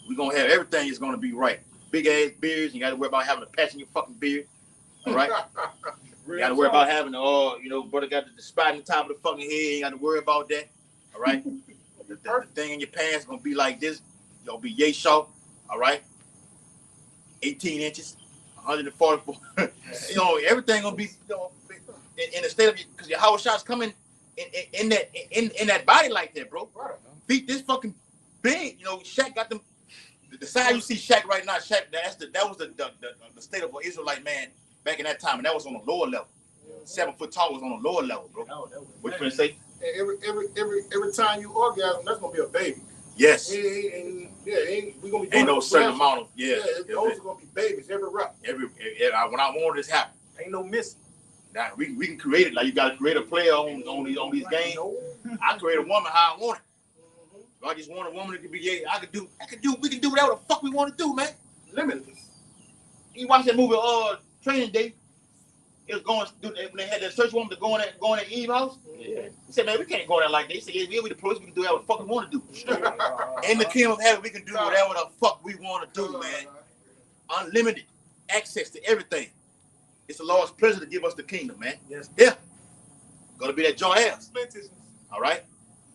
We're going to have everything is going to be right. Big ass beards. You got to worry about having a patch in your fucking beard. All right? You got to worry about having, brother got the spot in the top of the fucking head. You got to worry about that. All right? the thing in your pants is going to be like this. You'll be yay short. All right? 18 inches. 144. Everything going to be, in a state of, because your house shots coming in that body like that, bro. Feet this fucking big. Shaq got them. The side you see Shaq right now, Shaq, that was the state of an Israelite man back in that time, and that was on a lower level. 7 foot tall was on a lower level, bro. What you gonna say? Every time you orgasm, that's gonna be a baby. Yes. We gonna be ain't no certain amount of those are gonna be babies every rep. When I want this happen, ain't no missing. Now we can create it. Like you gotta create a player on these games. I create a woman how I want it. If I just want a woman that can be we can do whatever the fuck we want to do, man. Limitless. You watch that movie Training Day. It was going when they had that search woman to go in at Eve's house. Yeah. He said, man, we can't go there like that. He said, yeah, we the police, we can do whatever the fuck we want to do. In the kingdom of heaven, we can do whatever the fuck we want to do, man. Unlimited access to everything. It's the Lord's pleasure to give us the kingdom, man. Yes. Yeah. Gonna be that joint ass. All right.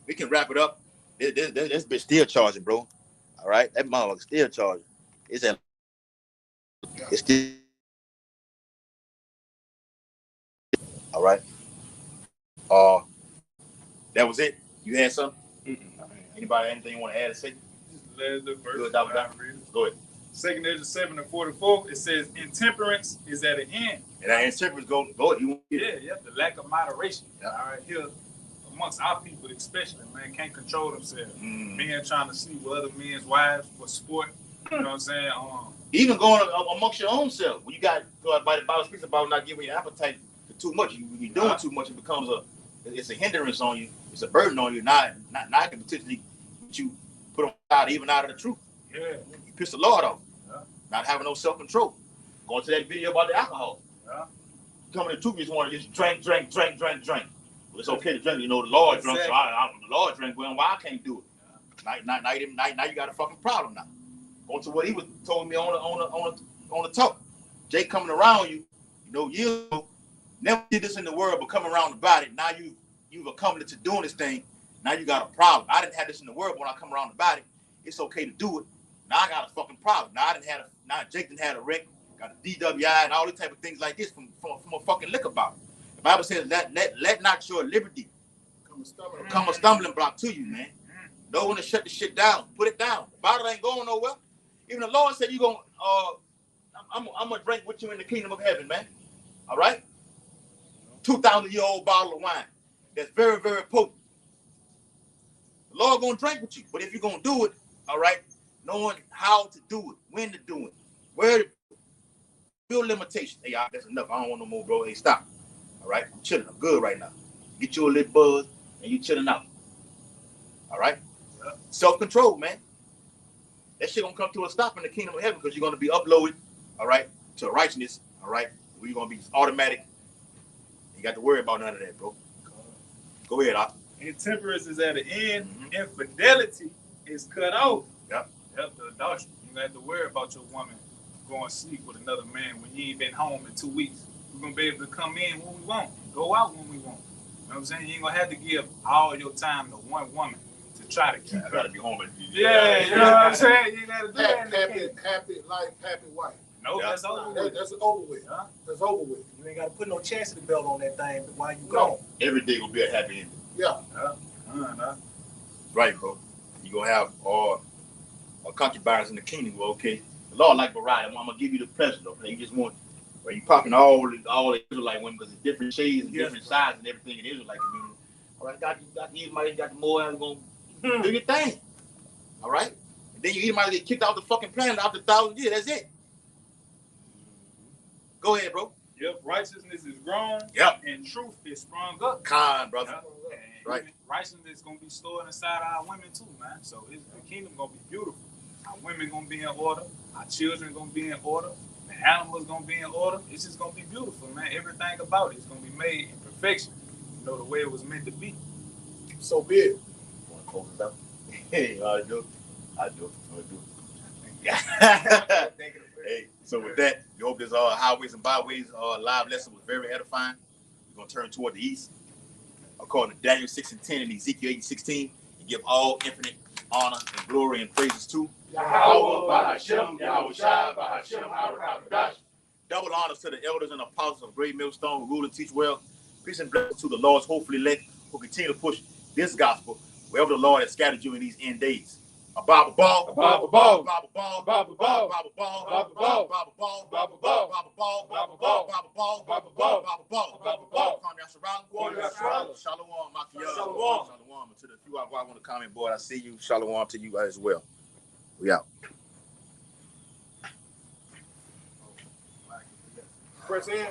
We can wrap it up. This bitch still charging, bro. All right. That motherfucker still charging. It's still. All right. That was it. You had something? Anybody, anything you want to add or say? Just the verse. Go ahead. 2nd Esdras 7 and 44. It says, "Intemperance is at an end." And that intemperance go. Yeah. The lack of moderation. Yeah. All right, here amongst our people, especially, man, can't control themselves. Men trying to sleep with other men's wives for sport. You know what I'm saying? Even going amongst your own self. When you got the Bible speaks about not giving your appetite to too much. You're doing too much. It becomes it's a hindrance on you. It's a burden on you. Not can potentially get you put on even out of the truth. Yeah. You piss the Lord off. Yeah. Not having no self-control. Going to that video about the alcohol. Yeah. Coming to truth, you just want to just drink. Well, it's okay to drink. The Lord drunk, so the Lord drank. Well, why I can't do it? Now you got a fucking problem now. Going to what he was told me on the talk. Jake coming around you, years ago, never did this in the world, but coming around about it. Now you've accomplished to doing this thing. Now you got a problem. I didn't have this in the world, but when I come around about it, it's okay to do it. Now I got a fucking problem. Now Jake didn't have a wreck, got a DWI and all these type of things like this from a fucking liquor bottle. The Bible says let not your liberty come a stumbling block to you, man. Know when to shut the shit down. Put it down. The bottle ain't going nowhere. Even the Lord said you gonna I'm gonna drink with you in the kingdom of heaven, man. All right? 2,000-year-old bottle of wine. That's very, very potent. The Lord gonna drink with you. But if you're gonna do it, all right, knowing how to do it, when to do it, where to build limitations. Hey, that's enough. I don't want no more, bro. Hey, stop. All right? I'm chilling. I'm good right now. Get you a little buzz and you chilling out. All right? Self-control, man. That shit gonna come to a stop in the kingdom of heaven because you're gonna be uploaded, all right, to righteousness, all right? Where you're gonna be automatic. You got to worry about none of that, bro. Go ahead, Doc. Intemperance is at an end. Infidelity is cut off. Yep. The adultery. You don't have to worry about your woman going to sleep with another man when you ain't been home in 2 weeks. We're going to be able to come in when we want, go out when we want. You know what I'm saying? You ain't going to have to give all your time to one woman to try to keep her. I got to be home. Yeah, you know what I'm saying? You got to do that. Happy life, happy wife. No, that's over with. That's over with. Huh? That's over with. You ain't got to put no chastity belt on that thing while you gone. Every day gonna be a happy ending. Yeah. Right, bro. You gonna have concubines in the kingdom. Well, okay. The Lord like variety. I'm gonna give you the pleasure, though. You just want, where you popping all the Israelite women because it's different shades and different sizes and everything in the Israelite community. All right, got Edomite, got the Moab, gonna do your thing. All right. And then you Edomite get kicked out the fucking planet after 1,000 years. That's it. Go ahead, bro. Yep, righteousness is grown. Yep. And truth is sprung up. Kind, brother. Yep. Right. Righteousness is gonna be stored inside our women too, man. So the kingdom gonna be beautiful. Our women gonna be in order. Our children gonna be in order. The animals gonna be in order. It's just gonna be beautiful, man. Everything about it is gonna be made in perfection. You know, the way it was meant to be. So be it. Want to close this out? Hey, I do. Hey, so with that, you hope this highways and byways live lesson was very edifying. We're gonna turn toward the east, according to Daniel 6:10 and Ezekiel 8:16, and give all infinite honor and glory and praises to Yahweh Bahashem, Yahweh Shai, Bahashem, Harakadash. double honors to the elders and apostles of Great Millstone who rule and teach well. Peace and blessings to the Lord's hopefully elect who continue to push this gospel wherever the Lord has scattered you in these end days. A Bible ball, A Bible ball. Bible ball, Bible ball. Bible ball, Bible ball. Bible ball, Bible ball. Bible ball, Bible ball. Bible ball, Bible ball. Bible ball, Bible ball. Shalom, Shalom. Shalom. To the few I want to comment, boy, I see you. Shalom to you as well. We out. Press in.